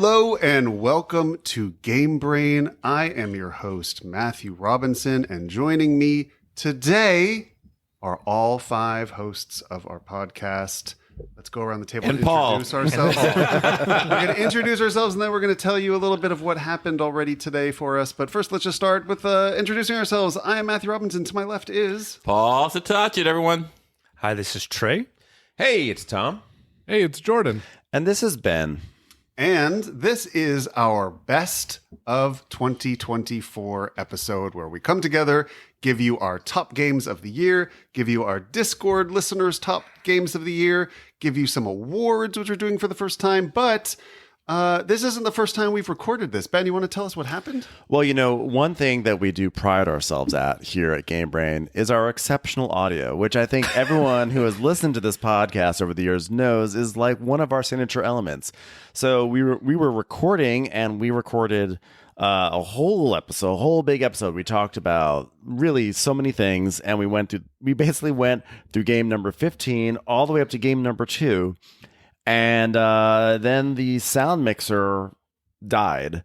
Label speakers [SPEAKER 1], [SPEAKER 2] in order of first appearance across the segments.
[SPEAKER 1] Hello and welcome to Game Brain. I am your host, Matthew Robinson, and joining me today are all five hosts of our podcast. Let's go around the table and introduce ourselves. We're going to introduce ourselves, and then we're going to tell you a little bit of what happened already today for us. But first, let's just start with introducing ourselves. I am Matthew Robinson. To my left is...
[SPEAKER 2] Paul Satachet, everyone.
[SPEAKER 3] Hi, this is Trey.
[SPEAKER 4] Hey, it's Tom.
[SPEAKER 5] Hey, it's Jordan.
[SPEAKER 6] And this is Ben.
[SPEAKER 1] And this is our best of 2024 episode where we come together, give you our top games of the year, give you our Discord listeners' top games of the year, give you some awards, which we're doing for the first time. But this isn't the first time we've recorded this. Ben, you want to tell us what happened?
[SPEAKER 6] Well, you know, one thing that we do pride ourselves at here at Game Brain is our exceptional audio, which I think everyone who has listened to this podcast over the years knows is like one of our signature elements. So we were recording, and we recorded a whole big episode. We talked about really so many things, and we basically went through game number 15 all the way up to game number 2. And then the sound mixer died.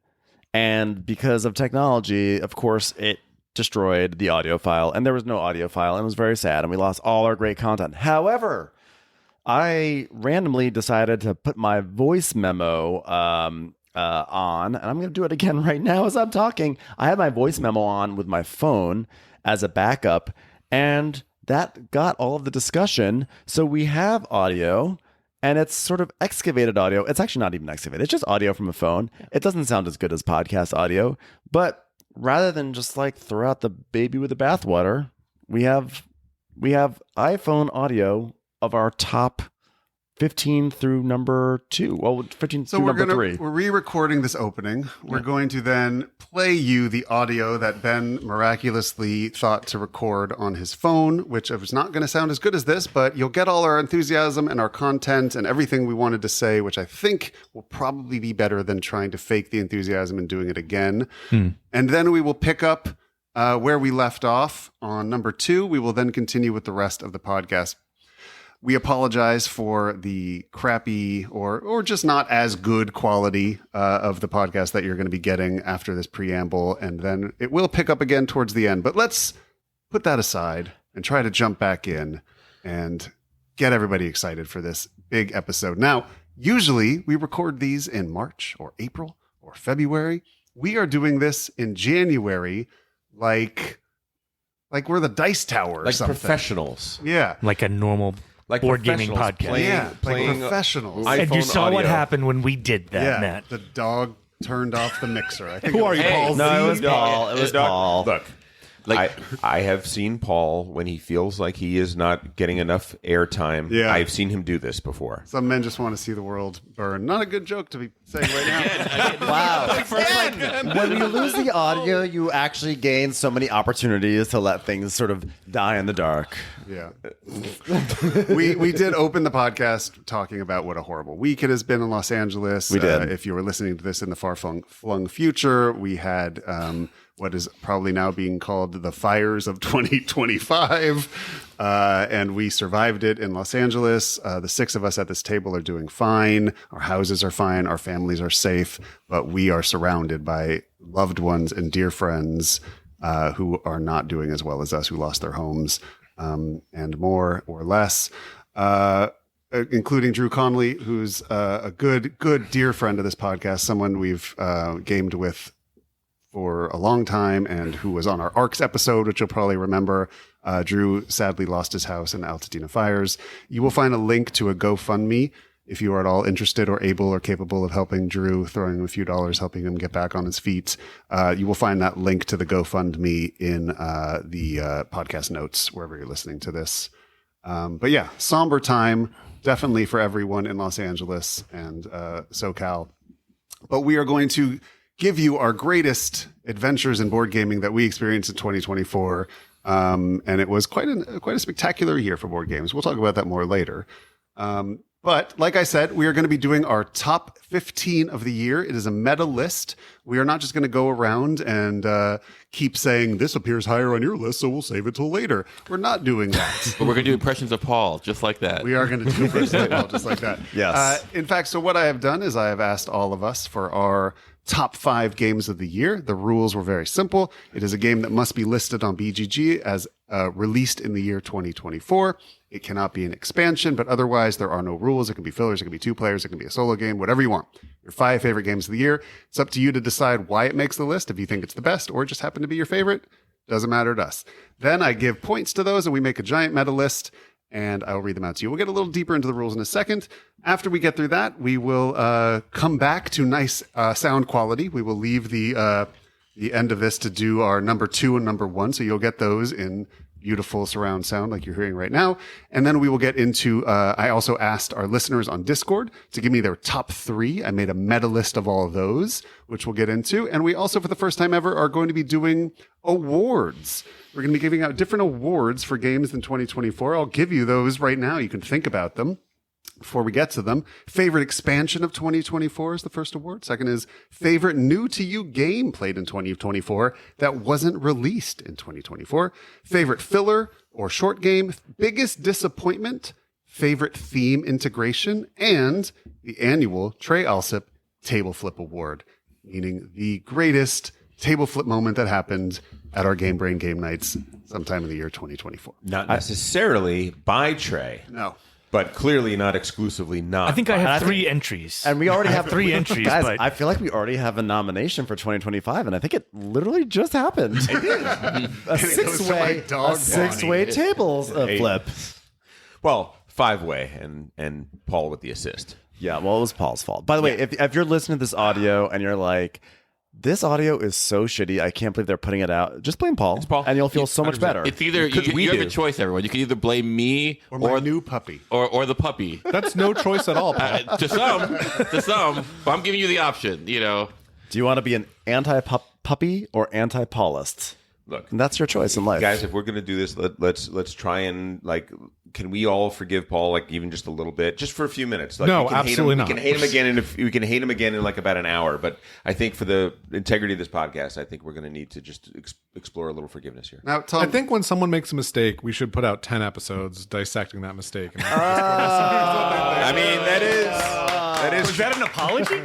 [SPEAKER 6] And because of technology, of course, it destroyed the audio file. And there was no audio file. And it was very sad. And we lost all our great content. However, I randomly decided to put my voice memo on. And I'm going to do it again right now as I'm talking. I had my voice memo on with my phone as a backup. And that got all of the discussion. So we have audio. And it's sort of excavated audio. It's actually not even excavated. It's just audio from a phone. It doesn't sound as good as podcast audio. But rather than just like throw out the baby with the bathwater, we have iPhone audio of our top 15 through number 2. Well, 15 through number 3.
[SPEAKER 1] We're re-recording this opening. We're going to then play you the audio that Ben miraculously thought to record on his phone, which is not going to sound as good as this, but you'll get all our enthusiasm and our content and everything we wanted to say, which I think will probably be better than trying to fake the enthusiasm and doing it again. And then we will pick up where we left off on number 2. We will then continue with the rest of the podcast. We apologize for the crappy or just not as good quality of the podcast that you're going to be getting after this preamble, and then it will pick up again towards the end. But let's put that aside and try to jump back in and get everybody excited for this big episode. Now, usually we record these in March or April or February. We are doing this in January, like we're the Dice Tower or
[SPEAKER 4] like
[SPEAKER 1] something.
[SPEAKER 4] Professionals.
[SPEAKER 1] Yeah.
[SPEAKER 3] Like a normal board gaming podcast.
[SPEAKER 4] Playing
[SPEAKER 1] professionals.
[SPEAKER 3] And you saw
[SPEAKER 4] audio.
[SPEAKER 3] what happened when we did that, Matt.
[SPEAKER 1] The dog turned off the mixer. I think
[SPEAKER 5] Who are you, Paul?
[SPEAKER 6] No, it was Paul. It was Paul.
[SPEAKER 4] Look, I have seen Paul when he feels like he is not getting enough airtime.
[SPEAKER 1] Yeah.
[SPEAKER 4] I've seen him do this before.
[SPEAKER 1] Some men just want to see the world burn. Not a good joke to be saying right now.
[SPEAKER 6] Wow. When you lose the audio, you actually gain so many opportunities to let things sort of die in the dark.
[SPEAKER 1] Yeah. We did open the podcast talking about what a horrible week it has been in Los Angeles.
[SPEAKER 6] We did.
[SPEAKER 1] If you were listening to this in the far-flung future, we had what is probably now being called the fires of 2025. And we survived it in Los Angeles. The 6 of us at this table are doing fine. Our houses are fine. Our families are safe. But we are surrounded by loved ones and dear friends who are not doing as well as us, who lost their homes and more or less. Including Drew Conley, who's a good dear friend of this podcast, someone we've gamed with for a long time and who was on our ARCs episode, which you'll probably remember. Drew sadly lost his house in the Altadena fires. You will find a link to a GoFundMe if you are at all interested or able or capable of helping Drew, throwing him a few dollars, helping him get back on his feet. You will find that link to the GoFundMe in the podcast notes, wherever you're listening to this. But yeah, somber time, definitely for everyone in Los Angeles and SoCal. But we are going to give you our greatest adventures in board gaming that we experienced in 2024. And it was quite a spectacular year for board games. We'll talk about that more later. But like I said, we are going to be doing our top 15 of the year. It is a meta list. We are not just going to go around and keep saying this appears higher on your list, so we'll save it till later. We're not doing that.
[SPEAKER 2] But we're going to do impressions of Paul, just like that.
[SPEAKER 1] We are going to do impressions of Paul, just like that.
[SPEAKER 6] Yes.
[SPEAKER 1] In fact, so what I have done is I have asked all of us for our top 5 games of the year. The rules were very simple. It is a game that must be listed on BGG as released in the year 2024. It cannot be an expansion, but otherwise there are no rules. It can be fillers, it can be 2 players, it can be a solo game, whatever you want. Your 5 favorite games of the year. It's up to you to decide why it makes the list, if you think it's the best or it just happened to be your favorite. Doesn't matter to us. Then I give points to those and we make a giant meta list, and I'll read them out to you. We'll get a little deeper into the rules in a second. After we get through that, we will come back to nice sound quality. We will leave the end of this to do our number 2 and number 1, so you'll get those in beautiful surround sound like you're hearing right now. And then we will get into, I also asked our listeners on Discord to give me their top 3. I made a meta list of all of those, which we'll get into. And we also, for the first time ever, are going to be doing awards. We're going to be giving out different awards for games in 2024. I'll give you those right now. You can think about them before we get to them. Favorite expansion of 2024 is the first award. Second is favorite new to you game played in 2024 that wasn't released in 2024. Favorite filler or short game. Biggest disappointment. Favorite theme integration. And the annual Trey Alsip Table Flip Award, meaning the greatest table flip moment that happened at our Game Brain game nights sometime in the year 2024.
[SPEAKER 4] Not necessarily by Trey.
[SPEAKER 1] No.
[SPEAKER 4] But clearly not exclusively not.
[SPEAKER 3] I think I have 3 entries.
[SPEAKER 6] And we already have
[SPEAKER 3] 3 entries.
[SPEAKER 6] Guys,
[SPEAKER 3] but
[SPEAKER 6] I feel like we already have a nomination for 2025, and I think it literally just happened. a six-way tables flip.
[SPEAKER 4] Well, 5-way and Paul with the assist.
[SPEAKER 6] Yeah, well, it was Paul's fault. By the way, if you're listening to this audio and you're like, this audio is so shitty, I can't believe they're putting it out, just blame Paul,
[SPEAKER 4] Paul.
[SPEAKER 6] and you'll feel so much better.
[SPEAKER 2] It's either you have a choice, everyone. You can either blame me
[SPEAKER 1] Or my new puppy.
[SPEAKER 2] or the puppy.
[SPEAKER 5] That's no choice at all, Paul.
[SPEAKER 2] To some, but I'm giving you the option. You know,
[SPEAKER 6] Do you want to be an anti-puppy or anti-Paulist?
[SPEAKER 4] Look,
[SPEAKER 6] And that's your choice in life.
[SPEAKER 4] guys, if we're gonna do this, let's try and can we all forgive Paul even just a little bit, just for a few minutes?
[SPEAKER 5] No,
[SPEAKER 4] we can
[SPEAKER 5] absolutely not.
[SPEAKER 4] We can hate him again, we can hate him again in about an hour. But I think for the integrity of this podcast, I think we're gonna need to just explore a little forgiveness here.
[SPEAKER 1] Now, Tom,
[SPEAKER 5] I think when someone makes a mistake, we should put out 10 episodes dissecting that mistake.
[SPEAKER 4] I mean, that is
[SPEAKER 3] was that an apology?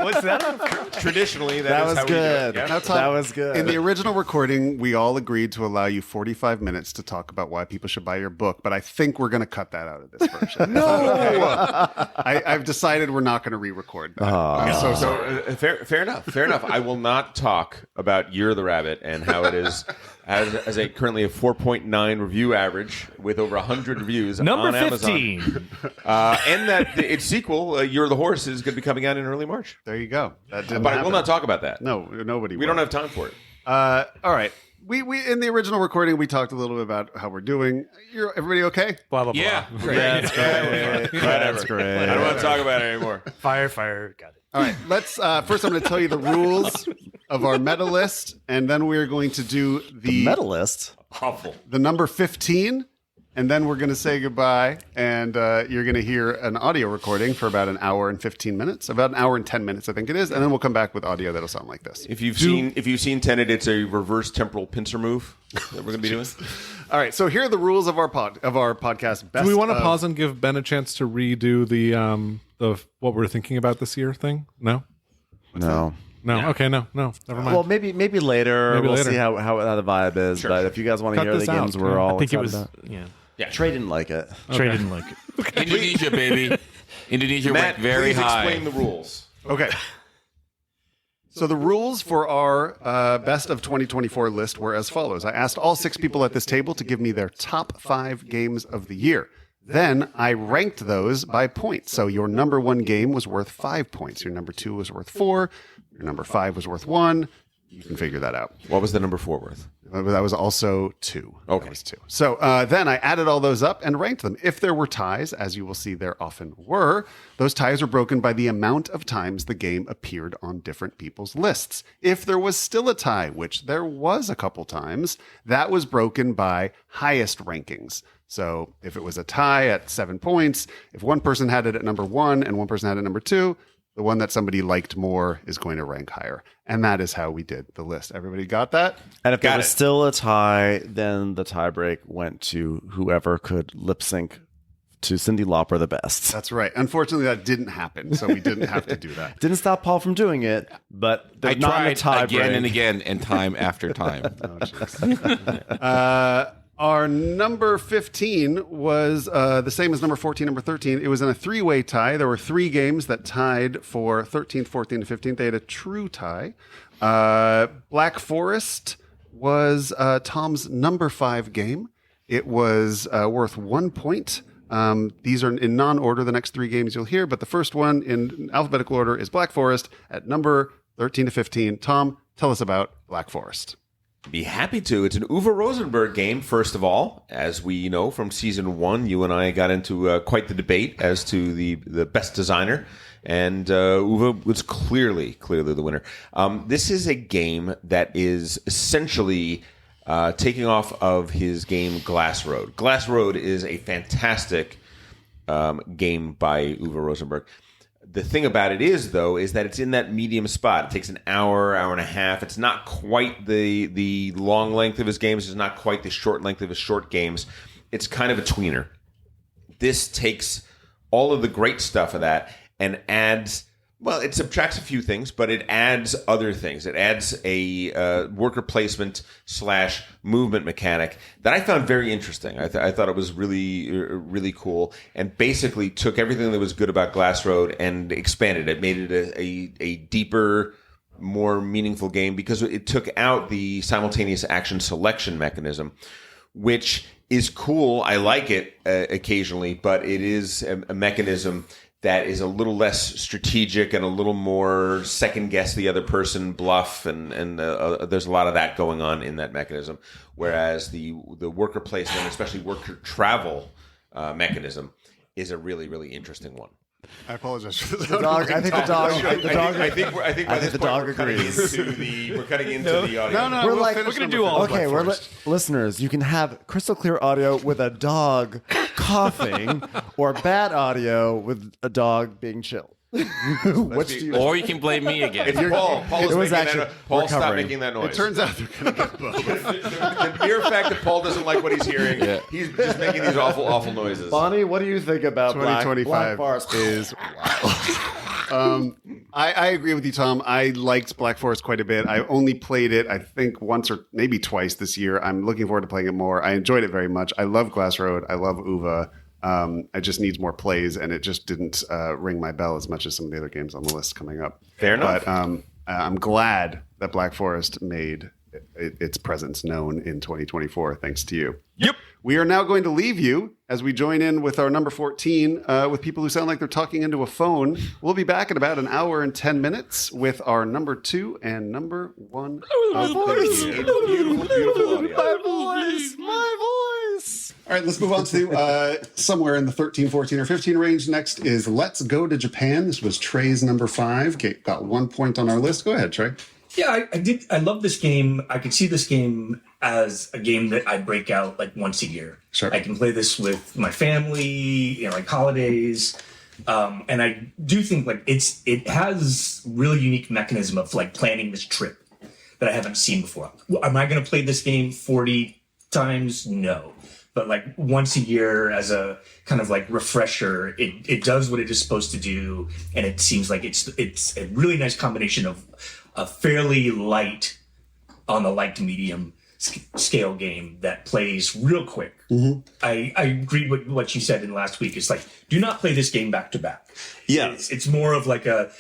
[SPEAKER 3] Was that?
[SPEAKER 4] traditionally
[SPEAKER 6] that
[SPEAKER 4] is
[SPEAKER 6] was
[SPEAKER 4] how we do it.
[SPEAKER 6] good.
[SPEAKER 4] Yeah.
[SPEAKER 1] Now, Tom,
[SPEAKER 6] That was good.
[SPEAKER 1] In the original recording, we all agreed to allow you 45 minutes to talk about why people should buy your book, but I think we're going to cut that out of this version. I've decided we're not going to re-record that.
[SPEAKER 4] Fair enough. Fair enough. I will not talk about Year of the Rabbit and how it is as a currently a 4.9 review average with over 100 reviews
[SPEAKER 3] Number
[SPEAKER 4] on
[SPEAKER 3] 15.
[SPEAKER 4] Amazon. And that its sequel, Year of the Horse, is going to be coming out in early March.
[SPEAKER 1] There you go. That didn't
[SPEAKER 4] But I
[SPEAKER 1] happen.
[SPEAKER 4] will not talk about that.
[SPEAKER 1] No, nobody
[SPEAKER 4] We
[SPEAKER 1] will.
[SPEAKER 4] don't have time for it.
[SPEAKER 1] All right. We in the original recording, we talked a little bit about how we're doing. Everybody okay?
[SPEAKER 3] Blah, blah, blah.
[SPEAKER 2] yeah.
[SPEAKER 6] That's great. That's great.
[SPEAKER 4] I don't want to talk about it anymore.
[SPEAKER 3] Fire. Got it.
[SPEAKER 1] All right. Let's first. I'm going to tell you the rules of our meta list, and then we're going to do the
[SPEAKER 6] Medalist.
[SPEAKER 4] Awful.
[SPEAKER 1] the number 15, and then we're going to say goodbye, and you're going to hear an audio recording for about an hour and 15 minutes, about an hour and 10 minutes, I think it is, and then we'll come back with audio that'll sound like this.
[SPEAKER 4] If you've seen Tenet, it's a reverse temporal pincer move that we're going to be doing.
[SPEAKER 1] All right. So here are the rules of our podcast. Best
[SPEAKER 5] Do we want to
[SPEAKER 1] of-
[SPEAKER 5] pause and give Ben a chance to redo the what we're thinking about this year thing? No?
[SPEAKER 6] No.
[SPEAKER 5] No. Okay, no. Never mind.
[SPEAKER 6] Well, maybe later.
[SPEAKER 5] Maybe
[SPEAKER 6] we'll
[SPEAKER 5] later.
[SPEAKER 6] see how the vibe is. But if you guys want to
[SPEAKER 5] Cut
[SPEAKER 6] hear the
[SPEAKER 5] this
[SPEAKER 6] games
[SPEAKER 5] out.
[SPEAKER 6] we're all
[SPEAKER 3] I think it
[SPEAKER 6] excited
[SPEAKER 3] was,
[SPEAKER 6] about.
[SPEAKER 3] yeah.
[SPEAKER 6] Trey didn't like it.
[SPEAKER 3] Trey didn't like it.
[SPEAKER 2] Indonesia, baby. Indonesia
[SPEAKER 4] Matt,
[SPEAKER 2] went very
[SPEAKER 4] please
[SPEAKER 2] high.
[SPEAKER 4] explain the rules.
[SPEAKER 1] Okay. So the rules for our best of 2024 list were as follows. I asked all 6 people at this table to give me their top 5 games of the year. Then I ranked those by points. So your number 1 game was worth 5 points. Your number 2 was worth 4. Your number 5 was worth 1. You can figure that out.
[SPEAKER 4] What was the number 4 worth?
[SPEAKER 1] That was also 2.
[SPEAKER 4] Okay.
[SPEAKER 1] That was 2. So then I added all those up and ranked them. If there were ties, as you will see there often were, those ties were broken by the amount of times the game appeared on different people's lists. If there was still a tie, which there was a couple times, that was broken by highest rankings. So if it was a tie at 7 points, if one person had it at number 1 and one person had it at number 2, the one that somebody liked more is going to rank higher. And that is how we did the list. Everybody got that?
[SPEAKER 6] And if there was still a tie, then the tie break went to whoever could lip sync to Cyndi Lauper the best.
[SPEAKER 1] That's right. Unfortunately, that didn't happen, so we didn't have to do that.
[SPEAKER 6] Didn't stop Paul from doing it, but
[SPEAKER 2] I
[SPEAKER 6] not in a
[SPEAKER 2] tried
[SPEAKER 6] tie
[SPEAKER 2] again
[SPEAKER 6] break.
[SPEAKER 2] and again and time after time.
[SPEAKER 1] Our number 15 was the same as number 14, number 13. It was in a 3-way tie. There were 3 games that tied for 13th, 14th, and 15th. They had a true tie. Black Forest was Tom's number 5 game. It was worth 1 point. These are in non-order, the next 3 games you'll hear, but the first one in alphabetical order is Black Forest at number 13 to 15. Tom, tell us about Black Forest.
[SPEAKER 4] Be happy to. It's an Uwe Rosenberg game, first of all. As we know from season 1, you and I got into quite the debate as to the best designer, and Uwe was clearly the winner. This is a game that is essentially taking off of his game Glass Road. Glass Road is a fantastic game by Uwe Rosenberg. The thing about it is, though, is that it's in that medium spot. It takes an hour, hour and a half. It's not quite the long length of his games. It's not quite the short length of his short games. It's kind of a tweener. This takes all of the great stuff of that and adds... Well, it subtracts a few things, but it adds other things. It adds a worker placement / movement mechanic that I found very interesting. I thought it was really cool, and basically took everything that was good about Glass Road and expanded it, made it a deeper, more meaningful game because it took out the simultaneous action selection mechanism, which is cool. I like it occasionally, but it is a mechanism that is a little less strategic and a little more second guess the other person, bluff, and there's a lot of that going on in that mechanism. Whereas the worker placement, especially worker travel mechanism, is a really interesting one.
[SPEAKER 1] I apologize for the
[SPEAKER 6] dog. I think the dog.
[SPEAKER 4] I think by this
[SPEAKER 6] the
[SPEAKER 4] point
[SPEAKER 6] dog
[SPEAKER 4] we're cutting
[SPEAKER 6] agrees.
[SPEAKER 4] we're cutting into the audio.
[SPEAKER 1] No,
[SPEAKER 6] We're
[SPEAKER 1] we'll
[SPEAKER 6] like-
[SPEAKER 1] finish
[SPEAKER 6] we're
[SPEAKER 3] gonna
[SPEAKER 1] number
[SPEAKER 3] do all
[SPEAKER 1] 15.
[SPEAKER 3] of
[SPEAKER 6] Okay, listeners, you can have crystal clear audio with a dog coughing, or bad audio with a dog being chill. Which do you?
[SPEAKER 2] Or you can blame me again.
[SPEAKER 4] It's Paul. Paul is
[SPEAKER 6] It was
[SPEAKER 4] making
[SPEAKER 6] actually-
[SPEAKER 4] that noise. Paul, stop
[SPEAKER 6] recovering.
[SPEAKER 4] making that noise.
[SPEAKER 1] It turns out they're going to get both.
[SPEAKER 4] the mere fact that Paul doesn't like what he's hearing, he's just making these awful noises.
[SPEAKER 6] Bonnie, what do you think about Black
[SPEAKER 1] 2025
[SPEAKER 6] Forest?
[SPEAKER 1] is wild. I agree with you, Tom. I liked Black Forest quite a bit. I only played it, I think, once or maybe twice this year. I'm looking forward to playing it more. I enjoyed it very much. I love Glass Road. I love Uwe. It just needs more plays, and it just didn't ring my bell as much as some of the other games on the list coming up.
[SPEAKER 4] Fair enough.
[SPEAKER 1] But I'm glad that Black Forest made its presence known in 2024, thanks to you.
[SPEAKER 2] Yep.
[SPEAKER 1] We are now going to leave you as we join in with our number 14 with people who sound like they're talking into a phone. We'll be back in about an hour and 10 minutes with our number 2 and number 1.
[SPEAKER 4] Beautiful audio.
[SPEAKER 6] My voice.
[SPEAKER 1] All right, let's move on to somewhere in the 13, 14, or 15 range. Next is Let's Go to Japan. This was Trey's number 5. Got 1 point on our list. Go ahead, Trey.
[SPEAKER 7] Yeah, I did. I love this game. I could see this game as a game that I break out like once a year.
[SPEAKER 1] Sure.
[SPEAKER 7] I can play this with my family, like holidays. And I do think like it has really unique mechanism of like planning this trip that I haven't seen before. Am I going to play this game 40 times? No. But like once a year as a kind of like refresher, it does what it is supposed to do. And it seems like it's a really nice combination of a fairly light on the light to medium scale game that plays real quick.
[SPEAKER 1] Mm-hmm.
[SPEAKER 7] I agreed with what you said in last week. It's like, do not play this game back to back.
[SPEAKER 8] Yeah.
[SPEAKER 7] It's more of like a,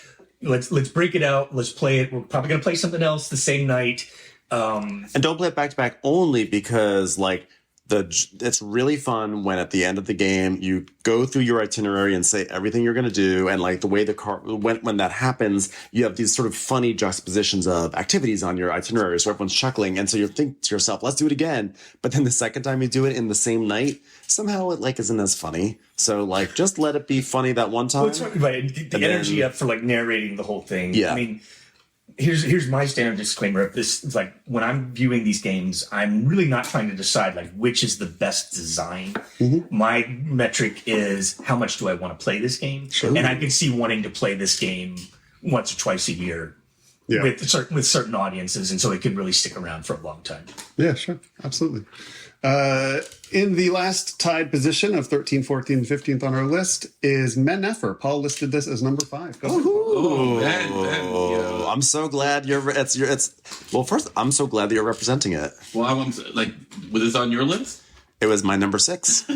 [SPEAKER 7] let's break it out. Let's play it. We're probably going to play something else the same night.
[SPEAKER 8] And don't play it back to back only because like it's really fun when at the end of the game you go through your itinerary and say everything you're going to do, and like the way the car when that happens, you have these sort of funny juxtapositions of activities on your itinerary, so everyone's chuckling, and so you think to yourself, let's do it again. But then the second time you do it in the same night, somehow it like isn't as funny. So like just let it be funny that one time.
[SPEAKER 7] Well, it's right. The energy up for like narrating the whole thing.
[SPEAKER 8] Yeah.
[SPEAKER 7] I mean, here's my standard disclaimer. This is like when I'm viewing these games, I'm really not trying to decide like which is the best design. My metric is how much do I want to play this game, and I can see wanting to play this game once or twice a year with certain audiences, and so it could really stick around for a long time.
[SPEAKER 1] Yeah, sure. Absolutely. In the last tied position of 13, 14, 15th on our list is Men Effer. Paul listed this as number 5. Go ahead.
[SPEAKER 8] Oh, I'm so glad well, first, I'm so glad that you're representing it.
[SPEAKER 2] Well, I want like, was this on your list?
[SPEAKER 8] It was my number 6.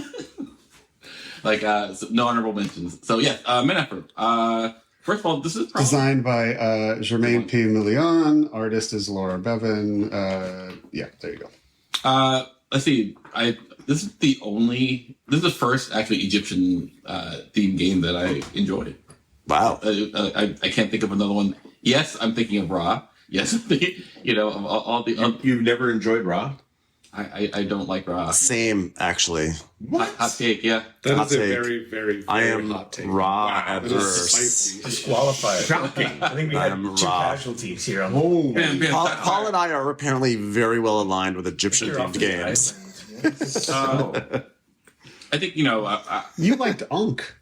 [SPEAKER 2] Like, so no honorable mentions. So yes, Men Effort. First of all, this is probably
[SPEAKER 1] Designed by Germaine P. Million. Artist is Laura Bevan. Yeah, there you go.
[SPEAKER 2] Let's see. This is the first actually Egyptian themed game that I enjoyed.
[SPEAKER 8] Wow.
[SPEAKER 2] I can't think of another one. Yes, I'm thinking of Ra. Yes, I'm thinking, of all the.
[SPEAKER 4] You've never enjoyed Raw?
[SPEAKER 2] I don't like Ra.
[SPEAKER 8] Same, actually.
[SPEAKER 2] Hot take, yeah.
[SPEAKER 5] That
[SPEAKER 8] Hot
[SPEAKER 5] is a
[SPEAKER 8] take.
[SPEAKER 5] very, very, very
[SPEAKER 8] I am
[SPEAKER 5] hot take.
[SPEAKER 8] raw
[SPEAKER 5] That is
[SPEAKER 8] adverse.
[SPEAKER 5] spicy.
[SPEAKER 7] Disqualified.
[SPEAKER 4] Shocking.
[SPEAKER 7] I think we
[SPEAKER 8] I
[SPEAKER 7] had
[SPEAKER 8] am
[SPEAKER 7] 2
[SPEAKER 8] raw.
[SPEAKER 7] casualties here.
[SPEAKER 2] Man,
[SPEAKER 8] Paul and I are apparently very well aligned with Egyptian
[SPEAKER 7] You're off
[SPEAKER 8] themed
[SPEAKER 7] the
[SPEAKER 8] games.
[SPEAKER 7] island.
[SPEAKER 2] I think
[SPEAKER 1] You liked Unk.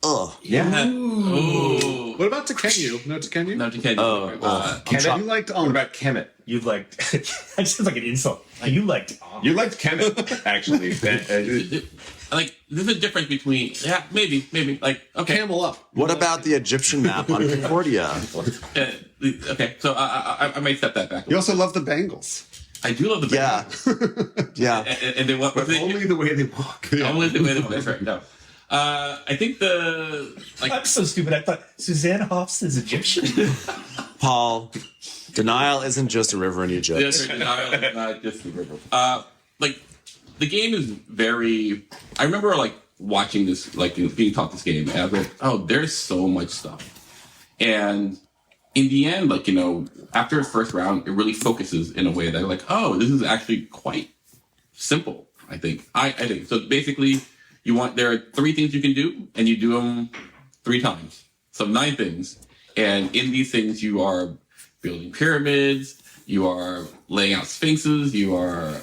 [SPEAKER 8] Ugh.
[SPEAKER 2] Oh,
[SPEAKER 5] What about Tekenyu? No Tekenyu?
[SPEAKER 2] no, you can't.
[SPEAKER 1] You liked
[SPEAKER 4] What
[SPEAKER 1] Unk.
[SPEAKER 4] about Kemet?
[SPEAKER 7] You liked. That sounds like an insult. You liked.
[SPEAKER 4] You liked Kemet, actually.
[SPEAKER 2] Like, there's a difference between maybe like okay.
[SPEAKER 5] Camel up.
[SPEAKER 8] What about the Egyptian map on Concordia?
[SPEAKER 2] Okay, so I might step that back.
[SPEAKER 1] You also love the Bengals.
[SPEAKER 2] I do love the
[SPEAKER 8] Yeah.
[SPEAKER 2] band.
[SPEAKER 8] Yeah.
[SPEAKER 2] And then what?
[SPEAKER 4] Only the way they walk.
[SPEAKER 2] Only the way they walk. That's right. No, I think
[SPEAKER 7] I'm so stupid. I thought Suzanne Hoffs is Egyptian.
[SPEAKER 8] Paul, denial isn't just a river in Egypt.
[SPEAKER 2] not just the river. Like the game is very. I remember like watching this, like being taught this game, and I was like, oh, there's so much stuff, and in the end, like after its first round, it really focuses in a way that like, oh, this is actually quite simple. I think. I think so. Basically, there are 3 things you can do, and you do them 3 times. So 9 things, and in these things, you are building pyramids, you are laying out sphinxes, you are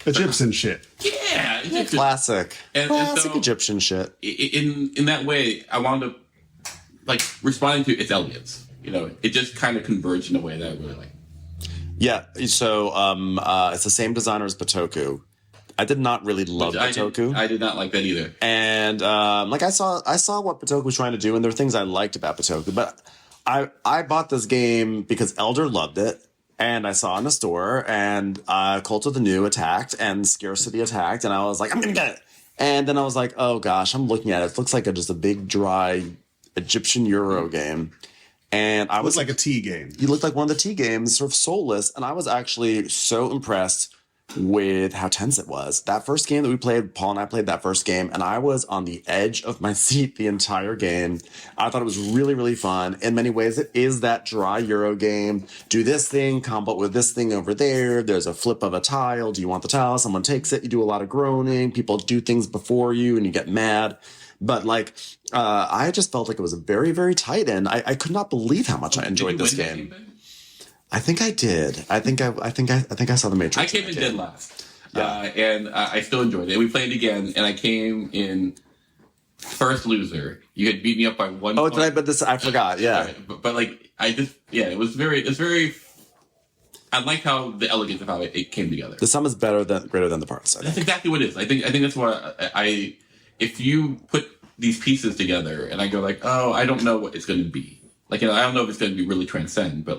[SPEAKER 1] Egyptian shit.
[SPEAKER 2] yeah, it's just-
[SPEAKER 8] Classic.
[SPEAKER 2] And
[SPEAKER 8] Classic
[SPEAKER 2] so-
[SPEAKER 8] Egyptian shit.
[SPEAKER 2] in that way, I wound up like responding to its elegance. It just kind of converged in a way that I really like.
[SPEAKER 8] Yeah. So it's the same designer as Batoku. I did not really love Batoku.
[SPEAKER 2] I did not like that either.
[SPEAKER 8] And like I saw what Batoku was trying to do, and there were things I liked about Batoku. But I bought this game because Elder loved it, and I saw it in the store, and Cult of the New attacked, and Scarcity attacked, and I was like, I'm gonna get it. And then I was like, oh gosh, I'm looking at it. It looks like just a big dry Egyptian Euro game. And I was
[SPEAKER 1] like a tea game.
[SPEAKER 8] You looked like one of the T games, sort of soulless. And I was actually so impressed with how tense it was. That first game that we played, Paul and I played that first game, and I was on the edge of my seat the entire game. I thought it was really, really fun. In many ways, it is that dry Euro game. Do this thing, combo with this thing over there. There's a flip of a tile. Do you want the tile? Someone takes it. You do a lot of groaning. People do things before you, and you get mad. But I just felt like it was a very, very tight end. I could not believe how much I enjoyed this game. I think I did. I think I saw the Matrix.
[SPEAKER 2] I came in dead last, and I still enjoyed it. We played again, and I came in first loser. You had beat me up by 1 point.
[SPEAKER 8] Oh, did I? But I forgot. Yeah,
[SPEAKER 2] but it was very. I like how the elegance of how it came together.
[SPEAKER 8] The sum is greater than the parts.
[SPEAKER 2] That's exactly what it is. I think that's what if you put these pieces together and I go like, oh, I don't know what it's going to be. I don't know if it's going to be really transcend, but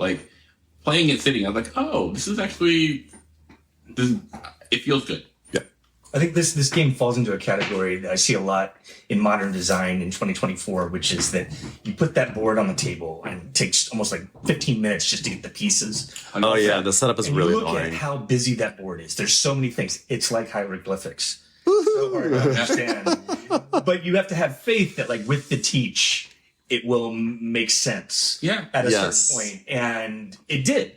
[SPEAKER 2] playing it sitting, I was like, oh, this is actually, it feels good.
[SPEAKER 8] Yeah.
[SPEAKER 7] I think this game falls into a category that I see a lot in modern design in 2024, which is that you put that board on the table and it takes almost 15 minutes just to get the pieces.
[SPEAKER 8] Oh yeah, the setup is
[SPEAKER 7] and
[SPEAKER 8] really
[SPEAKER 7] you look
[SPEAKER 8] annoying.
[SPEAKER 7] at how busy that board is. There's so many things. It's like hieroglyphics. So hard to understand. But you have to have faith that with the teach, it will make sense.
[SPEAKER 2] Yeah.
[SPEAKER 7] At a certain point, and it did.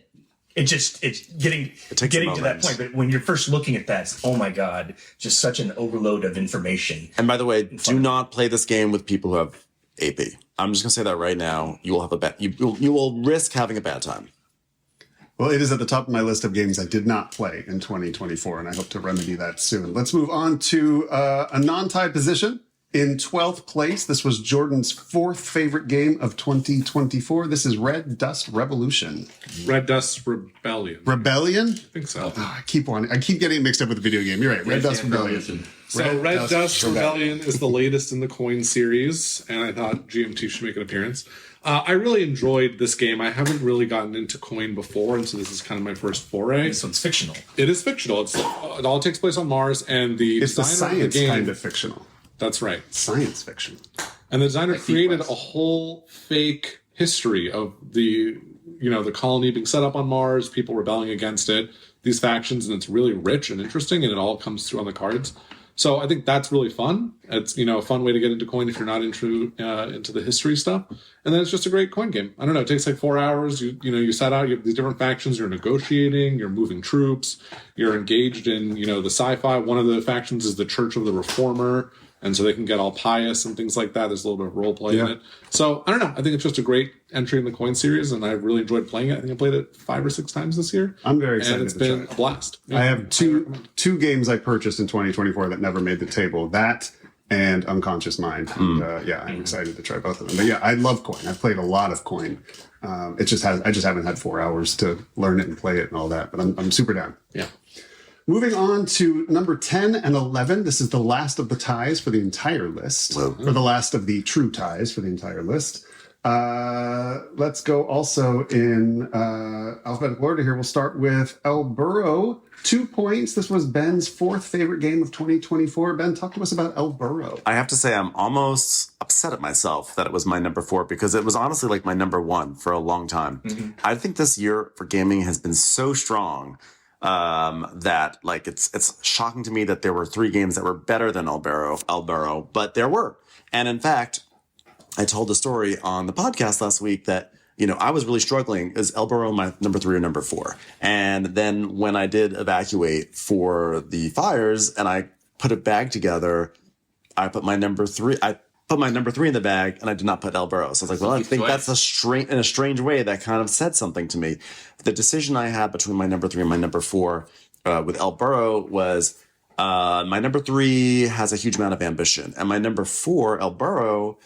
[SPEAKER 7] It's getting to that point. But when you're first looking at that, oh my god, just such an overload of information.
[SPEAKER 8] And by the way, do not play this game with people who have AP. I'm just gonna say that right now. You will have a bad. You will risk having a bad time.
[SPEAKER 1] Well, it is at the top of my list of games I did not play in 2024, and I hope to remedy that soon. Let's move on to a non-tie position. In 12th place, this was Jordan's 4th favorite game of 2024. This is Red Dust Revolution.
[SPEAKER 5] Red Dust Rebellion.
[SPEAKER 1] Rebellion?
[SPEAKER 5] I think so.
[SPEAKER 1] I keep getting it mixed up with the video game. You're right. Red Dust Rebellion.
[SPEAKER 5] So Red Dust Rebellion is the latest in the coin series, and I thought GMT should make an appearance. I really enjoyed this game. I haven't really gotten into coin before, and so this is kind of my first foray.
[SPEAKER 7] So it's fictional.
[SPEAKER 5] It is fictional. It all takes place on Mars, and the
[SPEAKER 1] It's the
[SPEAKER 5] designer of
[SPEAKER 1] science
[SPEAKER 5] the game,
[SPEAKER 1] kind of fictional.
[SPEAKER 5] That's right.
[SPEAKER 1] Science fiction.
[SPEAKER 5] And the designer
[SPEAKER 2] Like
[SPEAKER 5] created
[SPEAKER 2] Quest.
[SPEAKER 5] a whole fake history of the colony being set up on Mars, people rebelling against it, these factions, and it's really rich and interesting, and it all comes through on the cards. So I think that's really fun. It's a fun way to get into coin if you're not into the history stuff. And then it's just a great coin game. I don't know. It takes like 4 hours. You set out. You have these different factions. You're negotiating. You're moving troops. You're engaged in the sci-fi. One of the factions is the Church of the Reformer. And so they can get all pious and things like that. There's a little bit of role play in it. So I don't know. I think it's just a great entry in the coin series, and I really enjoyed playing it. I think I played it 5 or 6 times this year.
[SPEAKER 1] I'm very excited
[SPEAKER 5] and it's
[SPEAKER 1] to
[SPEAKER 5] been
[SPEAKER 1] try
[SPEAKER 5] a blast.
[SPEAKER 1] I have two games I purchased in 2024 that never made the table. That and Unconscious Mind. And, I'm excited to try both of them. But yeah, I love coin. I've played a lot of coin. I just haven't had 4 hours to learn it and play it and all that. But I'm super down.
[SPEAKER 5] Yeah.
[SPEAKER 1] Moving on to number 10 and 11. This is the last of the ties for the entire list, or the last of the true ties for the entire list. Let's go also in alphabetical order here. We'll start with El Burro, 2 points. This was Ben's 4th favorite game of 2024. Ben, talk to us about El Burro.
[SPEAKER 8] I have to say, I'm almost upset at myself that it was my number 4 because it was honestly like my number 1 for a long time. Mm-hmm. I think this year for gaming has been so strong that like it's shocking to me that there were 3 games that were better than El Burro, but there were. And in fact, I told the story on the podcast last week that I was really struggling. Is El Burro my number 3 or number 4? And then when I did evacuate for the fires and I put a bag together, I put my number 3. I put my number 3 in the bag, and I did not put El Burro. So I was like, well, I think that's in a strange way that kind of said something to me. The decision I had between my number 3 and my number 4 with El Burro was my number 3 has a huge amount of ambition, and my number 4, El Burro,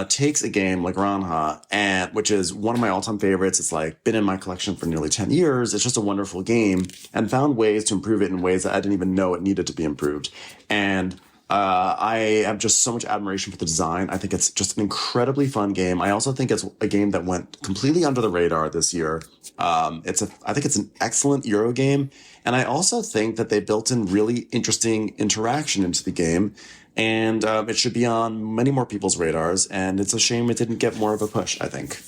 [SPEAKER 8] takes a game like Ranha, which is one of my all-time favorites. It's like been in my collection for nearly 10 years. It's just a wonderful game, and found ways to improve it in ways that I didn't even know it needed to be improved. And I have just so much admiration for the design. I think it's just an incredibly fun game. I also think it's a game that went completely under the radar this year. I think it's an excellent Euro game. And I also think that they built in really interesting interaction into the game. And it should be on many more people's radars. And it's a shame it didn't get more of a push, I think.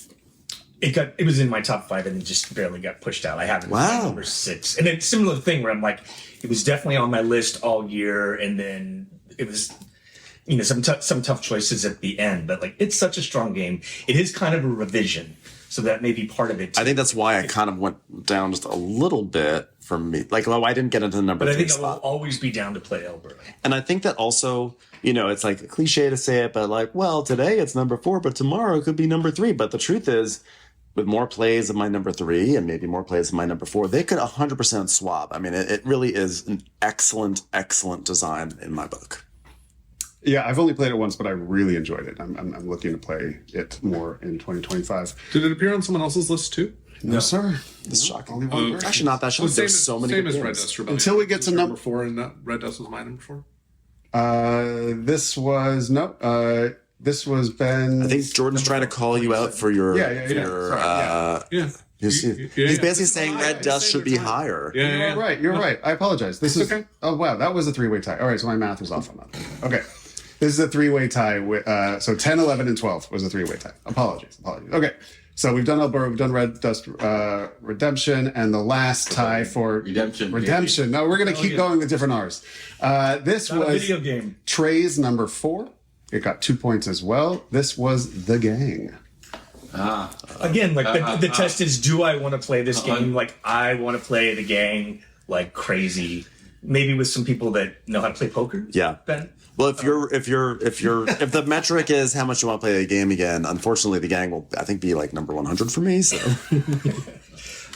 [SPEAKER 7] It was in my top 5 and it just barely got pushed out. I have it as number 6. And it's a similar thing where I'm like, it was definitely on my list all year, and then it was some tough choices at the end. But like, it's such a strong game. It is kind of a revision, so that may be part of it too.
[SPEAKER 8] I think that's why I kind of went down just a little bit for me. Like, I didn't get into the number 3
[SPEAKER 7] spot. But I think
[SPEAKER 8] spot.
[SPEAKER 7] I will always be down to play El Burro.
[SPEAKER 8] And I think that also, it's like a cliche to say it, but like, well, today it's number 4, but tomorrow it could be number 3. But the truth is, with more plays of my number 3 and maybe more plays of my number 4, they could 100% swap. I mean, it really is an excellent, excellent design in my book.
[SPEAKER 1] Yeah, I've only played it once, but I really enjoyed it. I'm looking to play it more in 2025.
[SPEAKER 5] Did it appear on someone else's list too?
[SPEAKER 1] No, sir.
[SPEAKER 8] It's shocking.
[SPEAKER 1] Only one person.
[SPEAKER 8] Actually, not that shocking. There's so many
[SPEAKER 5] same
[SPEAKER 8] good
[SPEAKER 5] as Red
[SPEAKER 8] games.
[SPEAKER 5] Dust Rebellion.
[SPEAKER 1] Until we get to
[SPEAKER 5] number 4, and Red Dust was my number 4.
[SPEAKER 1] This was this was Ben.
[SPEAKER 8] I think Jordan's trying to call you out for your.
[SPEAKER 5] Yeah.
[SPEAKER 8] He's basically saying Red Dust should be higher.
[SPEAKER 5] Yeah.
[SPEAKER 1] You're right. You're right. I apologize. This is
[SPEAKER 5] okay.
[SPEAKER 1] Oh wow, that was a 3-way tie. All right, so my math was off on that. Okay, this is a 3-way tie. So 10, 11, and 12 was a 3-way tie. Apologies. Okay, so we've done El Burro, we've done Red Dust Redemption, and the last tie for Redemption. No, we're gonna keep going with different R's. This
[SPEAKER 7] Not
[SPEAKER 1] was
[SPEAKER 7] a video game.
[SPEAKER 1] Trey's number 4. It got 2 points as well. This was The Gang.
[SPEAKER 7] Again, like the test is, do I want to play this game? Like, I want to play the gang like crazy. maybe with some people that know how to play poker.
[SPEAKER 8] Yeah.
[SPEAKER 7] Ben.
[SPEAKER 8] Well, if the metric is how much you want to play a game again, unfortunately, the gang will, I think, be like number 100 for me. So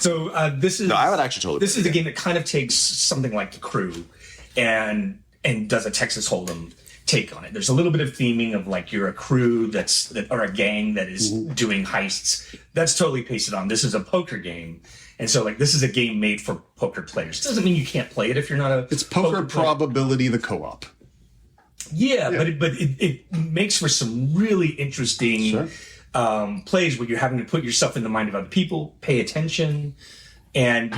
[SPEAKER 7] So this is.
[SPEAKER 8] no, I would actually totally.
[SPEAKER 7] This is a game that kind of takes something like The Crew, and does a Texas Hold'em take on it. There's a little bit of theming of like you're a crew or a gang that is doing heists. That's totally pasted on. This is a poker game. And so like this is a game made for poker players. Doesn't mean you can't play it if you're not a
[SPEAKER 1] It's poker probability, the co-op.
[SPEAKER 7] Yeah, but it makes for some really interesting plays where you're having to put yourself in the mind of other people, pay attention, and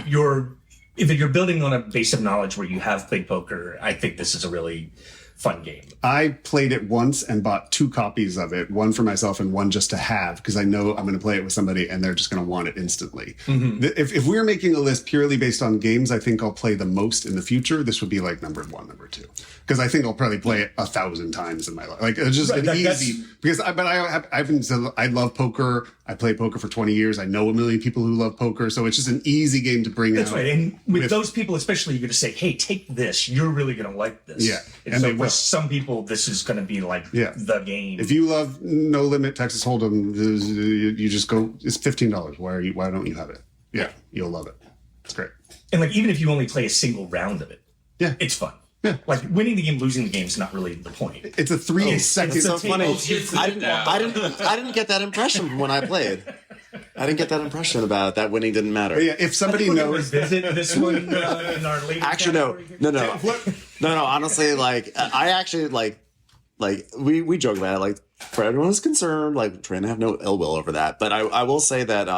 [SPEAKER 7] if you're building on a base of knowledge where you have played poker, I think this is a really fun game.
[SPEAKER 1] I played it once and bought 2 copies of it, one for myself and one just to have, because I know I'm going to play it with somebody and they're just going to want it instantly. If we're making a list purely based on games I think I'll play the most in the future, this would be like number 1, number 2. Because I think I'll probably play it 1,000 times in my life. Like it's just easy. Because I love poker. I played poker for 20 years. I know a million people who love poker, so it's just an easy game to bring
[SPEAKER 7] That's
[SPEAKER 1] out.
[SPEAKER 7] right. And with those people, especially, you're going to say, "Hey, take this. You're really going to like this."
[SPEAKER 1] Yeah.
[SPEAKER 7] And so for some people, this is going to be like the game.
[SPEAKER 1] If you love No Limit Texas Hold'em, you just go. It's $15. Why don't you have it? Yeah, you'll love it. It's great.
[SPEAKER 7] And like even if you only play a single round of it, it's fun.
[SPEAKER 1] Yeah.
[SPEAKER 7] Like winning the game, losing the game is not really the point.
[SPEAKER 1] It's a 3-second.
[SPEAKER 8] It's so funny.
[SPEAKER 2] I
[SPEAKER 8] I didn't get that impression from when I played. I didn't get that impression about it. That winning didn't matter.
[SPEAKER 1] Yeah, if somebody knows.
[SPEAKER 7] Visit this one in our later.
[SPEAKER 8] Actually, no. Honestly, like I actually like we joke about it. Like for everyone who's concerned, like trying to have no ill will over that. But I will say that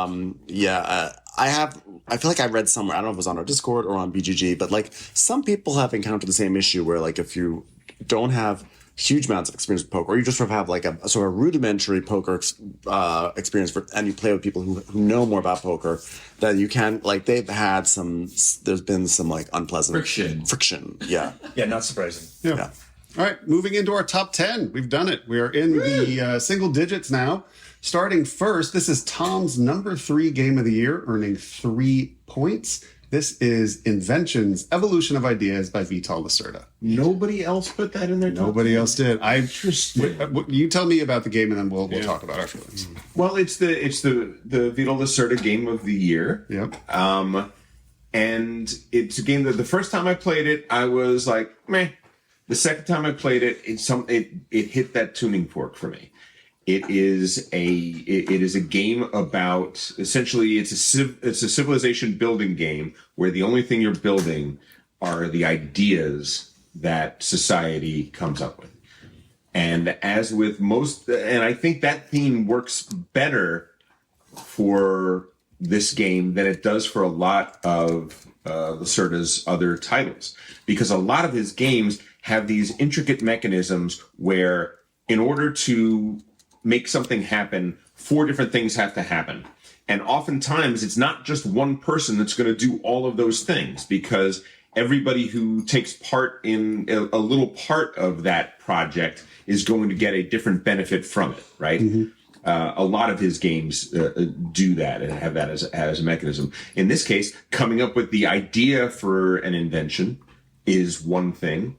[SPEAKER 8] I feel like I read somewhere, I don't know if it was on our Discord or on BGG, but like some people have encountered the same issue where like if you don't have huge amounts of experience with poker, or you just sort of have like a sort of rudimentary poker experience and you play with people who know more about poker, that you can like there's been some like unpleasant friction. Yeah.
[SPEAKER 7] Yeah, not surprising.
[SPEAKER 1] Yeah. All right, moving into our top 10. We've done it. We are in the single digits now. Starting first, this is Tom's number 3 game of the year, earning 3 points. This is Inventions, Evolution of Ideas by Vital Lacerda.
[SPEAKER 4] Nobody else put that in their top
[SPEAKER 1] Nobody
[SPEAKER 4] 10?
[SPEAKER 1] else did. You tell me about the game, and then we'll talk about our feelings.
[SPEAKER 4] Well, it's the Vital Lacerda game of the year.
[SPEAKER 1] Yep.
[SPEAKER 4] And it's a game that the first time I played it, I was like, meh. The second time I played it, it hit that tuning fork for me. It is a game about essentially it's a civilization building game where the only thing you're building are the ideas that society comes up with. And as with most, and I think that theme works better for this game than it does for a lot of Lacerda's other titles, because a lot of his games have these intricate mechanisms where in order to make something happen, 4 different things have to happen. And oftentimes it's not just one person that's going to do all of those things, because everybody who takes part in a little part of that project is going to get a different benefit from it, right? Mm-hmm. A lot of his games do that and have that as a mechanism. In this case, coming up with the idea for an invention is one thing.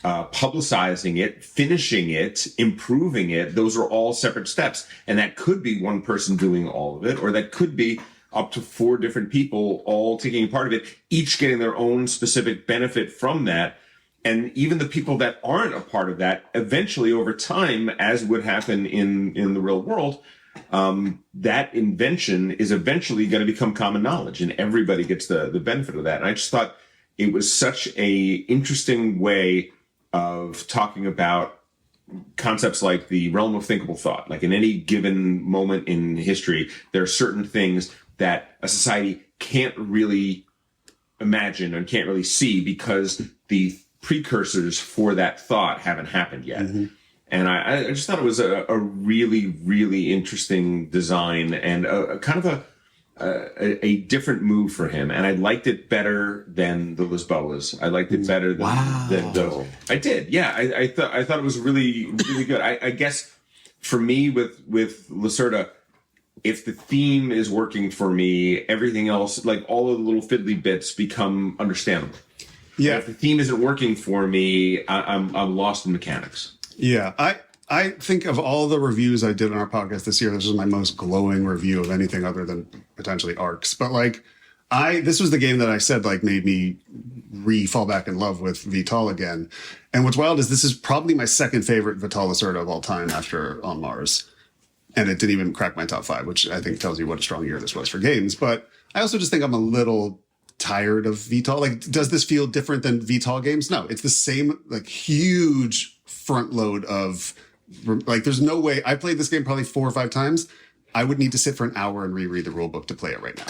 [SPEAKER 4] Publicizing it, finishing it, improving it, those are all separate steps. And that could be one person doing all of it, or that could be up to 4 different people all taking part of it, each getting their own specific benefit from that. And even the people that aren't a part of that, eventually over time, as would happen in the real world, that invention is eventually going to become common knowledge, and everybody gets the benefit of that. And I just thought it was such a interesting way of talking about concepts like the realm of thinkable thought. Like in any given moment in history, there are certain things that a society can't really imagine and can't really see because the precursors for that thought haven't happened yet. Mm-hmm. And I just thought it was a really, really interesting design and a kind of a different move for him. And I liked it better than the Lisboas. I liked it better than those. I did. Yeah. I thought it was really, really good. I guess for me with Lacerda, if the theme is working for me, everything else, like all of the little fiddly bits become understandable.
[SPEAKER 1] Yeah.
[SPEAKER 4] If the theme isn't working for me, I'm lost in mechanics.
[SPEAKER 1] Yeah, I think of all the reviews I did on our podcast this year, this was my most glowing review of anything other than potentially Arcs. But like, this was the game that I said like made me fall back in love with Vital again. And what's wild is this is probably my second favorite Vital Lacerda of all time after On Mars. And it didn't even crack my top 5, which I think tells you what a strong year this was for games. But I also just think I'm a little tired of Vital. Like, does this feel different than Vital games? No, it's the same like huge front load of like, there's no way. I played this game probably 4 or 5 times. I would need to sit for an hour and reread the rule book to play it right now.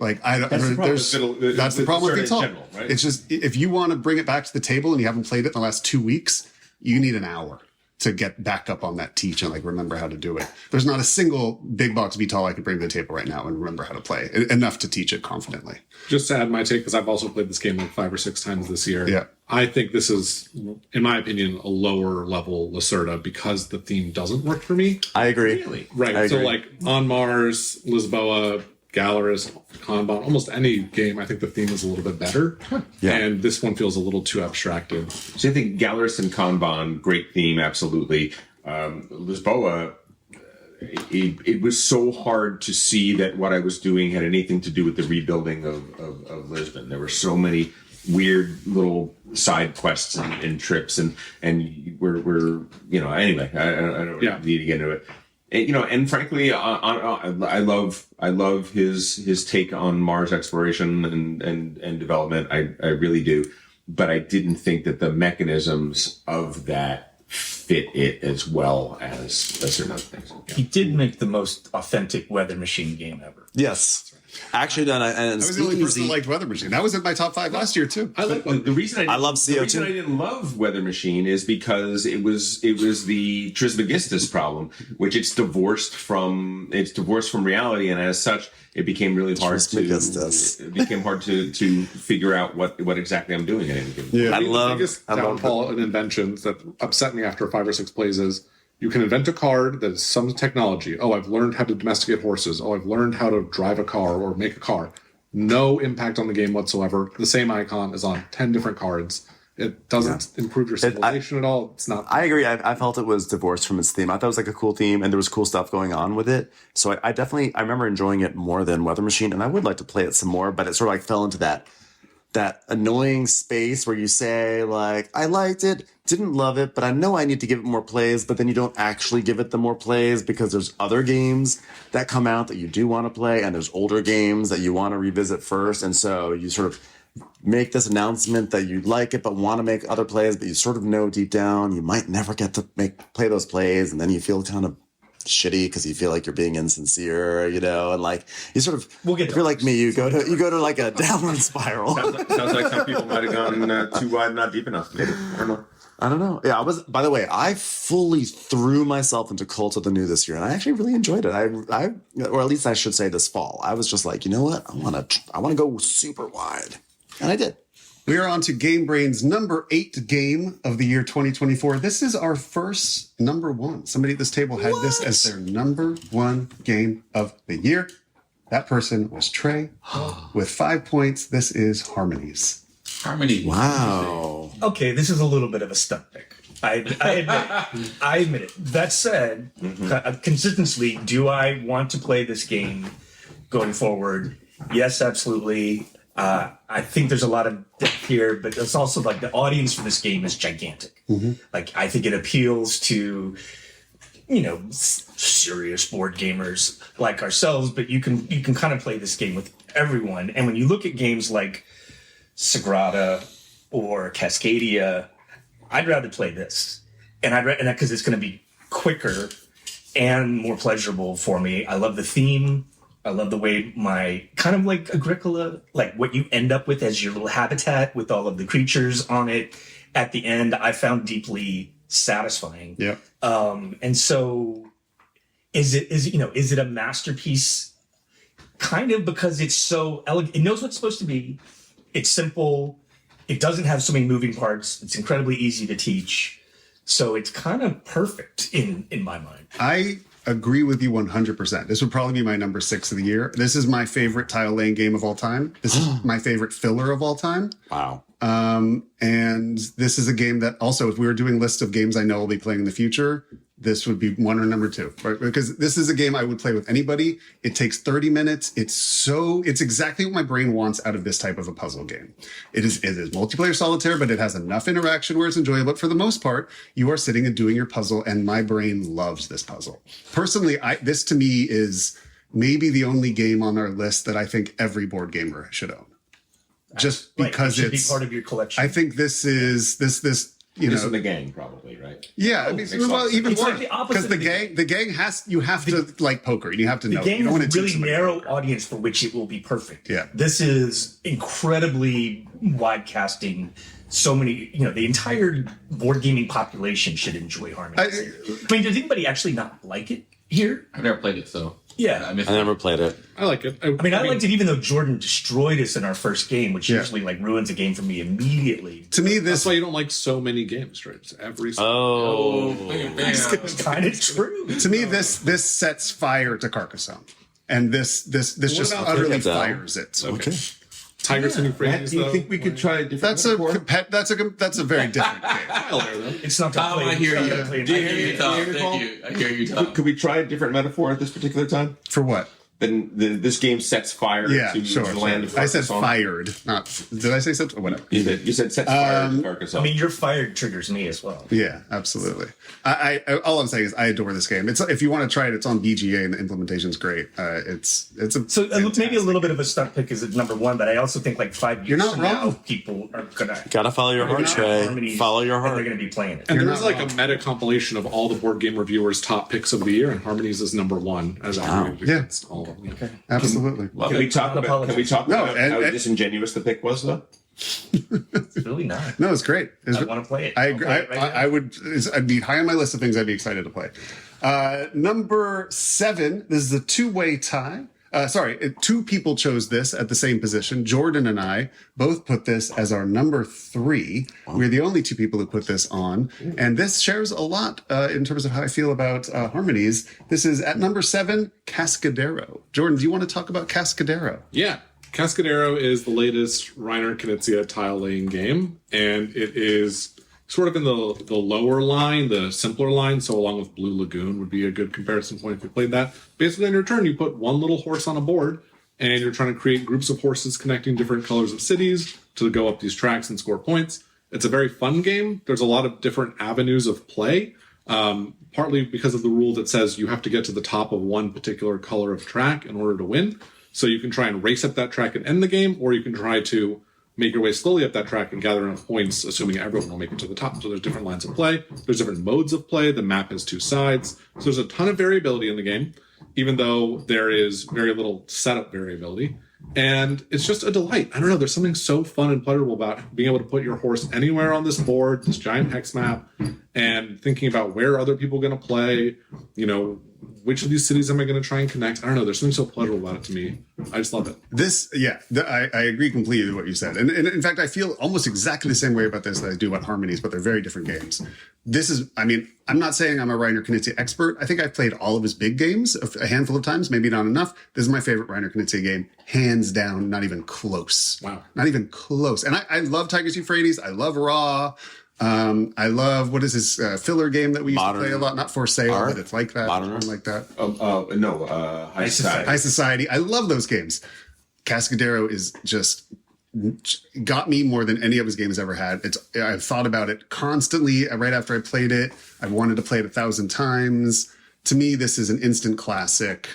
[SPEAKER 1] Like, that's the problem with Vital. Right? It's just, if you want to bring it back to the table and you haven't played it in the last 2 weeks, you need an hour to get back up on that teach and like remember how to do it. There's not a single big box Vital I could bring to the table right now and remember how to play enough to teach it confidently.
[SPEAKER 5] Just to add my take, because I've also played this game like 5 or 6 times this year.
[SPEAKER 1] Yeah.
[SPEAKER 5] I think this is, in my opinion, a lower level Lacerda because the theme doesn't work for me.
[SPEAKER 8] I agree.
[SPEAKER 4] Really?
[SPEAKER 5] Right.
[SPEAKER 8] I
[SPEAKER 5] So
[SPEAKER 8] agree.
[SPEAKER 5] like On Mars, Lisboa, Galaris, Kanban, almost any game, I think the theme is a little bit better.
[SPEAKER 8] Yeah.
[SPEAKER 5] And this one feels a little too abstracted.
[SPEAKER 4] So I think Galaris and Kanban, great theme, absolutely. Lisboa, it was so hard to see that what I was doing had anything to do with the rebuilding of Lisbon. There were so many weird little side quests and trips, and we're anyway. I don't need to get into it. And frankly, I love his take on Mars exploration and development. I really do, but I didn't think that the mechanisms of that fit it as well as certain other things.
[SPEAKER 7] He did make the most authentic Weather Machine game ever.
[SPEAKER 8] Yes. Actually, and
[SPEAKER 1] I was the only person who liked Weather Machine. That was in my top 5 last year too.
[SPEAKER 4] I like the reason
[SPEAKER 8] I love CO2.
[SPEAKER 4] The reason I didn't love Weather Machine is because it was the Trismegistus problem, which it's divorced from reality, and as such, it became really hard to figure out what exactly I'm doing at any given time.
[SPEAKER 1] Yeah.
[SPEAKER 5] The biggest downfall in inventions that upset me after 5 or 6 plays is you can invent a card that is some technology. Oh, I've learned how to domesticate horses. Oh, I've learned how to drive a car or make a car. No impact on the game whatsoever. The same icon is on 10 different cards. It doesn't improve your civilization at all. It's not.
[SPEAKER 8] I agree. I felt it was divorced from its theme. I thought it was like a cool theme and there was cool stuff going on with it. So I definitely, I remember enjoying it more than Weather Machine, and I would like to play it some more, but it sort of like fell into that annoying space where you say like, I liked it, didn't love it, but I know I need to give it more plays, but then you don't actually give it the more plays because there's other games that come out that you do want to play, and there's older games that you want to revisit first. And so you sort of make this announcement that you like it but want to make other plays, but you sort of know deep down you might never get to play those plays, and then you feel kind of shitty because you feel like you're being insincere, and like you sort of, if you're like me, you go to like a downward spiral.
[SPEAKER 4] Sounds like some people might have gone too wide, not deep enough. Maybe.
[SPEAKER 8] I don't know. Yeah, by the way, I fully threw myself into Cult of the New this year, and I actually really enjoyed it. Or at least I should say this fall. I was just like, you know what? I want to go super wide. And I did.
[SPEAKER 1] We are on to Game Brain's number 8 game of the year 2024. This is our first number 1. Somebody at this table had this as their number 1 game of the year. That person was Trey with 5 points. This is Harmonies.
[SPEAKER 2] Harmony.
[SPEAKER 8] Wow.
[SPEAKER 7] Okay, this is a little bit of a stunt pick. I admit it. That said, consistently, do I want to play this game going forward? Yes, absolutely. I think there's a lot of depth here, but it's also like the audience for this game is gigantic. Like, I think it appeals to, serious board gamers like ourselves, but you can kind of play this game with everyone. And when you look at games like Sagrada or Cascadia, I'd rather play this, and because it's going to be quicker and more pleasurable for me. I love the theme. I love the way my kind of like Agricola, like what you end up with as your little habitat with all of the creatures on it at the end, I found deeply satisfying.
[SPEAKER 1] Yeah.
[SPEAKER 7] And so is it a masterpiece? Kind of, because it's so elegant. It knows what it's supposed to be. It's simple. It doesn't have so many moving parts. It's incredibly easy to teach. So it's kind of perfect in my mind.
[SPEAKER 1] I agree with you 100%. This would probably be my number 6 of the year. This is my favorite tile laying game of all time. This is my favorite filler of all time.
[SPEAKER 8] Wow.
[SPEAKER 1] And this is a game that also, if we were doing lists of games I know I'll be playing in the future, this would be one or number two, right? Because this is a game I would play with anybody. It takes 30 minutes. It's exactly what my brain wants out of this type of a puzzle game. It is multiplayer solitaire, but it has enough interaction where it's enjoyable. But for the most part, you are sitting and doing your puzzle, and my brain loves this puzzle. Personally, this to me is maybe the only game on our list that I think every board gamer should own. Just because
[SPEAKER 7] it should be part of your collection.
[SPEAKER 1] I think this is this. You
[SPEAKER 4] This
[SPEAKER 1] know,
[SPEAKER 4] is the gang, probably, right?
[SPEAKER 1] yeah, I mean, well, even
[SPEAKER 7] It's
[SPEAKER 1] more
[SPEAKER 7] like the opposite
[SPEAKER 1] because
[SPEAKER 7] of
[SPEAKER 1] the gang you have to like poker. You have to know.
[SPEAKER 7] The game
[SPEAKER 1] You don't
[SPEAKER 7] has
[SPEAKER 1] want
[SPEAKER 7] a
[SPEAKER 1] to
[SPEAKER 7] really
[SPEAKER 1] teach somebody
[SPEAKER 7] narrow
[SPEAKER 1] poker.
[SPEAKER 7] audience for which it will be perfect.
[SPEAKER 1] Yeah.
[SPEAKER 7] This is incredibly wide casting. So many, the entire board gaming population should enjoy Harmony. I mean, does anybody actually not like it here?
[SPEAKER 2] I've never played it, so
[SPEAKER 7] Yeah.
[SPEAKER 2] I missed
[SPEAKER 8] I
[SPEAKER 2] it.
[SPEAKER 8] never played it.
[SPEAKER 5] I like it.
[SPEAKER 7] I mean, I liked it even though Jordan destroyed us in our first game, which
[SPEAKER 1] Yeah.
[SPEAKER 7] usually like ruins a game for me immediately.
[SPEAKER 1] To me,
[SPEAKER 5] That's
[SPEAKER 1] this
[SPEAKER 5] why you don't like so many games, right? It's every
[SPEAKER 8] Oh,
[SPEAKER 7] It's kind of true.
[SPEAKER 1] this sets fire to Carcassonne, and this just
[SPEAKER 5] about
[SPEAKER 1] utterly
[SPEAKER 8] Turtle?
[SPEAKER 1] fires it.
[SPEAKER 8] okay.
[SPEAKER 5] Tiger City Freddy's.
[SPEAKER 4] Do you
[SPEAKER 5] though,
[SPEAKER 4] think we could try a different
[SPEAKER 1] That's a very different game.
[SPEAKER 5] Tyler, though.
[SPEAKER 7] It's not
[SPEAKER 2] Tom, I hear you. I hear you, Tom. Thank you. I hear you, Tom.
[SPEAKER 4] Could we try a different metaphor at this particular time?
[SPEAKER 1] For what?
[SPEAKER 4] Then this game sets fire
[SPEAKER 1] Yeah,
[SPEAKER 4] to
[SPEAKER 1] sure.
[SPEAKER 4] the land of
[SPEAKER 1] I said
[SPEAKER 4] Carcassonne.
[SPEAKER 1] fired, not. Did I say something? Whatever.
[SPEAKER 4] You said sets fire to Carcassonne.
[SPEAKER 7] I mean, your fired triggers me as well.
[SPEAKER 1] Yeah, absolutely. I all I'm saying is I adore this game. It's if you want to try it, it's on BGA and the implementation's great. It's a
[SPEAKER 7] So maybe a little bit of a stunt pick is at number one, but I also think like 5 years
[SPEAKER 1] You're not
[SPEAKER 7] from
[SPEAKER 1] wrong.
[SPEAKER 7] now, people are gonna
[SPEAKER 8] Gotta follow your heart, Trey.
[SPEAKER 7] Harmonies,
[SPEAKER 8] Follow your
[SPEAKER 7] and
[SPEAKER 8] heart.
[SPEAKER 7] they're gonna be playing it.
[SPEAKER 5] And
[SPEAKER 1] You're
[SPEAKER 5] there's
[SPEAKER 1] not
[SPEAKER 5] like a meta compilation of all the board game reviewers' top picks of the year, and Harmonies is number one as aggregated
[SPEAKER 1] Yeah.
[SPEAKER 5] against all of them. Okay.
[SPEAKER 1] absolutely.
[SPEAKER 4] Can we talk about
[SPEAKER 1] No,
[SPEAKER 4] how
[SPEAKER 1] and-
[SPEAKER 4] disingenuous the pick was, though?
[SPEAKER 7] It's really not.
[SPEAKER 1] No, it's great.
[SPEAKER 7] I want to play it.
[SPEAKER 1] I
[SPEAKER 7] I'll
[SPEAKER 1] agree.
[SPEAKER 7] play it right now.
[SPEAKER 1] I would. I'd be high on my list of things I'd be excited to play. Number 7. This is a two-way tie. Two people chose this at the same position. Jordan and I both put this as our number 3. We're the only two people who put this on, and this shares a lot in terms of how I feel about harmonies. This is at number 7, Cascadero. Jordan, do you want to talk about Cascadero?
[SPEAKER 5] Yeah. Cascadero is the latest Reiner Knizia tile laying game, and it is sort of in the lower line, the simpler line. So along with Blue Lagoon would be a good comparison point if you played that. Basically, on your turn, you put one little horse on a board, and you're trying to create groups of horses connecting different colors of cities to go up these tracks and score points. It's a very fun game. There's a lot of different avenues of play, partly because of the rule that says you have to get to the top of one particular color of track in order to win. So you can try and race up that track and end the game, or you can try to make your way slowly up that track and gather enough points, assuming everyone will make it to the top. So there's different lines of play. There's different modes of play. The map has 2 sides. So there's a ton of variability in the game, even though there is very little setup variability. And it's just a delight. I don't know. There's something so fun and pleasurable about being able to put your horse anywhere on this board, this giant hex map, and thinking about where other people are going to play, which of these cities am I going to try and connect? I don't know. There's something so pleasurable about it to me. I just love it.
[SPEAKER 1] I agree completely with what you said. And in fact, I feel almost exactly the same way about this that I do about Harmonies, but they're very different games. I'm not saying I'm a Reiner Knizia expert. I think I've played all of his big games a handful of times, maybe not enough. This is my favorite Reiner Knizia game, hands down, not even close.
[SPEAKER 5] Wow.
[SPEAKER 1] Not even close. And I love Tigers Euphrates. I love Raw. I love, what is his filler game that we used to play a lot? Not For Sale,
[SPEAKER 8] Art?
[SPEAKER 1] but it's like that.
[SPEAKER 8] Modern
[SPEAKER 1] Something like that.
[SPEAKER 4] High Society.
[SPEAKER 1] High Society. I love those games. Cascadero is just got me more than any of his games ever had. I've thought about it constantly right after I played it. I've wanted to play it 1,000 times. To me, this is an instant classic.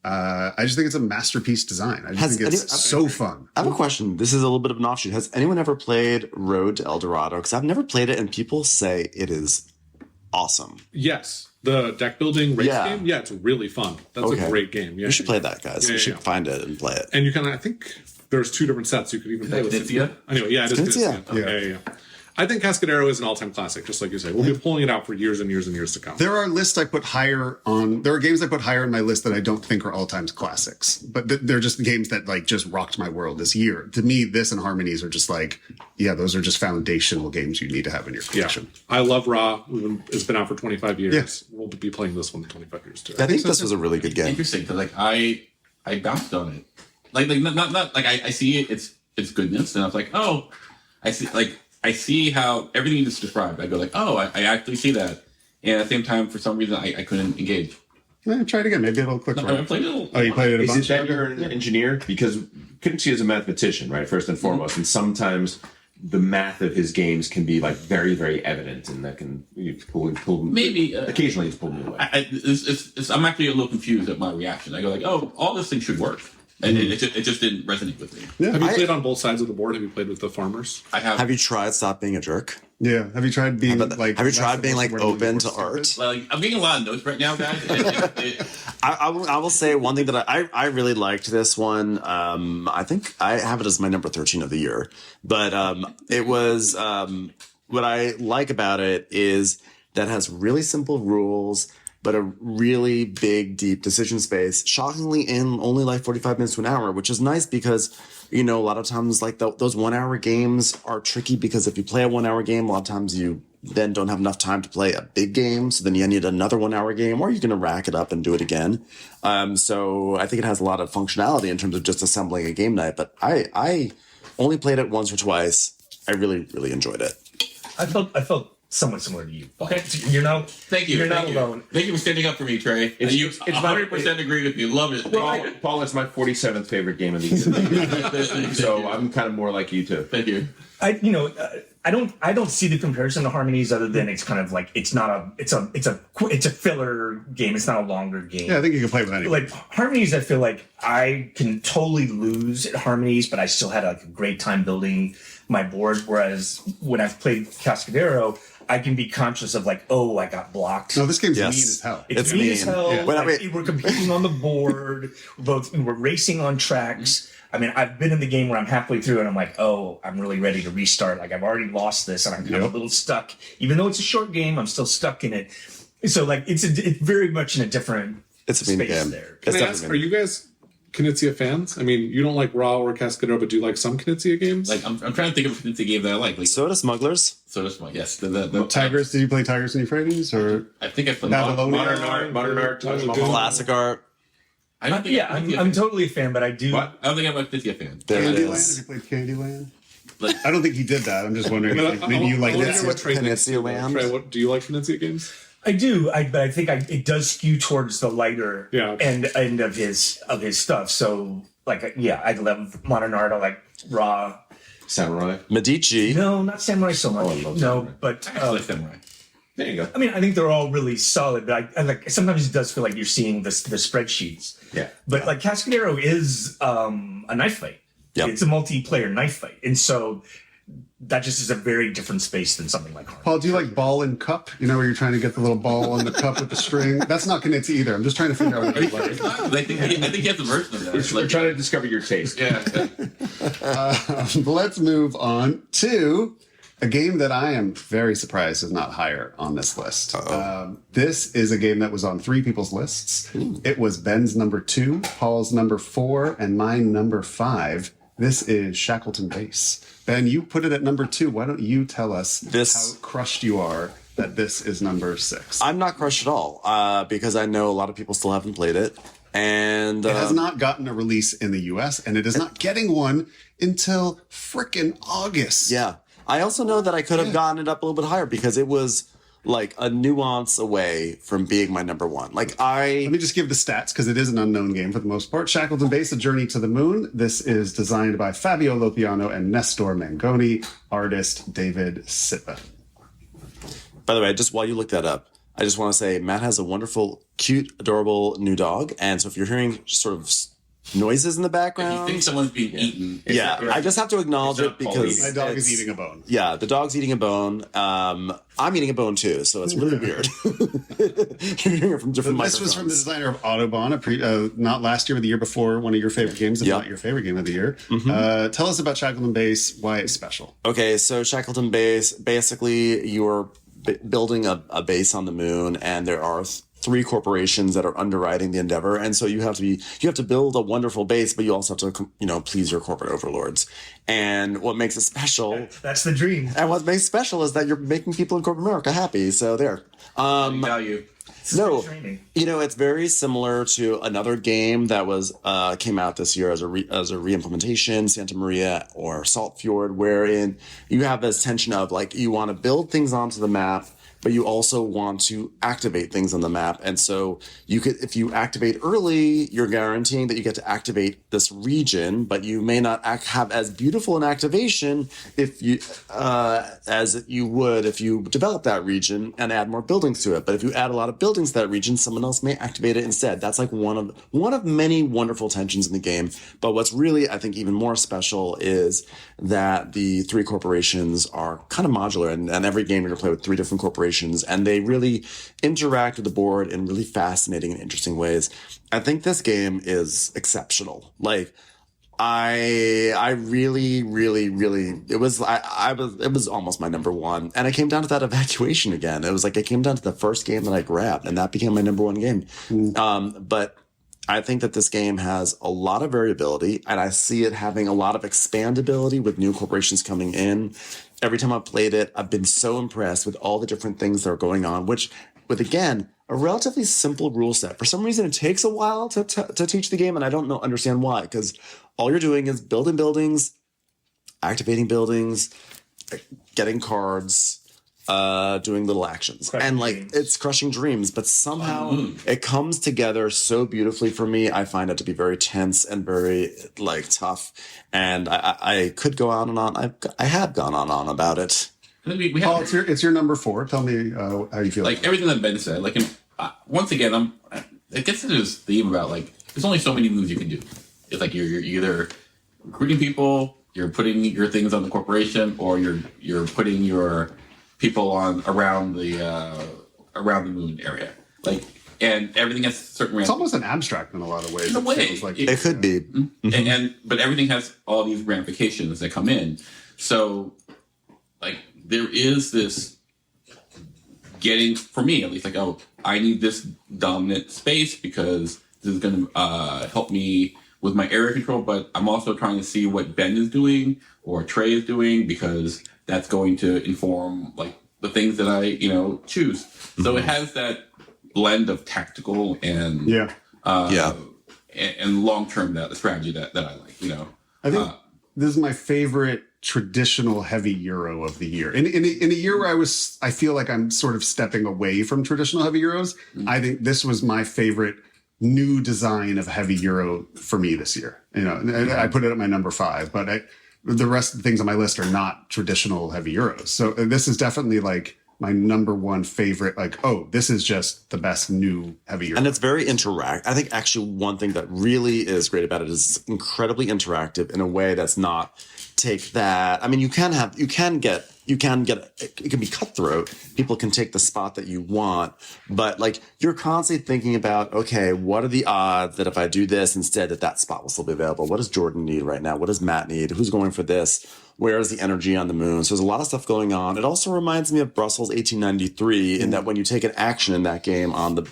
[SPEAKER 1] I just think it's a masterpiece design. I just think it's so fun.
[SPEAKER 8] I have a question. This is a little bit of an offshoot. Has anyone ever played Road to El Dorado? Because I've never played it, and people say it is awesome.
[SPEAKER 5] Yes. The deck building race
[SPEAKER 8] Yeah.
[SPEAKER 5] game. Yeah, it's really fun. That's a great game. Yeah,
[SPEAKER 8] You should play that, guys.
[SPEAKER 5] Yeah,
[SPEAKER 8] You should
[SPEAKER 5] yeah.
[SPEAKER 8] find it and play it.
[SPEAKER 5] And you can, I think there's 2 different sets you could even play with.
[SPEAKER 2] Knizia?
[SPEAKER 5] Anyway, yeah, it is
[SPEAKER 8] Knizia.
[SPEAKER 5] Knizia. Yeah. I think Cascadero is an all-time classic, just like you say. We'll be pulling it out for years and years and years to come.
[SPEAKER 1] There are lists I put higher on. There are games I put higher on my list that I don't think are all-time classics, but they're just games that just rocked my world this year. To me, this and Harmonies are just those are just foundational games you need to have in your
[SPEAKER 5] Yeah.
[SPEAKER 1] collection.
[SPEAKER 5] I love Raw. It's been out for 25 years. We'll be playing this one in 25 years too.
[SPEAKER 8] I think this was a really good game.
[SPEAKER 2] Interesting, because I bounced on it. I see it. It's goodness, and I was like, oh, I see how everything you just described. I go like, oh, I actually see that. And at the same time, for some reason, I couldn't engage.
[SPEAKER 1] Try it again. Maybe it'll click.
[SPEAKER 2] I played it.
[SPEAKER 1] Oh, you played it a
[SPEAKER 4] Is
[SPEAKER 1] bunch?
[SPEAKER 4] it that you're an engineer? Because Kenichi is a mathematician, right? First and foremost, and sometimes the math of his games can be like very, very evident, and that can pull
[SPEAKER 2] Maybe
[SPEAKER 4] occasionally it's pulled me away.
[SPEAKER 2] I'm actually a little confused at my reaction. I go like, oh, all this thing should work, and it just didn't resonate with me.
[SPEAKER 5] Have you played on both sides of the board? Have you played with the farmers?
[SPEAKER 2] I have.
[SPEAKER 8] Have you tried stop being a jerk?
[SPEAKER 1] Yeah. Have you tried being
[SPEAKER 8] Have you tried being like open to art?
[SPEAKER 2] Like, I'm getting a lot of notes right now, guys.
[SPEAKER 8] I will say one thing that I really liked this one. I think I have it as my number 13 of the year, but it was what I like about it is that it has really simple rules, but a really big, deep decision space. Shockingly, in only like 45 minutes to an hour, which is nice because, a lot of times like those 1 hour games are tricky because if you play a 1 hour game, a lot of times you then don't have enough time to play a big game. So then you need another 1 hour game, or you're going to rack it up and do it again. So I think it has a lot of functionality in terms of just assembling a game night. But I only played it once or twice. I really, really enjoyed it.
[SPEAKER 7] I felt somewhat similar to you. Okay, you're not.
[SPEAKER 2] Thank you.
[SPEAKER 7] You're not
[SPEAKER 2] Thank you.
[SPEAKER 7] alone.
[SPEAKER 2] Thank you for standing up for me, Trey. You 100% agree with me. Love it.
[SPEAKER 4] Paul, it's my 47th favorite game of the year. So I'm kind of more like you too.
[SPEAKER 2] Thank you.
[SPEAKER 7] I don't see the comparison to Harmonies other than it's kind of like it's a filler game. It's not a longer game.
[SPEAKER 1] Yeah, I think you can play with anyone.
[SPEAKER 7] Like Harmonies, I feel like I can totally lose at Harmonies, but I still had a great time building my board. Whereas when I've played Cascadero, I can be conscious of like, oh, I got blocked.
[SPEAKER 1] No, this game's
[SPEAKER 8] Yes.
[SPEAKER 1] mean as hell.
[SPEAKER 7] It's mean as hell.
[SPEAKER 1] Yeah.
[SPEAKER 7] Like, we're competing on the board. We're racing on tracks. I mean, I've been in the game where I'm halfway through and I'm like, oh, I'm really ready to restart. Like, I've already lost this and I'm kind of a little stuck. Even though it's a short game, I'm still stuck in it. So, like, it's very much in a different
[SPEAKER 8] It's a mean
[SPEAKER 7] space
[SPEAKER 8] game.
[SPEAKER 7] there.
[SPEAKER 5] Can I ask, are you guys Knizia fans? I mean, you don't like Ra or Cascadero, but do you like some Knizia games?
[SPEAKER 2] Like, I'm trying to think of a game that I like.
[SPEAKER 8] Soda Smugglers.
[SPEAKER 2] So that's my yes. The
[SPEAKER 1] Tigers? Did you play Tigers and Euphrates or
[SPEAKER 2] I think I played
[SPEAKER 1] Babylonia?
[SPEAKER 4] Modern art, Taj Mahal.
[SPEAKER 8] Classic art.
[SPEAKER 2] I don't think
[SPEAKER 7] Yeah, I'm totally a fan, but I do.
[SPEAKER 2] What? I don't think I'm a Knizia fan.
[SPEAKER 8] There it
[SPEAKER 1] Candyland?
[SPEAKER 8] is.
[SPEAKER 1] Have you played Candyland?
[SPEAKER 2] Like,
[SPEAKER 1] I don't think he did that. I'm just wondering if maybe you like
[SPEAKER 5] I wanna
[SPEAKER 1] this.
[SPEAKER 5] hear what Trey thinks.
[SPEAKER 8] Knizia Land.
[SPEAKER 5] Trey, what do you like Knizia games?
[SPEAKER 7] I do, but I think it does skew towards the lighter end of his stuff. So, like, yeah, I love modern art. I like Raw.
[SPEAKER 4] Samurai.
[SPEAKER 8] Medici.
[SPEAKER 7] No, not Samurai so much.
[SPEAKER 4] Oh, I love
[SPEAKER 7] no,
[SPEAKER 4] Samurai.
[SPEAKER 7] but
[SPEAKER 2] I like Samurai.
[SPEAKER 4] There you go.
[SPEAKER 7] I mean, I think they're all really solid. But I like sometimes it does feel like you're seeing the spreadsheets.
[SPEAKER 4] Yeah.
[SPEAKER 7] But like Cascadero is a knife fight.
[SPEAKER 8] Yep.
[SPEAKER 7] It's a multiplayer knife fight, and so that just is a very different space than something like Harmony.
[SPEAKER 1] Paul, do you like ball and cup? You know where you're trying to get the little ball on the cup with the string? That's not Knizia either. I'm just trying to figure out what you like.
[SPEAKER 2] I think he has a version of that. It's
[SPEAKER 4] We're
[SPEAKER 2] like,
[SPEAKER 4] trying to discover your taste.
[SPEAKER 2] yeah.
[SPEAKER 1] Let's move on to a game that I am very surprised is not higher on this list. This is a game that was on 3 people's lists. It was Ben's number 2, Paul's number 4, and mine number 5. This is Shackleton Base. Ben, you put it at number 2. Why don't you tell us how crushed you are that this is number 6?
[SPEAKER 8] I'm not crushed at all because I know a lot of people still haven't played it. And
[SPEAKER 1] It has not gotten a release in the US, and it is not getting one until frickin' August.
[SPEAKER 8] yeah, I also know that I could have gotten it up a little bit higher because it was like a nuance away from being my number 1. Like
[SPEAKER 1] Let me just give the stats because it is an unknown game for the most part. Shackleton Base, A Journey to the Moon. This is designed by Fabio Lopiano and Nestor Mangoni. Artist David Sitba.
[SPEAKER 8] By the way, just while you look that up, I just want to say Matt has a wonderful, cute, adorable new dog. And so if you're hearing sort of noises in the
[SPEAKER 2] You
[SPEAKER 8] background,
[SPEAKER 2] think someone's being eaten?
[SPEAKER 8] yeah, I just have to acknowledge it because
[SPEAKER 1] My dog is
[SPEAKER 8] it's-
[SPEAKER 1] eating a bone.
[SPEAKER 8] Yeah, the dog's eating a bone. I'm eating a bone too, so it's really weird. You're hearing it from different
[SPEAKER 1] This was from the
[SPEAKER 8] microphones.
[SPEAKER 1] designer of Autobahn, not last year, but the year before, one of your favorite games, if
[SPEAKER 8] Yep.
[SPEAKER 1] not your favorite game of the year. Tell us about Shackleton Base, why it's special.
[SPEAKER 8] Okay, so Shackleton Base, basically you're building a base on the moon, and there are 3 corporations that are underwriting the endeavor, and so you have to build a wonderful base, but you also have to please your corporate overlords. And what makes it special,
[SPEAKER 7] That's the dream.
[SPEAKER 8] and what makes it special is that you're making people in corporate America happy. So there.
[SPEAKER 2] Value.
[SPEAKER 8] No,
[SPEAKER 7] Streaming.
[SPEAKER 8] it's very similar to another game that was came out this year as a re-implementation, Santa Maria or Salt Fjord, wherein you have this tension of like you want to build things onto the map, but you also want to activate things on the map. And so if you activate early, you're guaranteeing that you get to activate this region, but you may not have as beautiful an activation as you would if you develop that region and add more buildings to it. But if you add a lot of buildings to that region, someone else may activate it instead. That's like one of many wonderful tensions in the game. But what's really, I think, even more special is that the three corporations are kind of modular, and every game you're going to play with three different corporations, and they really interact with the board in really fascinating and interesting ways. I think this game is exceptional. Like, I really, really, really, it was almost my number one. And it came down to that evacuation again. It was like, it came down to the first game that I grabbed, and that became my number one game. But I think that this game has a lot of variability, and I see it having a lot of expandability with new corporations coming in. Every time I've played it, I've been so impressed with all the different things that are going on, which, with, again, a relatively simple rule set. For some reason, it takes a while to teach the game, and I don't understand why, because all you're doing is building buildings, activating buildings, getting cards, doing little actions.
[SPEAKER 7] Crushing
[SPEAKER 8] and like
[SPEAKER 7] dreams.
[SPEAKER 8] It's crushing dreams, but somehow it comes together so beautifully for me. I find it to be very tense and very like tough. And I could go on and on. I have gone on and on about it.
[SPEAKER 2] We
[SPEAKER 1] Paul,
[SPEAKER 2] have,
[SPEAKER 1] it's your number 4. Tell me how you feel.
[SPEAKER 2] like everything that Ben said. Like, once again, it gets into this theme about like there's only so many moves you can do. It's like you're either recruiting people, you're putting your things on the corporation, or you're putting your people on around the moon area. Like, and everything has certain.
[SPEAKER 1] It's almost an abstract in a lot of ways.
[SPEAKER 2] In a way,
[SPEAKER 1] feels like.
[SPEAKER 8] It could be.
[SPEAKER 2] But everything has all these ramifications that come in. So, like, there is this getting, for me at least, like, oh, I need this dominant space because this is going to help me with my area control, but I'm also trying to see what Ben is doing or Trey is doing because that's going to inform, like, the things that I, choose. So it has that blend of tactical and and long-term the strategy that I like,
[SPEAKER 1] I think this is my favorite traditional heavy Euro of the year. In a year where I feel like I'm sort of stepping away from traditional heavy Euros, I think this was my favorite new design of heavy Euro for me this year. I put it at my number 5, but the rest of the things on my list are not traditional heavy Euros. So this is definitely like my number 1 favorite. Like, oh, this is just the best new heavy Euro.
[SPEAKER 8] And it's very interactive. I think actually one thing that really is great about it is it's incredibly interactive in a way that's not take that. I mean, it can be cutthroat. People can take the spot that you want, but like you're constantly thinking about, okay, what are the odds that if I do this instead that spot will still be available? What does Jordan need right now? What does Matt need? Who's going for this? Where is the energy on the moon? So there's a lot of stuff going on. It also reminds me of Brussels 1893 in that when you take an action in that game on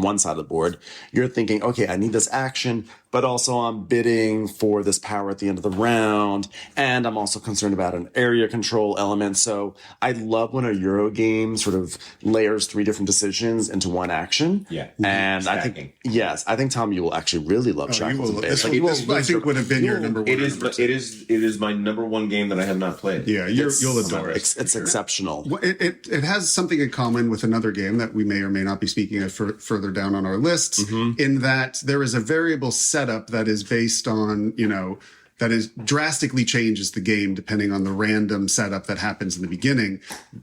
[SPEAKER 8] one side of the board, you're thinking, okay, I need this action, but also I'm bidding for this power at the end of the round, and I'm also concerned about an area control element. So I love when a Euro game sort of layers 3 different decisions into one action.
[SPEAKER 4] Yeah.
[SPEAKER 8] And
[SPEAKER 4] Stacking.
[SPEAKER 8] I think, Tom, you will actually really love Shackles and Base.
[SPEAKER 1] This I think would have been your number 1.
[SPEAKER 4] It is my number 1 game that I have not played.
[SPEAKER 1] Yeah, you'll adore it.
[SPEAKER 8] It's exceptional.
[SPEAKER 1] Well, it has something in common with another game that we may or may not be speaking of further down on our lists, in that there is a variable setup that is based on, that is drastically changes the game depending on the random setup that happens in the beginning.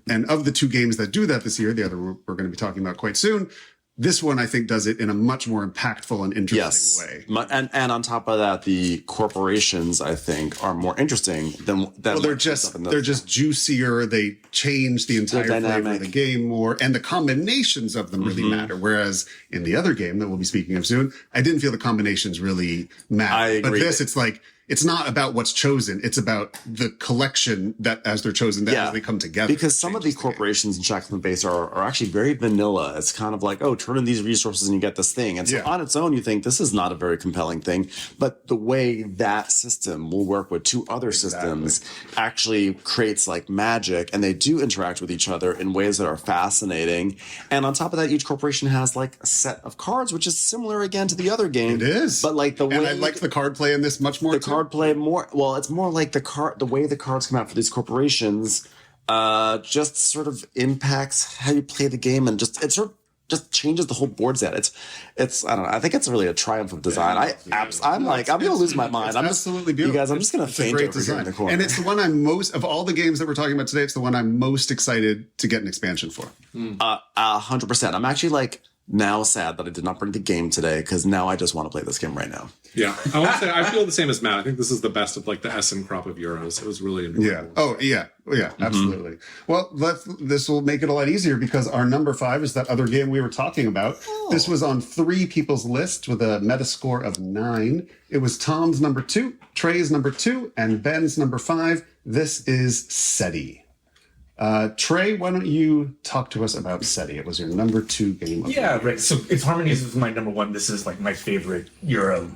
[SPEAKER 1] And of the 2 games that do that this year, the other we're going to be talking about quite soon, this one I think does it in a much more impactful and interesting way.
[SPEAKER 8] And on top of that, the corporations I think are more interesting than
[SPEAKER 1] well, they're just juicier. They change the entire flavor of the game more, and the combinations of them really matter. Whereas in the other game that we'll be speaking of soon, I didn't feel the combinations really matter.
[SPEAKER 8] I agree.
[SPEAKER 1] But this, it's like it's not about what's chosen. It's about the collection that as they're chosen, that as they come together.
[SPEAKER 8] Because some of these corporations in Shackleton Base are actually very vanilla. It's kind of like, oh, turn in these resources and you get this thing. And so on its own, you think this is not a very compelling thing. But the way that system will work with two other systems actually creates like magic, and they do interact with each other in ways that are fascinating. And on top of that, each corporation has like a set of cards, which is similar again to the other game.
[SPEAKER 1] It is.
[SPEAKER 8] But like the way
[SPEAKER 1] and I like the card play in this much more.
[SPEAKER 8] Card play more well, it's more like the way the cards come out for these corporations just sort of impacts how you play the game, and just it sort of just changes the whole board set. It's I don't know, I think it's really a triumph of design. I'm gonna lose my mind. I'm
[SPEAKER 1] absolutely
[SPEAKER 8] just,
[SPEAKER 1] beautiful.
[SPEAKER 8] You guys, I'm just gonna faint over here in the corner.
[SPEAKER 1] And it's the one I'm most of all the games that we're talking about today, it's the one I'm most excited to get an expansion for.
[SPEAKER 8] 100%. I'm actually like now sad that I did not bring the game today, because now I just want to play this game right now.
[SPEAKER 5] Yeah, I want to say I feel the same as Matt. I think this is the best of like the Essen crop of Euros. It was really enjoyable.
[SPEAKER 1] Yeah. Oh, yeah. Absolutely. Well, this will make it a lot easier, because our number 5 is that other game we were talking about. This was on 3 people's list with a Metascore of 9. It was Tom's number 2, Trey's number 2, and Ben's number 5. This is SETI. Trey, why don't you talk to us about SETI? It was your number 2 game.
[SPEAKER 7] Right. So if Harmonies is my number 1, this is like my favorite Euro,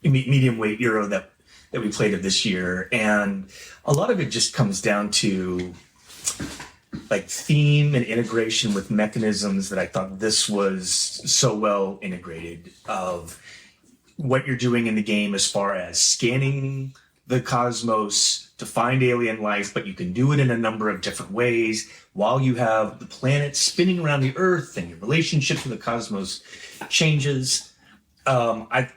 [SPEAKER 7] medium weight Euro that we played of this year. And a lot of it just comes down to like theme and integration with mechanisms that I thought this was so well integrated, of what you're doing in the game as far as scanning the cosmos to find alien life, but you can do it in a number of different ways while you have the planet spinning around the Earth, and your relationship to the cosmos changes. I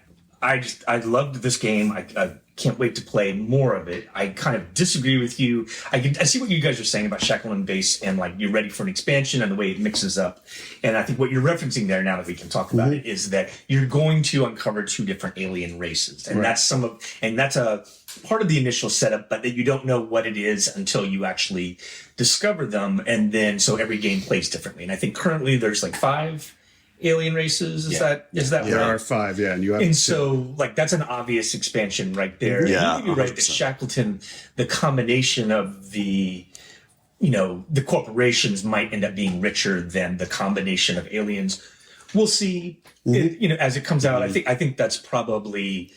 [SPEAKER 7] loved this game. I can't wait to play more of it. I kind of disagree with you. I see what you guys are saying about Shackleton Base, and like you're ready for an expansion and the way it mixes up. And I think what you're referencing there, now that we can talk about it, is that you're going to uncover 2 different alien races, and that's a part of the initial setup, but that you don't know what it is until you actually discover them. And then so every game plays differently. And I think currently there's like 5 alien races. Is that right?
[SPEAKER 1] There are 5, and you have.
[SPEAKER 7] And so, like, that's an obvious expansion right there.
[SPEAKER 8] Yeah,
[SPEAKER 7] and you're right that Shackleton, the combination of the corporations might end up being richer than the combination of aliens. We'll see. As it comes out. I think that's probably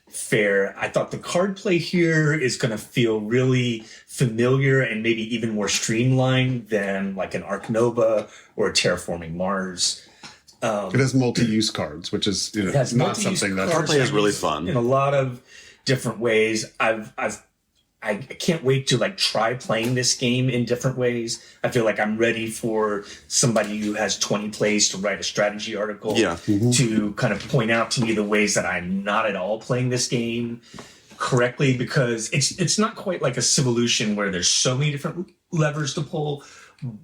[SPEAKER 7] fair. I thought the card play here is going to feel really familiar and maybe even more streamlined than like an Ark Nova or a Terraforming Mars.
[SPEAKER 1] It has multi-use cards, which is not something that
[SPEAKER 8] card play is really fun
[SPEAKER 7] in a lot of different ways. I can't wait to like try playing this game in different ways. I feel like I'm ready for somebody who has 20 plays to write a strategy article to kind of point out to me the ways that I'm not at all playing this game correctly, because it's not quite like a Civolution where there's so many different levers to pull,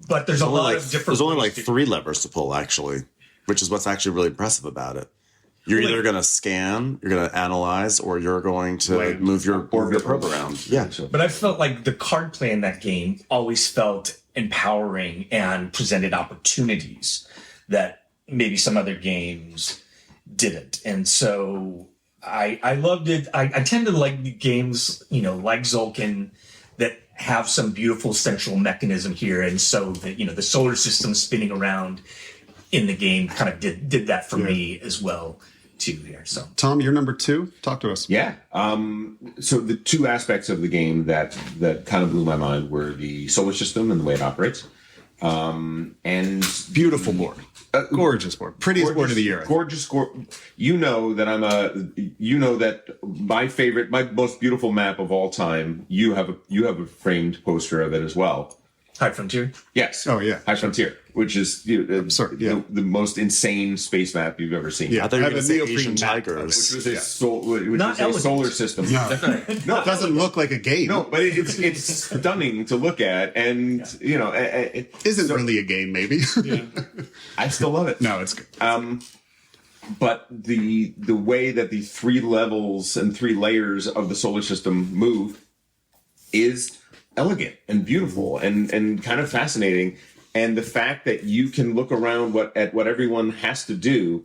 [SPEAKER 7] but there's a lot of different.
[SPEAKER 8] There's only like 3 levers to pull actually, which is what's actually really impressive about it. You're either going to scan, you're going to analyze, or you're going to move your probe around. Yeah.
[SPEAKER 7] But I felt like the card play in that game always felt empowering and presented opportunities that maybe some other games didn't. And so I loved it. I tend to like the games, like Zolkin, that have some beautiful central mechanism here. And so the solar system spinning around in the game kind of did that for me as well too here. So
[SPEAKER 1] Tom, you're number 2. Talk to us.
[SPEAKER 4] Yeah. So the 2 aspects of the game that kind of blew my mind were the solar system and the way it operates. And
[SPEAKER 1] beautiful board. Gorgeous board. Prettiest board of the year.
[SPEAKER 4] Gorgeous board. That my most beautiful map of all time, you have a framed poster of it as well.
[SPEAKER 7] High Frontier?
[SPEAKER 4] Yes.
[SPEAKER 1] Oh, yeah.
[SPEAKER 4] High Frontier, which is the most insane space map you've ever seen.
[SPEAKER 1] Yeah,
[SPEAKER 8] I thought you were going to say
[SPEAKER 1] neoprene
[SPEAKER 8] Asian
[SPEAKER 1] map
[SPEAKER 8] tigers.
[SPEAKER 4] Which was a solar system.
[SPEAKER 1] No, it doesn't look like a game.
[SPEAKER 4] No, but it's stunning to look at, and it
[SPEAKER 1] isn't really a game. Maybe.
[SPEAKER 4] I still love it.
[SPEAKER 1] No, it's good.
[SPEAKER 4] But the way that the 3 levels and 3 layers of the solar system move is elegant and beautiful and kind of fascinating. And the fact that you can look around at what everyone has to do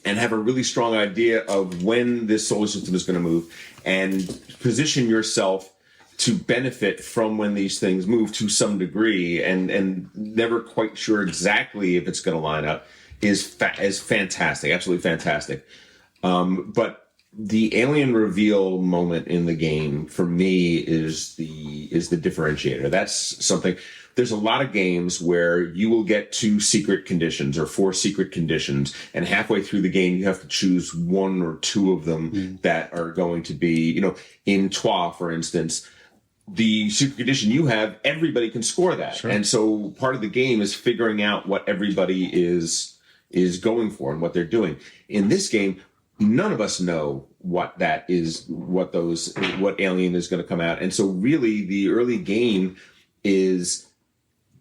[SPEAKER 4] and have a really strong idea of when this solar system is going to move and position yourself to benefit from when these things move to some degree and never quite sure exactly if it's going to line up is fantastic, absolutely fantastic. But the alien reveal moment in the game for me is the differentiator. That's something. There's a lot of games where you will get 2 secret conditions or 4 secret conditions, and halfway through the game you have to choose 1 or 2 of them that are going to be, in Troy, for instance. The secret condition you have, everybody can score that. Sure. And so part of the game is figuring out what everybody is going for and what they're doing. In this game, none of us know what that is, what alien is going to come out. And so really the early game is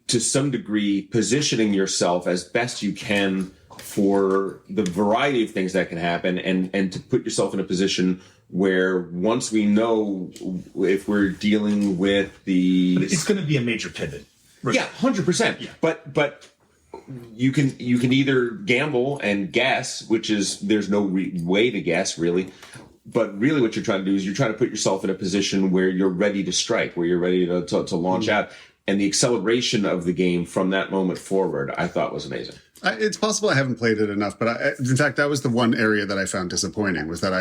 [SPEAKER 4] to some degree positioning yourself as best you can for the variety of things that can happen and to put yourself in a position where once we know if we're dealing with
[SPEAKER 7] But it's going to be a major pivot.
[SPEAKER 4] Yeah, 100%. Yeah. But you can either gamble and guess, which is there's no way to guess really. But really what you're trying to do is you're trying to put yourself in a position where you're ready to strike, where you're ready to launch out. And the acceleration of the game from that moment forward, I thought was amazing.
[SPEAKER 1] It's possible I haven't played it enough, but in fact, that was the one area that I found disappointing, was that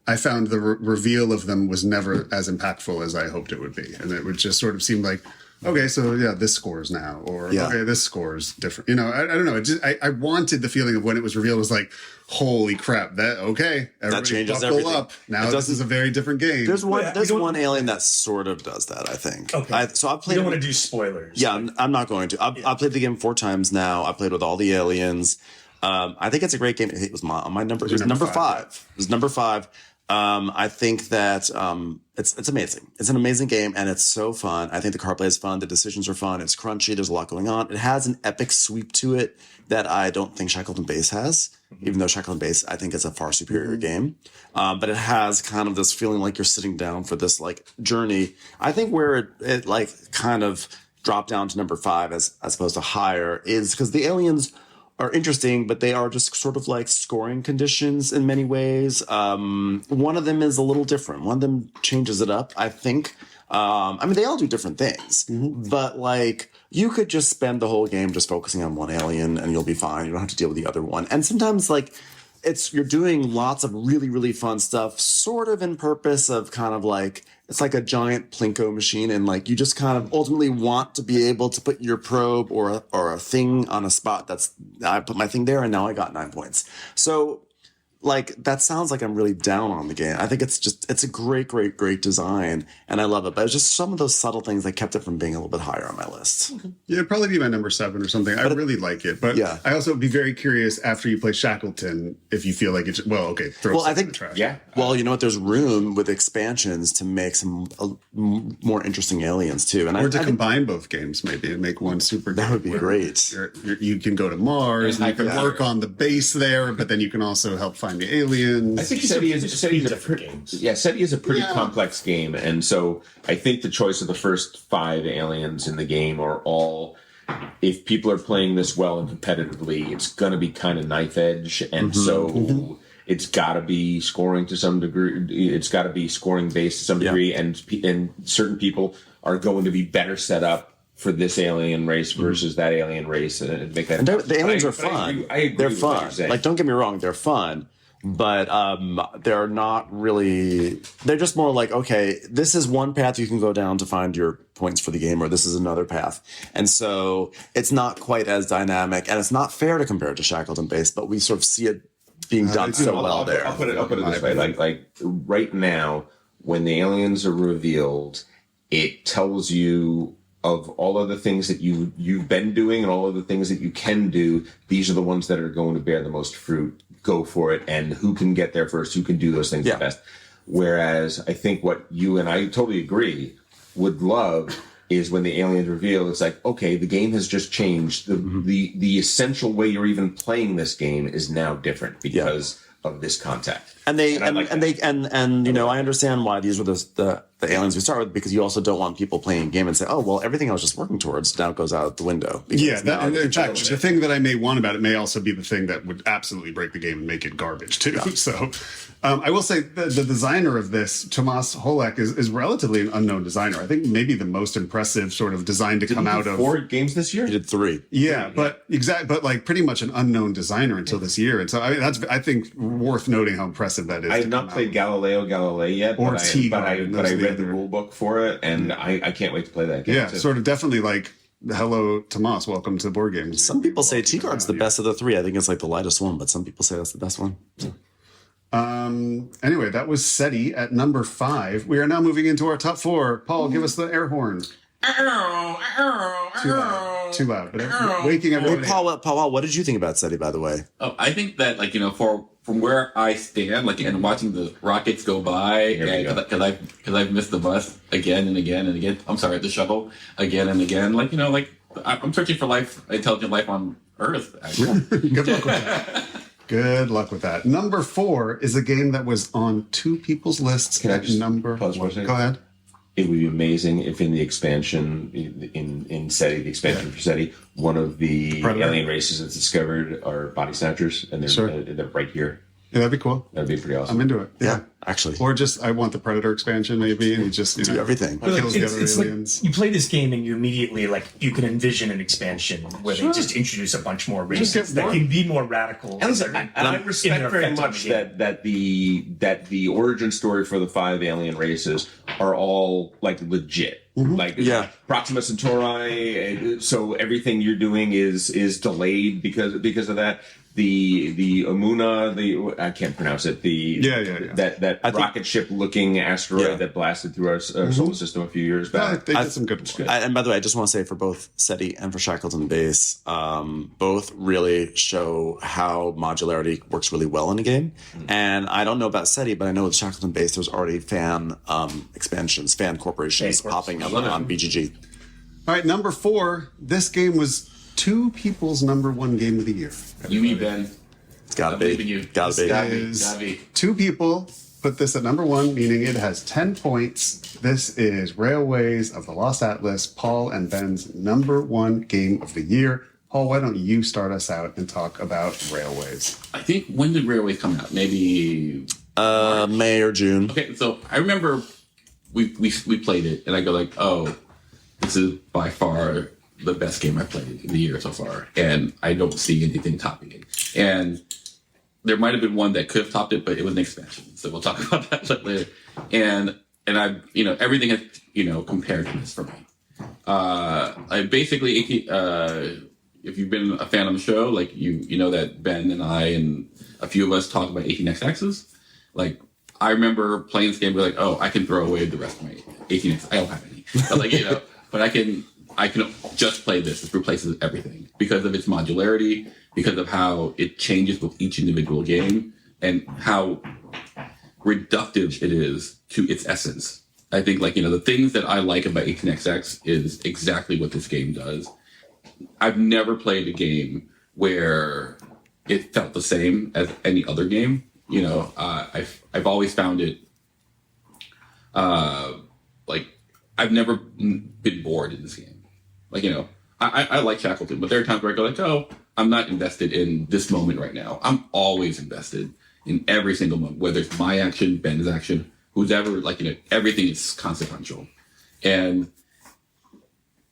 [SPEAKER 1] I found the reveal of them was never as impactful as I hoped it would be. And it would just sort of seem like, okay, so yeah, this scores now, or okay, this scores different. I don't know. It just, I wanted the feeling of when it was revealed was like, holy crap, everybody
[SPEAKER 8] that changes
[SPEAKER 1] buckle
[SPEAKER 8] everything.
[SPEAKER 1] Up. Now this is a very different game.
[SPEAKER 8] There's one alien that sort of does that, I think.
[SPEAKER 7] Okay.
[SPEAKER 8] So I played.
[SPEAKER 7] You don't want to do spoilers.
[SPEAKER 8] Yeah, I'm not going to. I played the game 4 times now. I played with all the aliens. I think it's a great game. It was on my number. It was number 5. It was number 5. I think that it's amazing. It's an amazing game, and it's so fun. I think the card play is fun. The decisions are fun. It's crunchy. There's a lot going on. It has an epic sweep to it that I don't think Shackleton Base has, even though Shackleton Base, I think, is a far superior game. But it has kind of this feeling like you're sitting down for this like journey. I think where it like kind of dropped down to number 5 as opposed to higher is because the aliens are interesting, but they are just sort of like scoring conditions in many ways. One of them is a little different. One of them changes it up, I think. They all do different things, but like you could just spend the whole game just focusing on one alien and you'll be fine. You don't have to deal with the other one. And sometimes like you're doing lots of really, really fun stuff, sort of in purpose of kind of like, it's like a giant Plinko machine. And like, you just kind of ultimately want to be able to put your probe or a thing on a spot I put my thing there and now I got 9 points. So like, that sounds like I'm really down on the game. I think it's a great, great, great design and I love it. But it's just some of those subtle things that kept it from being a little bit higher on my list.
[SPEAKER 1] Yeah, it'd probably be my number 7 or something. I really like it. But yeah. I also would be very curious after you play Shackleton if you feel like it's, I think,
[SPEAKER 8] trash. Yeah. Well, you know what? There's room with expansions to make some more interesting aliens too. And
[SPEAKER 1] or to combine both games maybe and make one super game.
[SPEAKER 8] That would be great.
[SPEAKER 1] You can go to Mars and you can work on the base there, but then you can also help find the aliens.
[SPEAKER 4] I think SETI is a pretty complex game, and so I think the choice of the first 5 aliens in the game are all, if people are playing this well and competitively, it's going to be kind of knife edge, and so it's got to be scoring to some degree. It's got to be scoring based to some degree, and certain people are going to be better set up for this alien race versus that alien race, and make that.
[SPEAKER 8] And the aliens are fun. I agree they're fun. Like, don't get me wrong, they're fun. But they're not really, they're just more like, okay, this is one path you can go down to find your points for the game, or this is another path. And so it's not quite as dynamic, and it's not fair to compare it to Shackleton Base, but we sort of see it being done so well there.
[SPEAKER 4] I'll put it this way. Like right now, when the aliens are revealed, it tells you of all of the things that you've been doing and all of the things that you can do, these are the ones that are going to bear the most fruit. Go for it, and who can get there first, who can do those things the best. Whereas I think what you and I totally agree would love is when the aliens reveal, it's like, okay, the game has just changed. The essential way you're even playing this game is now different because of this contact.
[SPEAKER 8] And I understand why these were the the aliens we start with, because you also don't want people playing a game and say, oh, well, everything I was just working towards now goes out the window.
[SPEAKER 1] Yeah, in fact, the thing that I may want about it may also be the thing that would absolutely break the game and make it garbage too. Yeah. So I will say the designer of this, Tomas Holek, is relatively an unknown designer. I think maybe the most impressive sort of design to come out of
[SPEAKER 4] 4 games this year.
[SPEAKER 8] He did 3.
[SPEAKER 1] Yeah, but like pretty much an unknown designer until this year. And so that's I think worth noting how impressive that is.
[SPEAKER 4] I have not played Galilei yet,
[SPEAKER 1] Or
[SPEAKER 4] but I read the rule book for it, and I can't wait to play that game.
[SPEAKER 1] Yeah,
[SPEAKER 4] too.
[SPEAKER 1] sort of definitely like, hello, Tomas, welcome to board games.
[SPEAKER 8] Some people say T-Guard's the best of the 3. I think it's like the lightest one, but some people say that's the best one.
[SPEAKER 1] Anyway, that was SETI at number 5. We are now moving into our top 4. Paul, give us the air horn. Too loud. But waking everybody.
[SPEAKER 8] Hey, Paul, what did you think about SETI, by the way?
[SPEAKER 2] Oh, I think that, like, from where I stand, like, and watching the rockets go by, because I've missed the bus again and again and again. I'm sorry, the shuttle again and again. Like, I'm searching for intelligent life on Earth. Actually.
[SPEAKER 1] Good luck with that. Good luck with that. Number 4 is a game that was on 2 people's lists.
[SPEAKER 4] Can I just
[SPEAKER 1] number
[SPEAKER 4] pause for a second?
[SPEAKER 1] Go ahead.
[SPEAKER 4] It would be amazing if in the expansion, in SETI, the expansion for SETI, one of the
[SPEAKER 1] Predator.
[SPEAKER 4] alien races that's discovered are body snatchers, and they're right here.
[SPEAKER 1] Yeah, that'd be cool.
[SPEAKER 4] That'd be pretty awesome.
[SPEAKER 1] I'm into it.
[SPEAKER 8] Yeah, actually.
[SPEAKER 1] Or just, I want the Predator expansion maybe, and you just
[SPEAKER 8] Do everything.
[SPEAKER 1] kills the other
[SPEAKER 7] It's
[SPEAKER 1] aliens.
[SPEAKER 7] like you play this game and you immediately you can envision an expansion where they just introduce a bunch more races that can be more radical.
[SPEAKER 4] And listen, I respect very much that the origin story for the 5 alien races are all like legit.
[SPEAKER 8] Mm-hmm.
[SPEAKER 4] Like Proxima Centauri, so everything you're doing is delayed because of that. The Amuna, I can't pronounce it. That rocket ship looking asteroid that blasted through our solar system a few years back.
[SPEAKER 1] They did some good work.
[SPEAKER 8] And by the way, I just want to say for both SETI and for Shackleton Base, both really show how modularity works really well in a game. And I don't know about SETI, but I know with Shackleton Base, there's already fan expansions, fan corporations popping up on BGG.
[SPEAKER 1] All right, number 4. This game was 2 people's number 1 game of the year.
[SPEAKER 2] You mean Ben?
[SPEAKER 8] It's gotta
[SPEAKER 2] I believe in you.
[SPEAKER 8] be. Gotta be.
[SPEAKER 2] Gotta be.
[SPEAKER 1] 2 people put this at number 1, meaning it has 10 points. This is Railways of the Lost Atlas, Paul and Ben's number 1 game of the year. Paul, why don't you start us out and talk about Railways?
[SPEAKER 2] I think, when did Railways come out? Maybe
[SPEAKER 8] May or June.
[SPEAKER 2] Okay, so I remember we played it, and I go like, oh, this is by far the best game I've played in the year so far, and I don't see anything topping it. And there might have been one that could have topped it, but it was an expansion, so we'll talk about that later. And I, everything has, compared to this for me. I basically, if you've been a fan of the show, like you know that Ben and I and a few of us talk about 18xx's. Like, I remember playing this game, be like, oh, I can throw away the rest of my 18x. I don't have any, but but I can just play this. It replaces everything because of its modularity, because of how it changes with each individual game, and how reductive it is to its essence. I think, the things that I like about 18xx is exactly what this game does. I've never played a game where it felt the same as any other game. I've always found it, I've never been bored in this game. I like Shackleton, but there are times where I go like, oh, I'm not invested in this moment right now. I'm always invested in every single moment, whether it's my action, Ben's action, who's ever, everything is consequential. And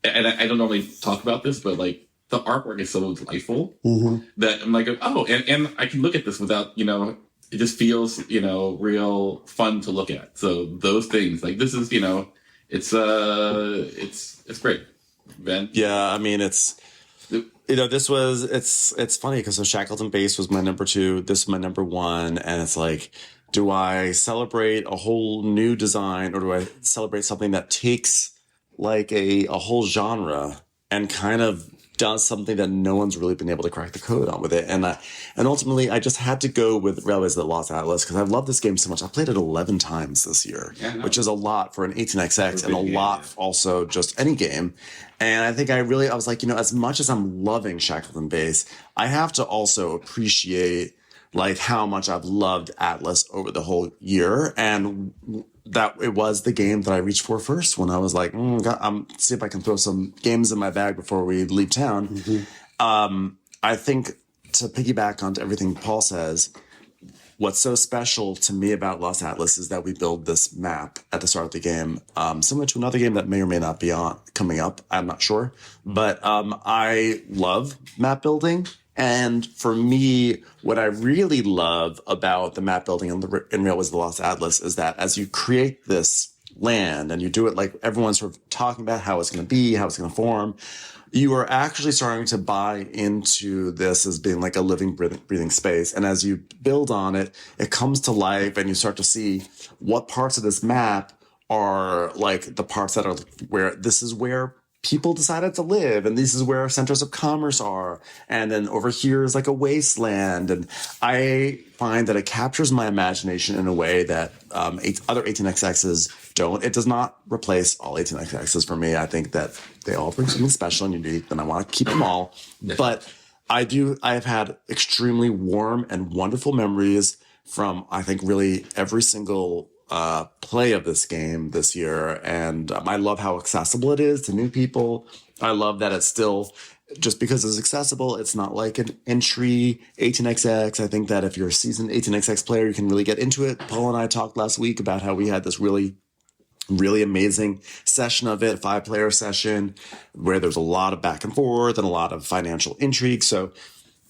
[SPEAKER 2] I don't normally talk about this, but the artwork is so delightful that I'm like, oh, and I can look at this without, it just feels, real fun to look at. So those things, this is, it's great. Ben?
[SPEAKER 8] Yeah, I mean, it's funny because Shackleton Base was my number 2. This is my number 1. And it's like, do I celebrate a whole new design, or do I celebrate something that takes a whole genre and kind of does something that no one's really been able to crack the code on with it? And ultimately, I just had to go with Railways of the Lost Atlas because I've loved this game so much. I played it 11 times this year, which is a lot for an 18xx and a lot also just any game. And I think I was like, as much as I'm loving Shackleton Base, I have to also appreciate how much I've loved Atlas over the whole year. And that it was the game that I reached for first when I was like, I'm see if I can throw some games in my bag before we leave town. I think to piggyback onto everything Paul says, what's so special to me about Los Atlas is that we build this map at the start of the game, similar to another game that may or may not be on coming up. I'm not sure, but I love map building. And for me, what I really love about the map building in Real was the Los Atlas is that as you create this land and you do it like everyone's sort of talking about how it's going to be, how it's going to form, you are actually starting to buy into this as being like a living, breathing space. And as you build on it, it comes to life and you start to see what parts of this map are like the parts that are where this is where people decided to live and this is where centers of commerce are. And then over here is like a wasteland. And I find that it captures my imagination in a way that other 18xx's don't. It does not replace all 18xx's for me. I think that they all bring something special and unique, and I want to keep them all. But I've had extremely warm and wonderful memories from, I think, really every single play of this game this year. And I love how accessible it is to new people. I love that it's still, just because it's accessible, it's not like an entry 18xx. I think that if you're a seasoned 18xx player, you can really get into it. Paul and I talked last week about how we had this really amazing session of it, 5-player session, where there's a lot of back and forth and a lot of financial intrigue. So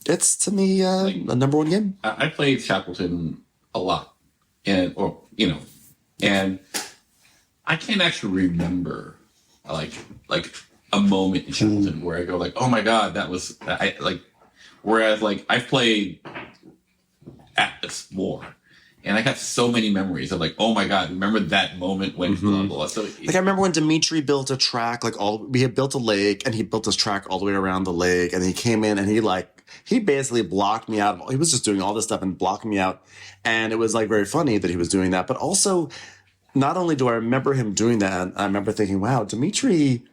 [SPEAKER 8] it's, to me, a number one game.
[SPEAKER 2] I played Shackleton a lot, and I can't actually remember like a moment in Shackleton where I go like, oh my god, that was Whereas like I've played Atlas War. And I got so many memories of like, oh my god, remember that moment when blah, blah, blah. So
[SPEAKER 8] like I remember when Dimitri built a track, we had built a lake and he built this track all the way around the lake, and he came in and he basically blocked me out. He was just doing all this stuff and blocking me out. And it was like very funny that he was doing that. But also, not only do I remember him doing that, I remember thinking, wow, Dimitri,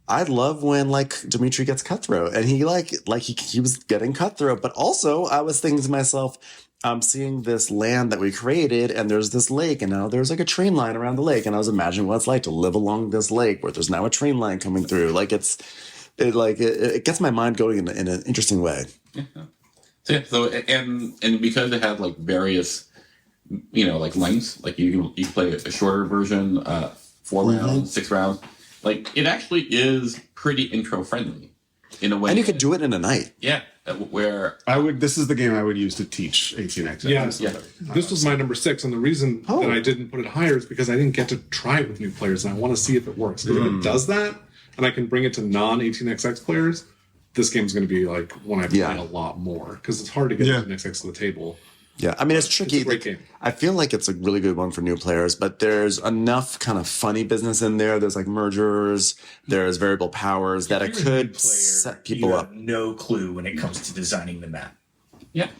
[SPEAKER 8] I love when like Dimitri gets cutthroat, and he he was getting cutthroat. But also I was thinking to myself, I'm seeing this land that we created, and there's this lake, and now there's like a train line around the lake. And I was imagining what it's like to live along this lake where there's now a train line coming through. Like it gets my mind going in an interesting way.
[SPEAKER 2] Yeah. So and because it had like various, like lengths, like you play a shorter version, 4 rounds, 6 rounds. Like it actually is pretty intro friendly in a way.
[SPEAKER 8] And you could do it in a night.
[SPEAKER 2] Yeah. Where
[SPEAKER 1] this is the game I would use to teach 18x.
[SPEAKER 5] Yeah. This was my number 6, and the reason that I didn't put it higher is because I didn't get to try it with new players, and I want to see if it works. Because if it does that, and I can bring it to non-18xx players, this game's going to be like one I play a lot more, because it's hard to get 18xx to the table.
[SPEAKER 8] Yeah, I mean, it's tricky.
[SPEAKER 5] It's a great game.
[SPEAKER 8] I feel like it's a really good one for new players, but there's enough kind of funny business in there. There's like mergers, there's variable powers that it could set people
[SPEAKER 7] you
[SPEAKER 8] up.
[SPEAKER 7] have no clue when it comes to designing the map.
[SPEAKER 2] Yeah.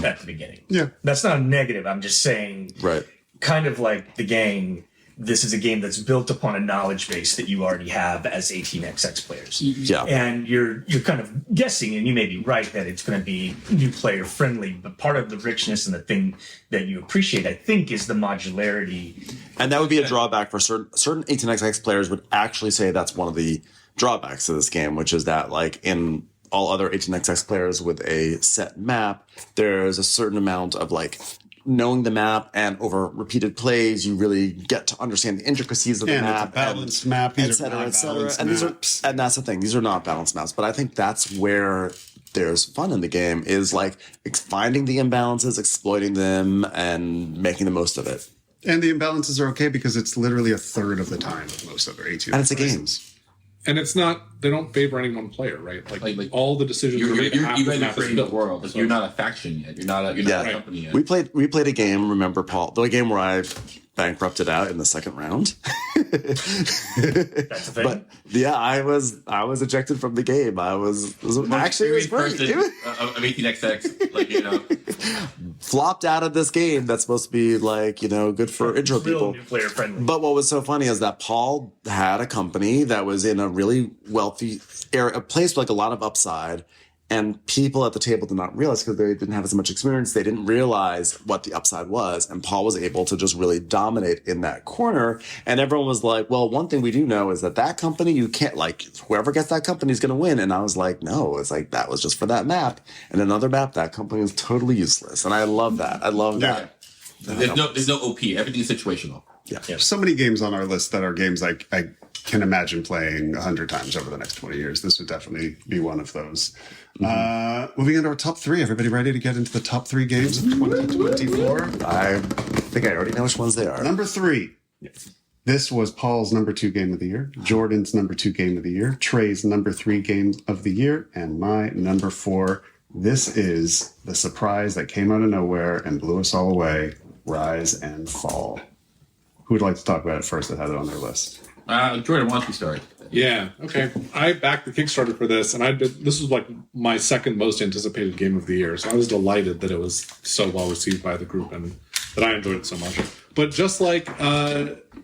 [SPEAKER 7] At the beginning.
[SPEAKER 1] Yeah.
[SPEAKER 7] That's not a negative. I'm just saying,
[SPEAKER 8] Right.
[SPEAKER 7] kind of like the gang, this is a game that's built upon a knowledge base that you already have as 18xx players.
[SPEAKER 8] Yeah.
[SPEAKER 7] And you're kind of guessing, and you may be right, that it's going to be new player friendly, but part of the richness and the thing that you appreciate, I think, is the modularity.
[SPEAKER 8] And that would be a drawback for certain 18xx players would actually say that's one of the drawbacks of this game, which is that like in all other 18xx players with a set map, there's a certain amount of like knowing the map, and over repeated plays, you really get to understand the intricacies of the map.
[SPEAKER 1] It's a balanced map. These are not balanced maps.
[SPEAKER 8] And that's the thing. These are not balanced maps. But I think that's where there's fun in the game, is like finding the imbalances, exploiting them, and making the most of it.
[SPEAKER 1] And the imbalances are okay because it's literally a third of the time of most other 18.
[SPEAKER 8] And it's a game.
[SPEAKER 5] And it's not, they don't favor any one player, right? Like all the decisions
[SPEAKER 2] you're
[SPEAKER 5] made after the map is
[SPEAKER 2] creating the
[SPEAKER 5] built.
[SPEAKER 2] world. Like, you're not a faction yet. You're not a company yet.
[SPEAKER 8] We played a game, remember, Paul, the game where I bankrupted out in the second round.
[SPEAKER 7] That's the thing.
[SPEAKER 8] But yeah, I was ejected from the game. It was great.
[SPEAKER 2] Of 18xx,
[SPEAKER 8] Flopped out of this game that's supposed to be like, good for intro people.
[SPEAKER 7] New player friendly.
[SPEAKER 8] But what was so funny is that Paul had a company that was in a really wealthy area, a place with like a lot of upside. And people at the table did not realize, because they didn't have as much experience, they didn't realize what the upside was. And Paul was able to just really dominate in that corner. And everyone was like, well, one thing we do know is that company, you can't, like, whoever gets that company is going to win. And I was like, no, it's like, that was just for that map. And another map, that company is totally useless. And I love that. I love that.
[SPEAKER 2] There's no OP. Everything's situational.
[SPEAKER 8] Yeah.
[SPEAKER 1] There's so many games on our list that are games I can imagine playing 100 times over the next 20 years. This would definitely be one of those. Moving into our top 3. Everybody ready to get into the top 3 games of 2024?
[SPEAKER 8] I think I already know which ones they are.
[SPEAKER 1] Number 3. This was Paul's number 2 game of the year, Jordan's number 2 game of the year, Trey's number 3 game of the year, and my number 4. This is the surprise that came out of nowhere and blew us all away, Rise and Fall. Who would like to talk about it first that had it on their list?
[SPEAKER 2] Jordan, why don't you start?
[SPEAKER 5] Yeah. Okay. I backed the Kickstarter for this, and this was like my second most anticipated game of the year. So I was delighted that it was so well received by the group and that I enjoyed it so much. But just like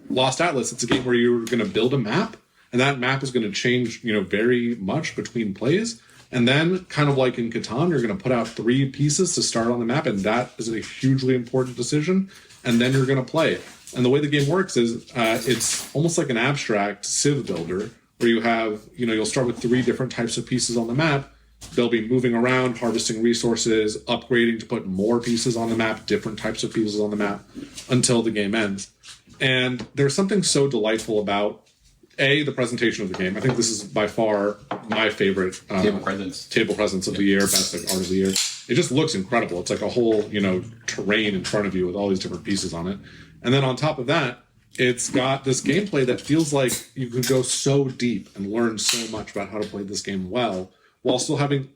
[SPEAKER 5] Lost Atlas, it's a game where you're going to build a map, and that map is going to change, very much between plays. And then, kind of like in Catan, you're going to put out 3 pieces to start on the map, and that is a hugely important decision. And then you're going to play it. And the way the game works is it's almost like an abstract Civ builder where you have, you'll start with 3 different types of pieces on the map. They'll be moving around, harvesting resources, upgrading to put more pieces on the map, different types of pieces on the map until the game ends. And there's something so delightful about, the presentation of the game. I think this is by far my favorite table presence of the year, best art of the year. It just looks incredible. It's like a whole, terrain in front of you with all these different pieces on it. And then on top of that, it's got this gameplay that feels like you could go so deep and learn so much about how to play this game well, while still having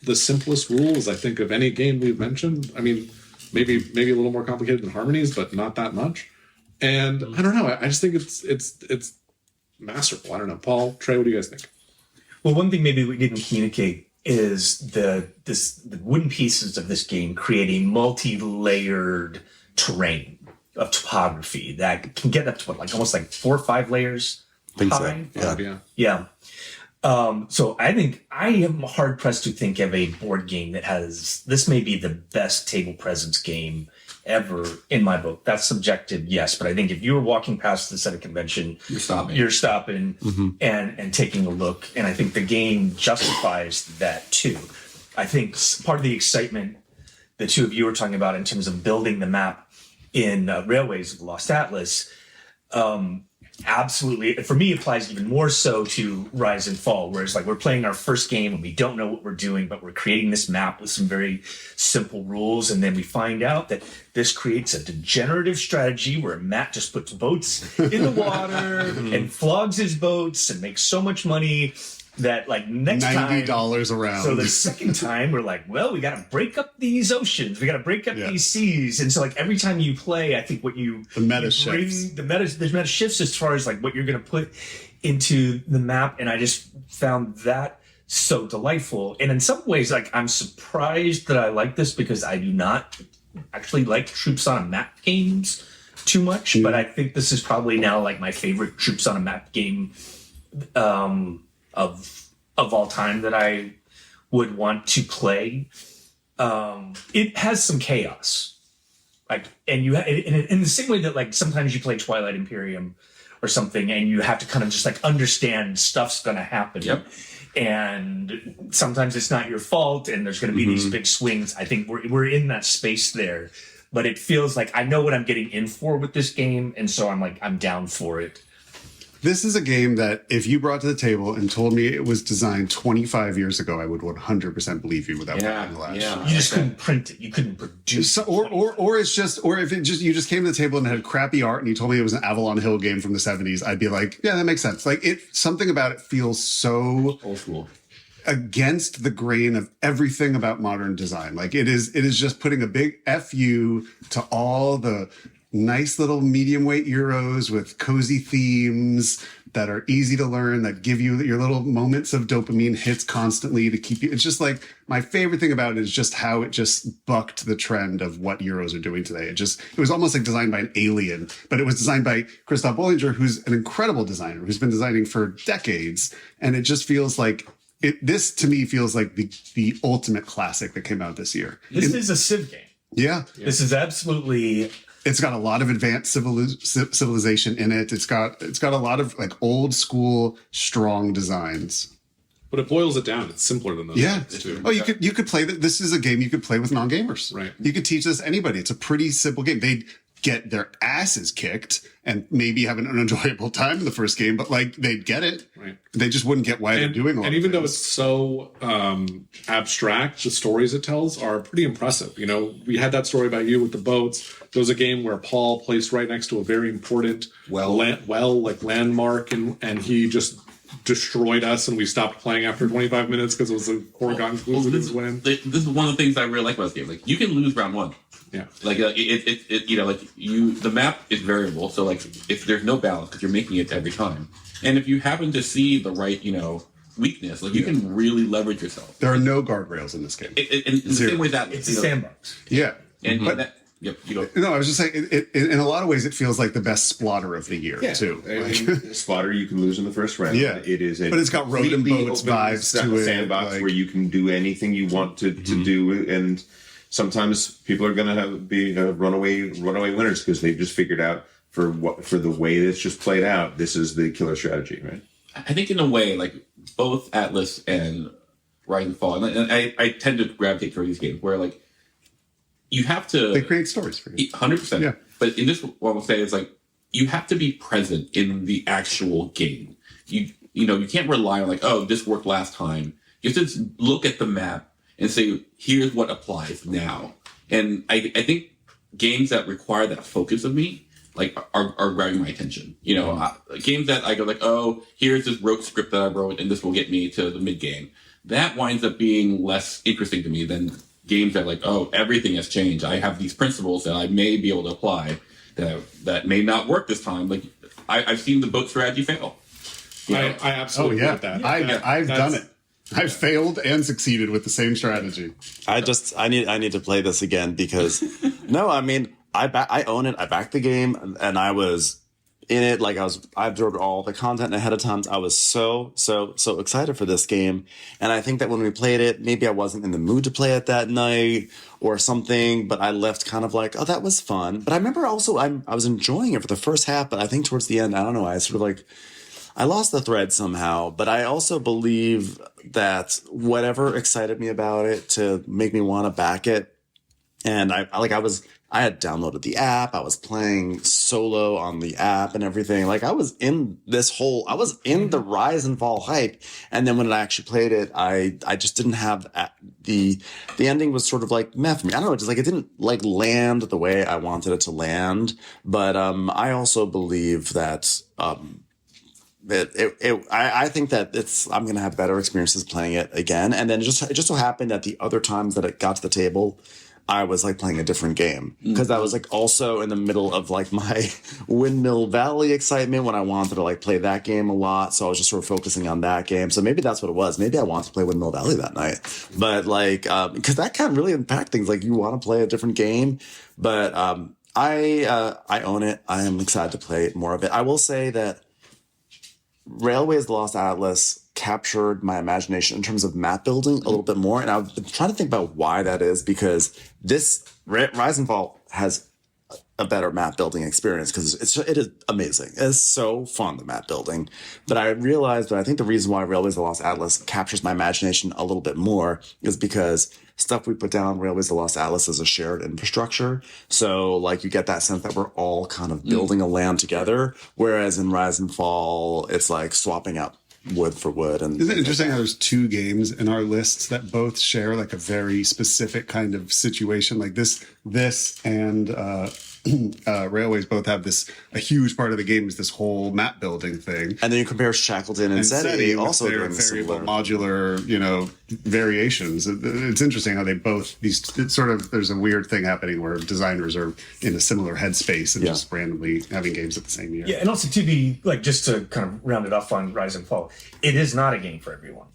[SPEAKER 5] the simplest rules, I think, of any game we've mentioned. I mean, maybe a little more complicated than Harmonies, but not that much. And I don't know. I just think it's masterful. I don't know. Paul, Trey, what do you guys think?
[SPEAKER 7] Well, one thing maybe we didn't communicate is the wooden pieces of this game create a multi-layered terrain of topography that can get up to almost like 4 or 5 layers high.
[SPEAKER 5] Yeah.
[SPEAKER 7] Yeah. So I think I am hard pressed to think of a board game that has, this may be the best table presence game ever in my book. That's subjective, yes. But I think if you were walking past this at a convention, you're stopping and taking a look. And I think the game justifies that too. I think part of the excitement the two of you were talking about in terms of building the map in Railways of Lost Atlas, absolutely, for me, applies even more so to Rise and Fall, whereas like we're playing our first game and we don't know what we're doing, but we're creating this map with some very simple rules. And then we find out that this creates a degenerative strategy where Matt just puts boats in the water and flogs his boats and makes so much money that like next time
[SPEAKER 1] $90 a round.
[SPEAKER 7] So the second time we're like, well, we got to break up these oceans. We got to break up these seas. And so like every time you play, I think what the meta shifts as far as like what you're going to put into the map. And I just found that so delightful. And in some ways, like I'm surprised that I like this because I do not actually like Troops on a Map games too much. But I think this is probably now like my favorite Troops on a Map game of all time that I would want to play. It has some chaos, like, and you in the same way that like sometimes you play Twilight Imperium or something, and you have to kind of just like understand stuff's going to happen.
[SPEAKER 2] Yep.
[SPEAKER 7] And sometimes it's not your fault, and there's going to be these big swings. I think we're in that space there, but it feels like I know what I'm getting in for with this game, and so I'm down for it.
[SPEAKER 1] This is a game that if you brought to the table and told me it was designed 25 years ago, I would 100% believe you without playing the last.
[SPEAKER 7] Yeah. You just couldn't print it. You couldn't produce it.
[SPEAKER 1] Or it's just, or if it just, you just came to the table and had crappy art and you told me it was an Avalon Hill game from the 70s, I'd be like, yeah, that makes sense. Like something about it feels so
[SPEAKER 2] old school,
[SPEAKER 1] against the grain of everything about modern design. Like it is just putting a big FU to all the nice little medium weight Euros with cozy themes that are easy to learn, that give you your little moments of dopamine hits constantly to keep you. It's just like my favorite thing about it is just how it just bucked the trend of what Euros are doing today. It was almost like designed by an alien, but it was designed by Christoph Bollinger, who's an incredible designer who's been designing for decades. And it just feels like this to me feels like the ultimate classic that came out this year.
[SPEAKER 7] This is a Civ game.
[SPEAKER 1] Yeah.
[SPEAKER 7] This is absolutely.
[SPEAKER 1] It's got a lot of advanced civilization in it. It's got a lot of like old school strong designs.
[SPEAKER 5] But it boils it down. It's simpler than those.
[SPEAKER 1] Yeah.
[SPEAKER 5] things, too.
[SPEAKER 1] Oh, you could play that. This is a game you could play with non-gamers.
[SPEAKER 5] Right.
[SPEAKER 1] You could teach this to anybody. It's a pretty simple game. They'd get their asses kicked and maybe have an unenjoyable time in the first game, but like they'd get it.
[SPEAKER 5] Right.
[SPEAKER 1] They just wouldn't get why they're doing all.
[SPEAKER 5] And even though it's so abstract, the stories it tells are pretty impressive. You know, we had that story about you with the boats. There was a game where Paul placed right next to a very important landmark, and he just destroyed us, and we stopped playing after 25 minutes because it was a foregone conclusive win.
[SPEAKER 2] This is one of the things I really like about this game. Like, you can lose round one.
[SPEAKER 5] Yeah.
[SPEAKER 2] Like the map is variable, so like if there's no balance because you're making it every time, and if you happen to see the right weakness, like you can really leverage yourself.
[SPEAKER 1] There are no guardrails in this game.
[SPEAKER 2] In the same way that
[SPEAKER 7] It's a sandbox.
[SPEAKER 1] Yeah.
[SPEAKER 2] and yep, you go.
[SPEAKER 1] No, I was just saying, in a lot of ways, it feels like the best splatter of the year, too.
[SPEAKER 4] Spotter you can lose in the first round.
[SPEAKER 1] Yeah.
[SPEAKER 4] It is
[SPEAKER 1] But it's got road and
[SPEAKER 4] completely
[SPEAKER 1] boats
[SPEAKER 4] open
[SPEAKER 1] vibes to it,
[SPEAKER 4] sandbox
[SPEAKER 1] like-
[SPEAKER 4] where you can do anything you want to do, and sometimes people are going to be runaway winners because they've just figured out for the way it's just played out. This is the killer strategy, right?
[SPEAKER 2] I think in a way, like both Atlas and Rise and Fall, and I tend to gravitate toward these games where like you have to.
[SPEAKER 1] They create stories for you.
[SPEAKER 2] 100%.
[SPEAKER 1] Yeah.
[SPEAKER 2] But in this, what I'll say is like you have to be present in the actual game. You can't rely on like, oh, this worked last time. You have to look at the map and say, here's what applies now. And I think games that require that focus of me, like, are grabbing my attention. Games that I go like, oh, here's this rote script that I wrote, and this will get me to the mid game. That winds up being less interesting to me than games that like, oh, everything has changed. I have these principles that I may be able to apply that may not work this time. Like, I've seen the boat strategy fail.
[SPEAKER 5] I absolutely agree with that.
[SPEAKER 1] I've done it. I've failed and succeeded with the same strategy.
[SPEAKER 8] I need to play this again because no, I mean I own it. I backed the game and I was in it. Like I absorbed all the content ahead of time. I was so excited for this game. And I think that when we played it, maybe I wasn't in the mood to play it that night or something, but I left kind of like, oh, that was fun. But I remember also I was enjoying it for the first half, but I think towards the end, I don't know, I lost the thread somehow, but I also believe that whatever excited me about it to make me want to back it. And I had downloaded the app. I was playing solo on the app and everything. Like I was in the Rise and Fall hype. And then when I actually played it, I just didn't have the ending was sort of like meh for me. I don't know. Just like it didn't like land the way I wanted it to land. But, I also believe that, I think that I'm going to have better experiences playing it again. And then it just so happened that the other times that it got to the table, I was like playing a different game because I was like also in the middle of like my Windmill Valley excitement when I wanted to like play that game a lot. So I was just sort of focusing on that game. So maybe that's what it was. Maybe I wanted to play Windmill Valley that night, but like, because that can really impact things. Like you want to play a different game, but I own it. I am excited to play more of it. I will say that Railways Lost Atlas captured my imagination in terms of map building a little bit more. And I've been trying to think about why that is because this Rise and Fall has a better map building experience because it is amazing. It's so fun, the map building. But I realized that I think the reason why Railways of the Lost Atlas captures my imagination a little bit more is because stuff we put down on Railways of the Lost Atlas is a shared infrastructure. So like you get that sense that we're all kind of building a land together. Whereas in Rise and Fall, it's like swapping out wood for wood. And
[SPEAKER 1] isn't it interesting how there's two games in our lists that both share like a very specific kind of situation? Like this and Railways both have a huge part of the game is this whole map building thing.
[SPEAKER 8] And then you compare Shackleton and SETI also doing
[SPEAKER 1] variable
[SPEAKER 8] similar
[SPEAKER 1] modular, variations. It's interesting how they both there's a weird thing happening where designers are in a similar headspace and just randomly having games at the same year.
[SPEAKER 7] Yeah, and also to be like just to kind of round it off on Rise and Fall, it is not a game for everyone.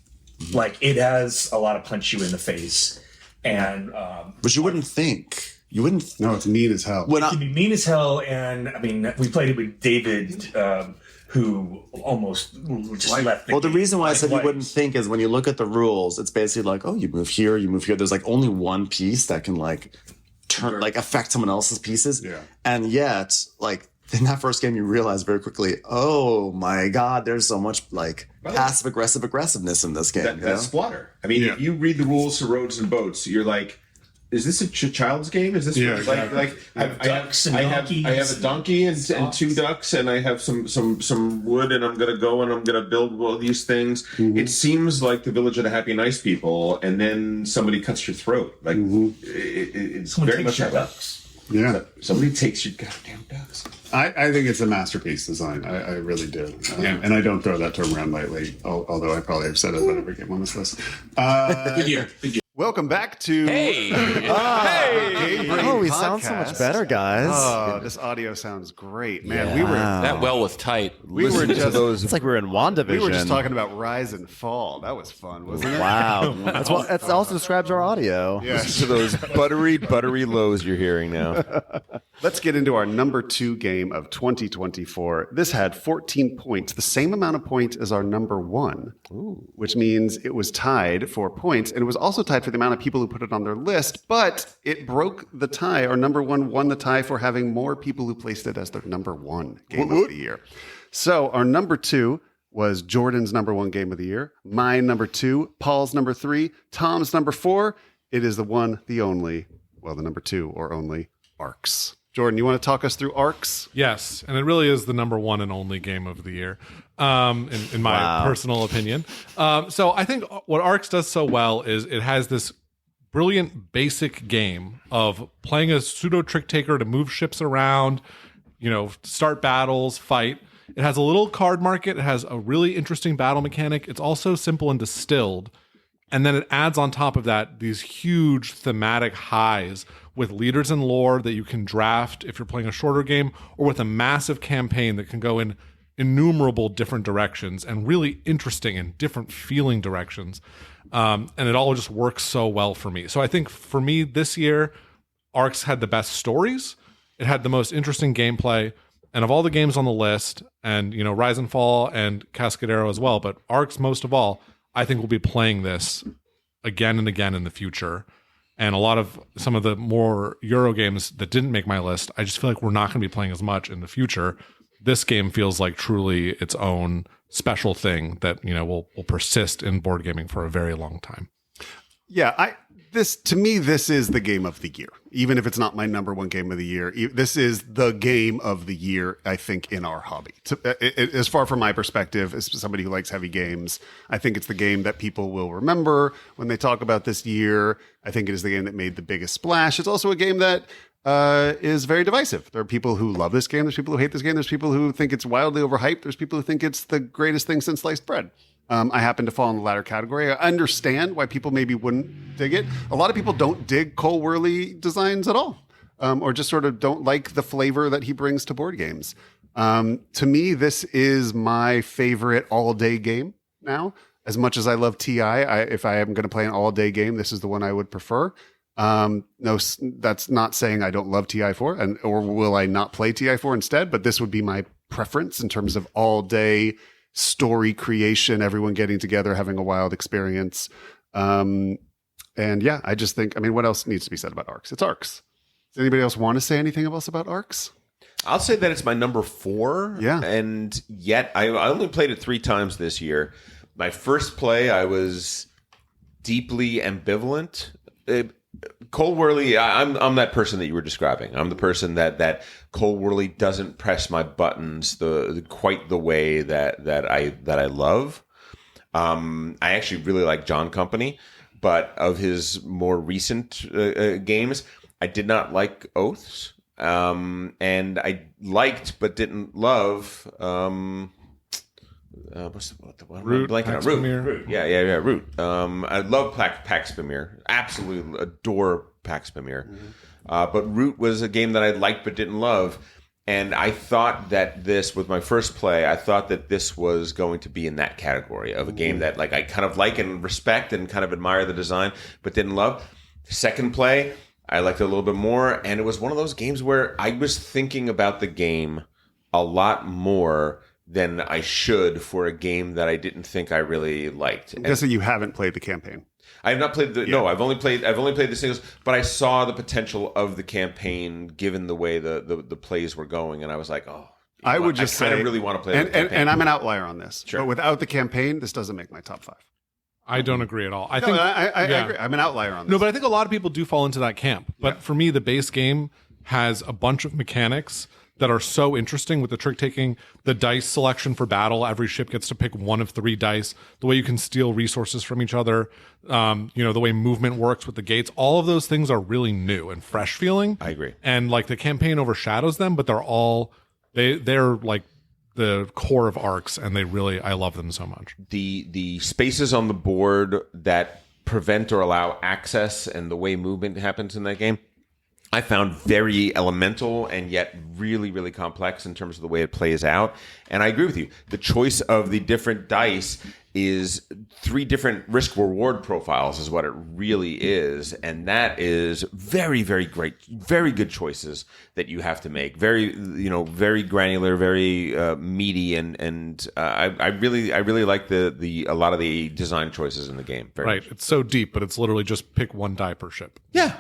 [SPEAKER 7] Like it has a lot of punch you in the face, and
[SPEAKER 8] but you wouldn't think. You wouldn't.
[SPEAKER 1] No, it's mean as hell.
[SPEAKER 7] It can be mean as hell, and I mean, we played it with David who almost just left.
[SPEAKER 8] Well, the reason why I said you
[SPEAKER 7] like,
[SPEAKER 8] wouldn't think is when you look at the rules, it's basically like, oh, you move here, you move here. There's like only one piece that can like turn, like affect someone else's pieces.
[SPEAKER 1] Yeah.
[SPEAKER 8] And yet, like in that first game, you realize very quickly, oh my God, there's so much like passive aggressiveness in this game.
[SPEAKER 4] That's squatter. I mean, if you read the rules to roads and boats, you're like, is this a child's game? Is this I have a donkey and 2 ducks, and I have some wood, and I'm gonna go and I'm gonna build all these things.
[SPEAKER 1] Mm-hmm.
[SPEAKER 4] It seems like the Village of the Happy Nice People, and then somebody cuts your throat. Like it's
[SPEAKER 7] someone
[SPEAKER 4] very much
[SPEAKER 7] takes your
[SPEAKER 4] like
[SPEAKER 7] ducks.
[SPEAKER 1] Yeah.
[SPEAKER 4] somebody takes your goddamn ducks.
[SPEAKER 1] I think it's a masterpiece design. I really do. And I don't throw that term around lightly, although I probably have said it about every game on this list.
[SPEAKER 2] Good year.
[SPEAKER 1] Welcome back to
[SPEAKER 6] Oh, we sound so much better, guys.
[SPEAKER 1] Oh, this audio sounds great, man. We were
[SPEAKER 9] That well was tight.
[SPEAKER 4] Listen to those.
[SPEAKER 6] It's like we're in WandaVision.
[SPEAKER 1] we were just talking about Rise and Fall. That was fun, wasn't it?
[SPEAKER 6] Wow. That also describes our audio.
[SPEAKER 4] Listen to those buttery lows you're hearing now.
[SPEAKER 1] Let's get into our number 2 game of 2024. This had 14 points, the same amount of points as our number 1, which means it was tied for points, and it was also tied for the amount of people who put it on their list, but it broke the tie. Our number 1 won the tie for having more people who placed it as their number 1 game of the year. So our number 2 was Jordan's number 1 game of the year, mine number 2, Paul's number 3, Tom's number 4. It is the one, the only, well, the number 2 or only, Arcs. Jordan, you want to talk us through Arcs?
[SPEAKER 5] Yes, and it really is the number 1 and only game of the year, in my personal opinion. So I think what Arcs does so well is it has this brilliant basic game of playing a pseudo trick taker to move ships around, start battles, fight. It has a little card market. It has a really interesting battle mechanic. It's also simple and distilled. And then it adds on top of that these huge thematic highs with leaders and lore that you can draft if you're playing a shorter game, or with a massive campaign that can go in innumerable different directions and really interesting and different feeling directions. And it all just works so well for me. So I think for me this year, Arcs had the best stories. It had the most interesting gameplay. And of all the games on the list, and Rise and Fall and Cascadero as well, but Arcs most of all, I think we'll be playing this again and again in the future. And a lot of some of the more Euro games that didn't make my list, I just feel like we're not going to be playing as much in the future. This game feels like truly its own special thing that will persist in board gaming for a very long time.
[SPEAKER 1] Yeah, to me, this is the game of the year. Even if it's not my number 1 game of the year, this is the game of the year, I think, in our hobby. As far from my perspective, as somebody who likes heavy games, I think it's the game that people will remember when they talk about this year. I think it is the game that made the biggest splash. It's also a game that is very divisive. There are people who love this game. There's people who hate this game. There's people who think it's wildly overhyped. There's people who think it's the greatest thing since sliced bread. I happen to fall in the latter category. I understand why people maybe wouldn't dig it. A lot of people don't dig Cole Worley designs at all, or just sort of don't like the flavor that he brings to board games. To me, this is my favorite all-day game now. As much as I love TI, if I am going to play an all-day game, this is the one I would prefer. No, that's not saying I don't love TI4, or will I not play TI4 instead, but this would be my preference in terms of all-day story creation, everyone getting together, having a wild experience. And yeah, I just think, what else needs to be said about Arcs? It's Arcs. Does anybody else want to say anything else about Arcs?
[SPEAKER 4] I'll say that it's my number 4.
[SPEAKER 1] Yeah.
[SPEAKER 4] And yet I only played it 3 times this year. My first play, I was deeply ambivalent. Cole Worley, I'm that person that you were describing. I'm the person that Cole Worley doesn't press my buttons quite the way that I love. I actually really like John Company, but of his more recent games, I did not like Oaths, and I liked but didn't love.
[SPEAKER 5] Root.
[SPEAKER 4] Root. Yeah, Root. I love Pax Pamir. Absolutely adore Pax Pamir. But Root was a game that I liked but didn't love. And I thought that this was my first play. I thought that this was going to be in that category of a game that I kind of like and respect and kind of admire the design, but didn't love. Second play, I liked it a little bit more. And it was one of those games where I was thinking about the game a lot more than I should for a game that I didn't think I really liked.
[SPEAKER 1] I'm guessing you haven't played the campaign.
[SPEAKER 4] I have not played no. I've only played the singles, but I saw the potential of the campaign given the way the plays were going, and I was like, oh.
[SPEAKER 1] I would just say,
[SPEAKER 4] I really want to play the campaign.
[SPEAKER 1] And I'm an outlier on this.
[SPEAKER 4] Sure.
[SPEAKER 1] But without the campaign, this doesn't make my top 5.
[SPEAKER 5] I don't agree at all. I
[SPEAKER 1] agree. I'm an outlier on this.
[SPEAKER 5] No, but I think a lot of people do fall into that camp. But for me, the base game has a bunch of mechanics that are so interesting with the trick taking, the dice selection for battle. Every ship gets to pick one of 3 dice. The way you can steal resources from each other. The way movement works with the gates. All of those things are really new and fresh feeling.
[SPEAKER 4] I agree.
[SPEAKER 5] And like the campaign overshadows them, but they're like the core of arcs, and I love them so much.
[SPEAKER 4] The spaces on the board that prevent or allow access and the way movement happens in that game, I found very elemental and yet really, really complex in terms of the way it plays out. And I agree with you. The choice of the different dice is 3 different risk-reward profiles is what it really is. And that is very, very great, very good choices that you have to make. Very, very granular, very meaty. And I really like a lot of the design choices in the game. Very
[SPEAKER 5] Right.
[SPEAKER 4] much.
[SPEAKER 5] It's so deep, but it's literally just pick 1 die per ship.
[SPEAKER 4] Yeah.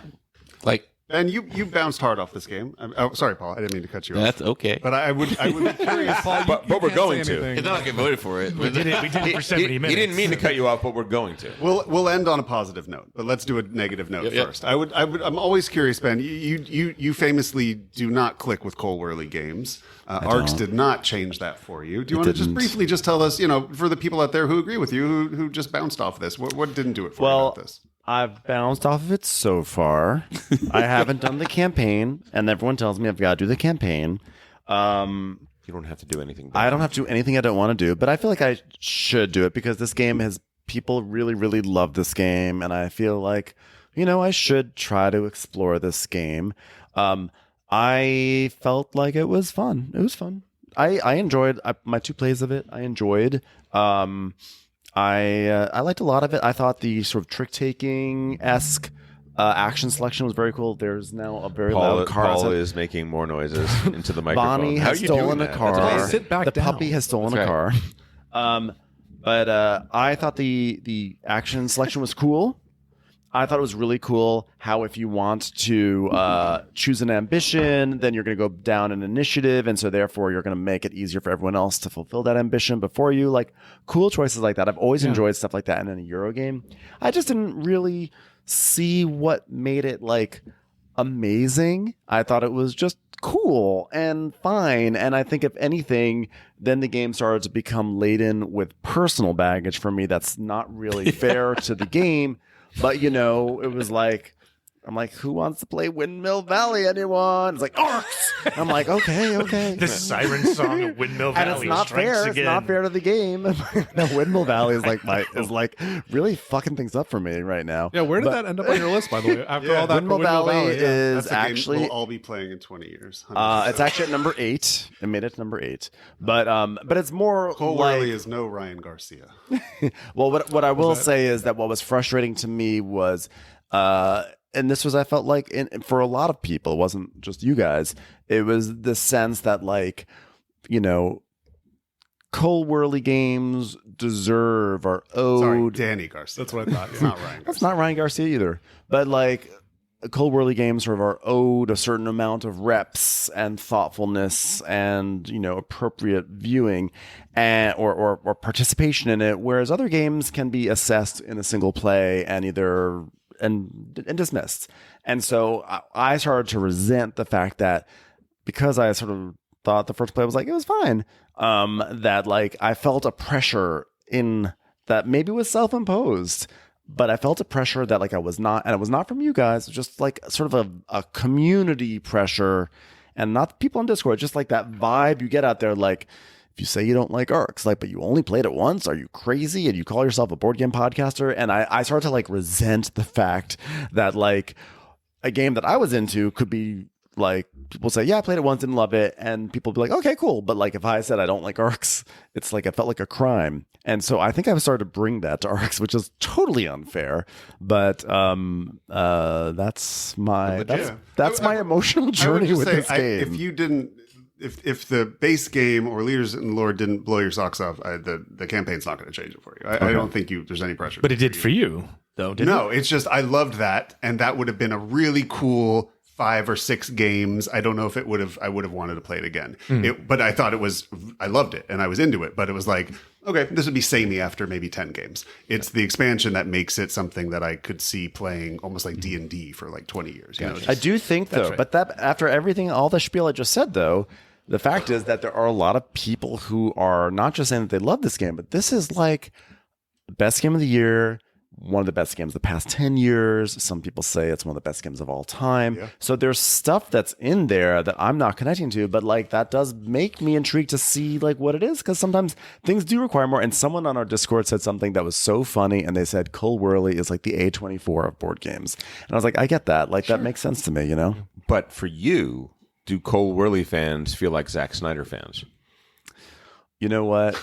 [SPEAKER 9] Like,
[SPEAKER 1] And you bounced hard off this game. Sorry, Paul. I didn't mean to cut you off.
[SPEAKER 9] that's okay.
[SPEAKER 1] But I would be curious.
[SPEAKER 4] But we're going to.
[SPEAKER 9] It's not like I voted for it.
[SPEAKER 3] We did it for 70 minutes.
[SPEAKER 4] He didn't mean to cut you off, but we're going to.
[SPEAKER 1] We'll end on a positive note, but let's do a negative note
[SPEAKER 9] Yep.
[SPEAKER 1] first. I'm always curious, Ben. You famously do not click with Cole Worley games. Arcs did not change that for you. Do you want to just briefly just tell us, for the people out there who agree with you, who just bounced off this, what didn't do it for you about this?
[SPEAKER 6] I've bounced off of it so far. I haven't done the campaign, and everyone tells me I've got to do the campaign.
[SPEAKER 4] You don't have to do anything.
[SPEAKER 6] I don't have to do anything I don't want to do, but I feel like I should do it because this game people really, really love this game, and I feel like, I should try to explore this game. I felt like it was fun. It was fun. I enjoyed my 2 plays of it. I enjoyed. I liked a lot of it. I thought the sort of trick-taking-esque action selection was very cool. There's now a very loud car.
[SPEAKER 4] Paul is making more noises into the microphone.
[SPEAKER 6] Bonnie
[SPEAKER 4] How
[SPEAKER 6] has
[SPEAKER 4] are you doing
[SPEAKER 6] stolen a
[SPEAKER 4] that?
[SPEAKER 6] car.
[SPEAKER 4] That's amazing.
[SPEAKER 5] Sit back
[SPEAKER 6] the
[SPEAKER 5] down.
[SPEAKER 6] puppy has stolen a car. But I thought the action selection was cool. I thought it was really cool how if you want to choose an ambition, then you're going to go down an initiative, and so therefore you're going to make it easier for everyone else to fulfill that ambition before you. Like cool choices like that. I've always enjoyed stuff like that in a Euro game. I just didn't really see what made it like amazing. I thought it was just cool and fine, and I think if anything, then the game started to become laden with personal baggage for me that's not really fair to the game. But it was like, I'm like, who wants to play Windmill Valley? Anyone? It's like Arcs. I'm like, okay.
[SPEAKER 3] The siren song of Windmill Valley.
[SPEAKER 6] And it's not
[SPEAKER 3] strikes
[SPEAKER 6] fair.
[SPEAKER 3] Again.
[SPEAKER 6] It's not fair to the game. No, Windmill Valley is like really fucking things up for me right now.
[SPEAKER 5] Yeah, where did that end up on your list, by the way? After all that,
[SPEAKER 6] Windmill Valley is
[SPEAKER 1] That's a game
[SPEAKER 6] actually
[SPEAKER 1] we'll all be playing in 20 years.
[SPEAKER 6] it's actually at number 8. It made it to number 8, but it's more
[SPEAKER 1] Cole
[SPEAKER 6] like,
[SPEAKER 1] Worley is no Ryan Garcia.
[SPEAKER 6] well, what I will say is that what was frustrating to me was, and this was, I felt like for a lot of people, it wasn't just you guys. It was the sense that Cole Worley games deserve or owed.
[SPEAKER 1] Sorry, Danny Garcia.
[SPEAKER 5] That's what I thought.
[SPEAKER 1] It's not Ryan Garcia.
[SPEAKER 6] That's not Ryan Garcia either. But Cole Worley games sort of are owed a certain amount of reps and thoughtfulness and appropriate viewing or participation in it, whereas other games can be assessed in a single play and either and dismissed. And so I started to resent the fact that because I sort of thought the first play was it was fine, that I felt a pressure in that maybe was self-imposed. But I felt a pressure that I was not, and it was not from you guys, just sort of a community pressure, and not people on Discord, just that vibe you get out there. If you say you don't like Arcs, but you only played it once, are you crazy? And you call yourself a board game podcaster? And I started to resent the fact that a game that I was into could be people say, yeah, I played it once, didn't love it, and people be like, okay, cool. But if I said I don't like Arcs, it's it felt like a crime. And so I think I've started to bring that to Arcs, which is totally unfair. But that's my emotional journey with this game.
[SPEAKER 1] If you didn't if the base game or Leaders in Lore didn't blow your socks off, the campaign's not going to change it for you. I don't think there's any pressure.
[SPEAKER 3] But it did for you, though, didn't it?
[SPEAKER 1] No, it's just I loved that, and that would have been a really cool 5 or 6 games. I don't know if I would have wanted to play it again. But I thought I loved it and I was into it. But it was like, okay, this would be samey after maybe 10 games. It's the expansion that makes it something that I could see playing almost like D&D for like 20 years. You know,
[SPEAKER 6] I do think though, but that after everything, all the spiel I just said though, the fact is that there are a lot of people who are not just saying that they love this game, but this is like the best game of the year, one of the best games of the past 10 years. Some people say it's one of the best games of all time. Yeah. So there's stuff that's in there that I'm not connecting to, but like that does make me intrigued to see like what it is, because sometimes things do require more. And someone on our Discord said something that was so funny, and they said Cole Worley is like the A24 of board games. And I was like, I get that. Like that makes sense to me, you know?
[SPEAKER 4] But for you, do Cole Worley fans feel like Zack Snyder fans?
[SPEAKER 6] You know what?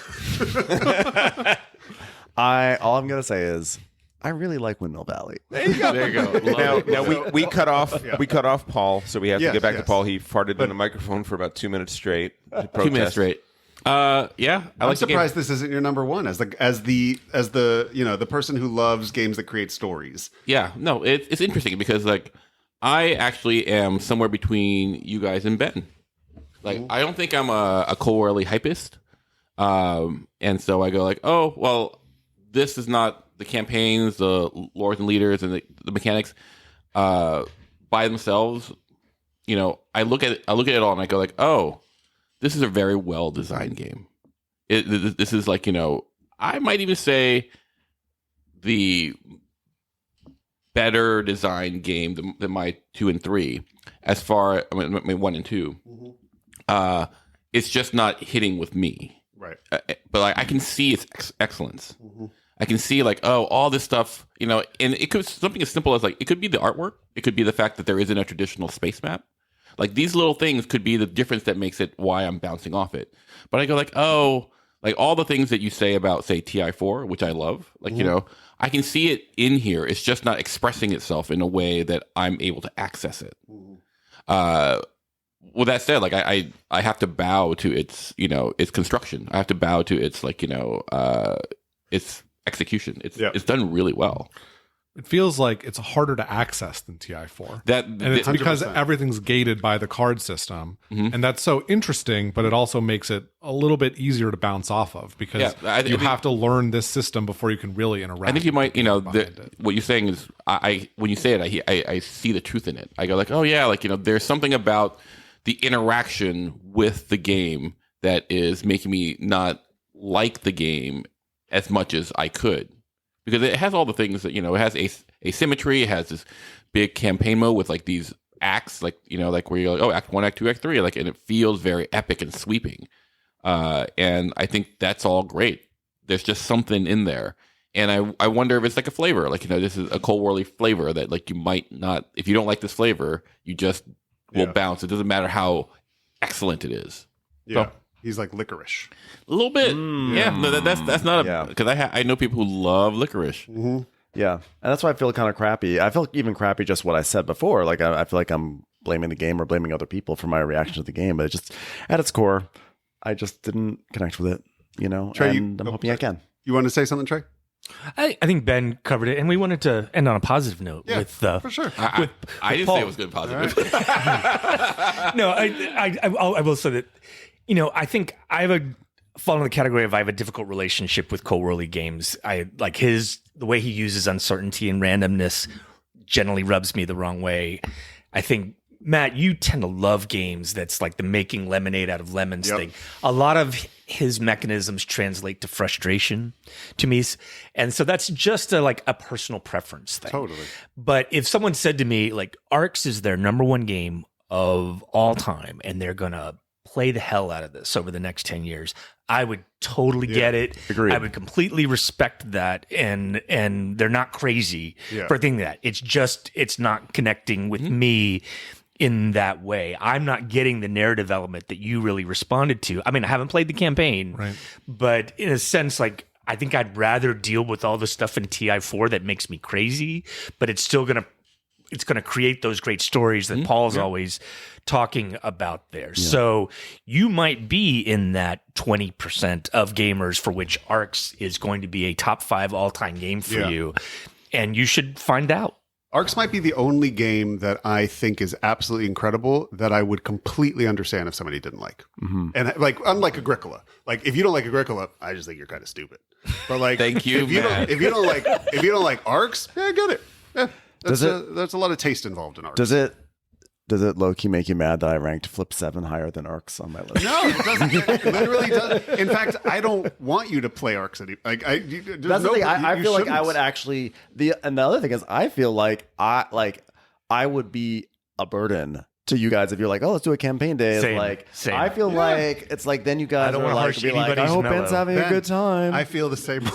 [SPEAKER 6] All I'm gonna say is I really like Windmill Valley.
[SPEAKER 4] There you go. Now we cut off Paul, so we have to get back to Paul. He farted in the microphone for about 2 minutes straight.
[SPEAKER 2] 2 minutes straight. Yeah,
[SPEAKER 1] I'm surprised this isn't your number one as the the person who loves games that create stories.
[SPEAKER 2] Yeah, no, it's interesting because like I actually am somewhere between you guys and Ben. Like I don't think I'm a Cole Worley hypist, and so I go like, oh well, this is not the campaigns, the lords and leaders, and the mechanics by themselves. You know, I look at it all and I go like, oh, this is a very well designed game. This is like, you know, I might even say the better designed game than my 2 and 3. As far, I mean 1 and 2. Mm-hmm. It's just not hitting with me,
[SPEAKER 1] right?
[SPEAKER 2] But like, I can see its excellence. Mm-hmm. I can see like, oh, all this stuff, you know, and it could something as simple as like, it could be the artwork. It could be the fact that there isn't a traditional space map. Like these little things could be the difference that makes it why I'm bouncing off it. But I go like, oh, like all the things that you say about, say, TI4, which I love, like, you know, I can see it in here. It's just not expressing itself in a way that I'm able to access it. With that said, like I have to bow to its, you know, its construction. I have to bow to its, like, you know, its execution. It's done really well.
[SPEAKER 5] It feels like it's harder to access than TI4.
[SPEAKER 2] And
[SPEAKER 5] it's because everything's gated by the card system. Mm-hmm. And that's so interesting, but it also makes it a little bit easier to bounce off of because you have to learn this system before you can really interact.
[SPEAKER 2] I think you might, you know, what you're saying is, when you say it, I see the truth in it. I go like, oh yeah, like, you know, there's something about the interaction with the game that is making me not like the game as much as I could. Because it has all the things that, you know, it has asymmetry, it has this big campaign mode with like these acts, like, you know, like where you're like, oh, act 1, act 2, act 3, like, and it feels very epic and sweeping. And I think that's all great. There's just something in there. And I wonder if it's like a flavor, like, you know, this is a Cole Worley flavor that like you might not, if you don't like this flavor, you just will bounce. It doesn't matter how excellent it is.
[SPEAKER 1] Yeah. So, he's like licorice.
[SPEAKER 2] A little bit. Yeah. No, that's not a, because I know people who love licorice.
[SPEAKER 6] Mm-hmm. Yeah. And that's why I feel kind of crappy. I feel even crappy just what I said before. Like I feel like I'm blaming the game or blaming other people for my reaction to the game. But it just, at its core, I just didn't connect with it, you know,
[SPEAKER 1] Trey,
[SPEAKER 6] and I'm hoping I can.
[SPEAKER 1] You want to say something, Trey?
[SPEAKER 3] I think Ben covered it, and we wanted to end on a positive note.
[SPEAKER 1] Yeah,
[SPEAKER 3] with
[SPEAKER 1] for sure.
[SPEAKER 2] I didn't say it was good positive.
[SPEAKER 3] Right. No, I will say that, you know, I think I have fall in the category of I have a difficult relationship with Cole Worley games. I like the way he uses uncertainty and randomness generally rubs me the wrong way. I think, Matt, you tend to love games that's like the making lemonade out of lemons thing. A lot of his mechanisms translate to frustration to me. And so that's just a personal preference thing.
[SPEAKER 1] Totally.
[SPEAKER 3] But if someone said to me, like, Arcs is their number one game of all time, and they're going to play the hell out of this over the next 10 years, I would totally get it.
[SPEAKER 6] Agreed.
[SPEAKER 3] I would completely respect that. And they're not crazy for thinking that. It's just, it's not connecting with me in that way. I'm not getting the narrative element that you really responded to. I mean, I haven't played the campaign, but in a sense, like, I think I'd rather deal with all the stuff in TI4 that makes me crazy, but it's still going to it's going to create those great stories that Paul's always talking about there. So you might be in that 20% of gamers for which Arcs is going to be a top 5 all-time game for you, and you should find out.
[SPEAKER 1] Arcs might be the only game that I think is absolutely incredible that I would completely understand if somebody didn't like. And like, unlike Agricola, like if you don't like Agricola, I just think you're kind of stupid. But like,
[SPEAKER 9] Thank you, Matt.
[SPEAKER 1] if you don't like Arcs, yeah, I get it. Yeah, that's a lot of taste involved in Arcs.
[SPEAKER 6] Does it low-key make you mad that I ranked Flip 7 higher than Arcs on my list?
[SPEAKER 1] No, it doesn't. It literally doesn't. In fact, I don't want you to play Arcs any. Like,
[SPEAKER 6] That's the thing. I feel like I would actually. And the other thing is, I feel like I would be a burden to you guys if you're like, oh, let's do a campaign day.
[SPEAKER 3] Same.
[SPEAKER 6] I feel like it's like then you guys
[SPEAKER 3] don't
[SPEAKER 6] are
[SPEAKER 3] wanna
[SPEAKER 6] like,
[SPEAKER 3] harsh
[SPEAKER 6] be like, I
[SPEAKER 3] anybody's
[SPEAKER 6] hope
[SPEAKER 3] mellow.
[SPEAKER 6] Ben's having a
[SPEAKER 1] Ben,
[SPEAKER 6] good time.
[SPEAKER 1] I feel the same way.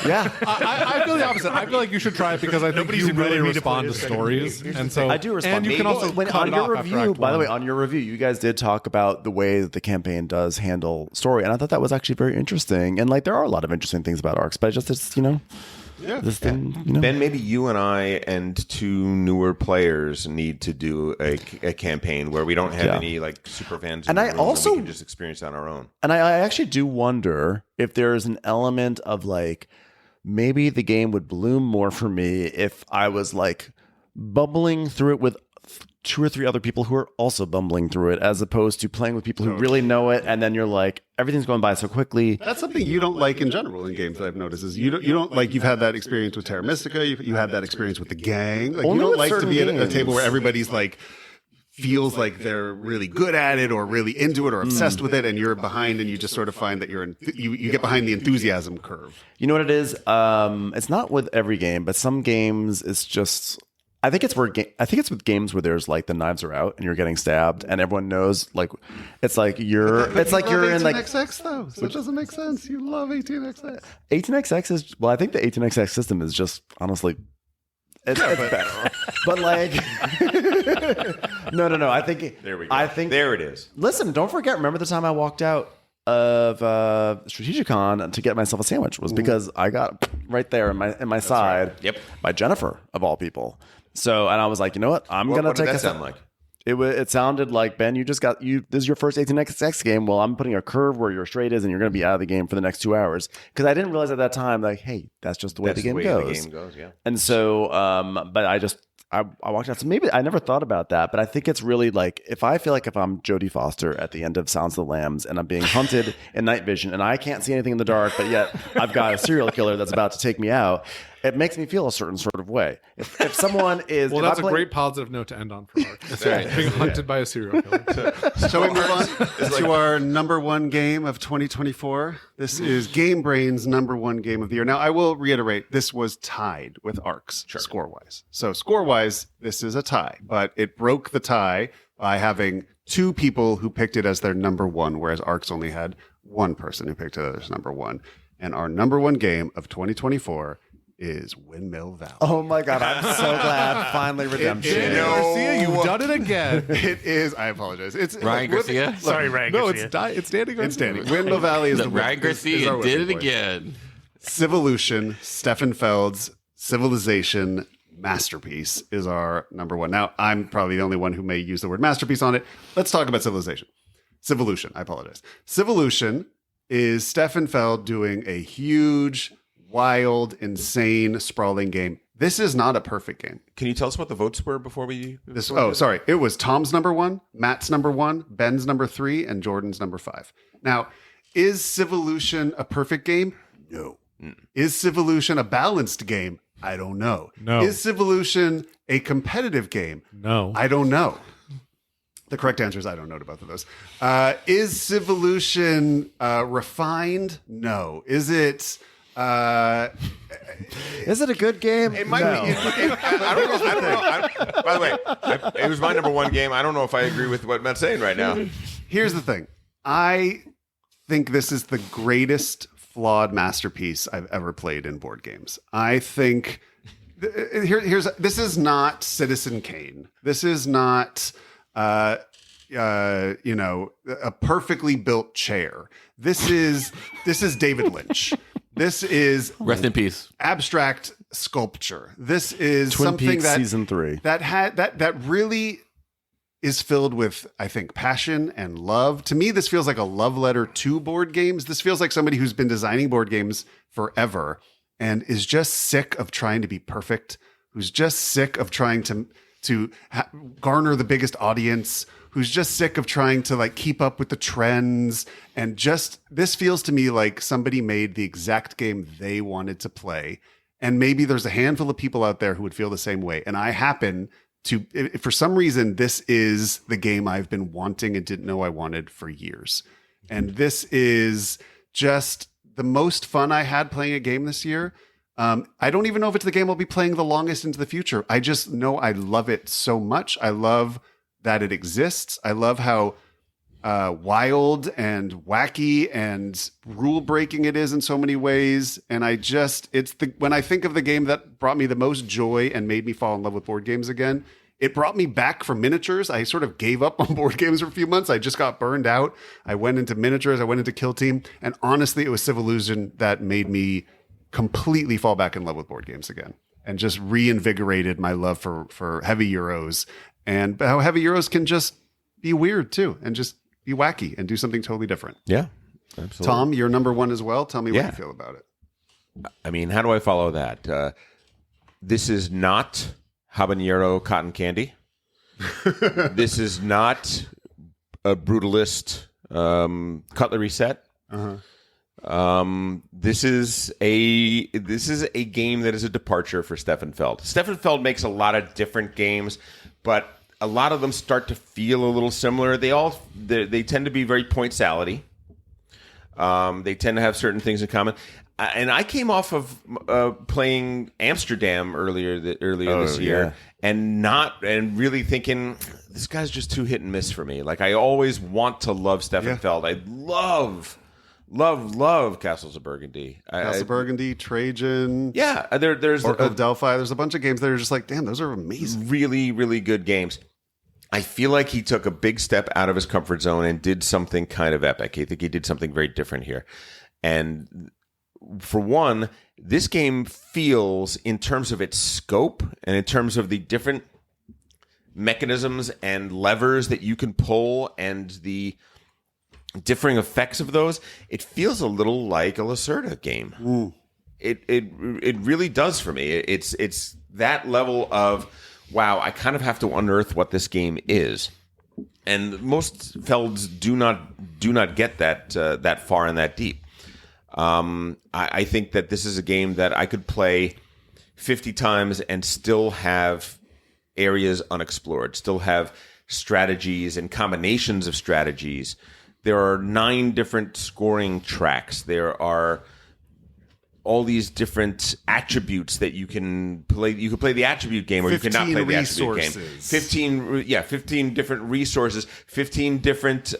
[SPEAKER 6] Yeah,
[SPEAKER 5] I feel the opposite. I feel like you should try it because I think
[SPEAKER 3] Nobody's
[SPEAKER 5] you really
[SPEAKER 3] invited me to play
[SPEAKER 5] respond to
[SPEAKER 3] this
[SPEAKER 5] stories, and so
[SPEAKER 6] I do respond.
[SPEAKER 5] And you can also
[SPEAKER 6] when
[SPEAKER 5] cut
[SPEAKER 6] on
[SPEAKER 5] it
[SPEAKER 6] your
[SPEAKER 5] off after
[SPEAKER 6] review.
[SPEAKER 5] Act
[SPEAKER 6] By the way,
[SPEAKER 5] One.
[SPEAKER 6] on your review, you guys did talk about the way that the campaign does handle story, and I thought that was actually very interesting. And like, there are a lot of interesting things about Arcs, but it's this thing,
[SPEAKER 4] Ben, maybe you and I and 2 newer players need to do a campaign where we don't have any like super fans,
[SPEAKER 6] And
[SPEAKER 4] in
[SPEAKER 6] I
[SPEAKER 4] the room,
[SPEAKER 6] also-
[SPEAKER 4] we can just experience it on our own.
[SPEAKER 6] And I actually do wonder if there's an element of like maybe the game would bloom more for me if I was like bubbling through it with 2 or 3 other people who are also bumbling through it, as opposed to playing with people who really know it, and then you're like, everything's going by so quickly.
[SPEAKER 1] That's something you don't like in general in games that I've noticed is you don't like, you've had that experience with Terra Mystica, you had that experience with the gang. Like,
[SPEAKER 6] Only
[SPEAKER 1] you don't
[SPEAKER 6] with
[SPEAKER 1] like to
[SPEAKER 6] certain
[SPEAKER 1] be at a
[SPEAKER 6] games.
[SPEAKER 1] table where everybody's like feels like they're really good at it or really into it or obsessed with it, and you're behind, and you just sort of find that you get behind the enthusiasm curve.
[SPEAKER 6] You know what it is? It's not with every game, but some games it's just. I think it's with games where there's like the knives are out and you're getting stabbed and everyone knows like it's like you're in like
[SPEAKER 1] 18xx though, so it doesn't make sense. You love 18xx.
[SPEAKER 6] 18xx is I think the 18xx system is just honestly it's better. But like no. I think
[SPEAKER 4] There we go.
[SPEAKER 6] I think
[SPEAKER 4] there it is.
[SPEAKER 6] Listen, don't forget. Remember the time I walked out of Strategicon to get myself a sandwich was because I got right there in my side.
[SPEAKER 4] right. Yep.
[SPEAKER 6] By Jennifer of all people. So and I was like, you know what? I'm gonna
[SPEAKER 4] What did
[SPEAKER 6] take
[SPEAKER 4] that
[SPEAKER 6] a
[SPEAKER 4] sound like?
[SPEAKER 6] It sounded like, Ben, you just got this is your first 18xx game. Well, I'm putting a curve where your straight is, and you're going to be out of the game for the next 2 hours. Because I didn't realize at that time, like, hey, that's just the way the game goes.
[SPEAKER 4] Yeah.
[SPEAKER 6] And so, but I walked out. So maybe I never thought about that, but I think it's really like if I'm Jodie Foster at the end of Silence of the Lambs and I'm being hunted in night vision and I can't see anything in the dark, but yet I've got a serial killer that's about to take me out. It makes me feel a certain sort of way. If someone is
[SPEAKER 5] Well, that's a great positive note to end on for Arc. Being hunted by a serial killer.
[SPEAKER 1] Shall we move on to our number 1 game of 2024? This is Game Brain's number 1 game of the year. Now, I will reiterate, this was tied with Arcs score-wise. So score-wise, this is a tie, but it broke the tie by having 2 people who picked it as their number 1, whereas Arcs only had 1 person who picked it as number 1. And our number 1 game of 2024 is Windmill Valley.
[SPEAKER 6] Oh my God, I'm so glad. Finally, redemption.
[SPEAKER 5] Garcia, you've done it again.
[SPEAKER 1] It is. I apologize. It's
[SPEAKER 9] Ryan Garcia?
[SPEAKER 3] Sorry, Ryan
[SPEAKER 5] No,
[SPEAKER 3] Garcia.
[SPEAKER 5] it's Danny Garcia.
[SPEAKER 1] It's Danny. Windmill Valley is
[SPEAKER 9] Ryan Garcia
[SPEAKER 1] our
[SPEAKER 9] did it
[SPEAKER 1] winning point.
[SPEAKER 9] again.
[SPEAKER 1] Civolution, Stefan Feld's Civilization masterpiece is our number 1. Now, I'm probably the only one who may use the word masterpiece on it. Let's talk about Civolution. I apologize. Civolution is Stefan Feld doing a huge, wild, insane, sprawling game. This is not a perfect game.
[SPEAKER 4] Can you tell us what the votes were before we?
[SPEAKER 1] Sorry. It was Tom's number 1, Matt's number 1, Ben's number 3, and Jordan's number 5. Now, is Civolution a perfect game? No. Is Civolution a balanced game? I don't know.
[SPEAKER 5] No.
[SPEAKER 1] Is Civolution a competitive game?
[SPEAKER 5] No.
[SPEAKER 1] I don't know. The correct answer is I don't know to both of those. Is Civolution refined? No. Is it...
[SPEAKER 6] Is it a good game?
[SPEAKER 4] It might be. I don't know. By the way, it was my number 1 game. I don't know if I agree with what Matt's saying right now.
[SPEAKER 1] Here's the thing. I think this is the greatest flawed masterpiece I've ever played in board games. I think this is not Citizen Kane. This is not a perfectly built chair. This is David Lynch. This is
[SPEAKER 9] Rest in peace.
[SPEAKER 1] abstract sculpture. This is
[SPEAKER 6] Twin
[SPEAKER 1] something
[SPEAKER 6] Peaks
[SPEAKER 1] that
[SPEAKER 6] season 3.
[SPEAKER 1] that really is filled with, I think, passion and love. To me, this feels like a love letter to board games. This feels like somebody who's been designing board games forever and is just sick of trying to be perfect, who's just sick of trying to garner the biggest audience, who's just sick of trying to like keep up with the trends. And just, this feels to me like somebody made the exact game they wanted to play. And maybe there's a handful of people out there who would feel the same way. And I happen to, for some reason, this is the game I've been wanting and didn't know I wanted for years. And this is just the most fun I had playing a game this year. I don't even know if it's the game I'll be playing the longest into the future. I just know I love it so much. I love that it exists. I love how wild and wacky and rule breaking it is in so many ways. And when I think of the game that brought me the most joy and made me fall in love with board games again, it brought me back from miniatures. I sort of gave up on board games for a few months. I just got burned out. I went into miniatures. I went into Kill Team. And honestly, it was Civilization that made me completely fall back in love with board games again and just reinvigorated my love for heavy Euros and how heavy Euros can just be weird too and just be wacky and do something totally different.
[SPEAKER 4] Yeah, absolutely.
[SPEAKER 1] Tom, you're number one as well. Tell me what you feel about it.
[SPEAKER 4] I mean, how do I follow that? This is not habanero cotton candy. This is not a brutalist cutlery set. This is a game that is a departure for Stefan Feld. Stefan Feld makes a lot of different games, but a lot of them start to feel a little similar. They tend to be very point salady. They tend to have certain things in common. And I came off of playing Amsterdam earlier this year, and really thinking this guy's just too hit and miss for me. Like I always want to love Stefan Feld. I love Castles of Burgundy.
[SPEAKER 1] Castle of Burgundy, Trajan.
[SPEAKER 4] Yeah, there's
[SPEAKER 1] Oracle of Delphi. There's a bunch of games that are just like, damn, those are amazing.
[SPEAKER 4] Really, really good games. I feel like he took a big step out of his comfort zone and did something kind of epic. I think he did something very different here. And for one, this game feels, in terms of its scope and in terms of the different mechanisms and levers that you can pull and the differing effects of those, it feels a little like a Lacerda game.
[SPEAKER 1] Ooh.
[SPEAKER 4] It really does for me. It's that level of, wow, I kind of have to unearth what this game is. And most Felds do not get that far and that deep. I think that this is a game that I could play 50 times and still have areas unexplored, still have strategies and combinations of strategies. There are 9 different scoring tracks. There are all these different attributes that you can play. You can play the attribute game, or you cannot play the attribute game. 15 different resources, 15 different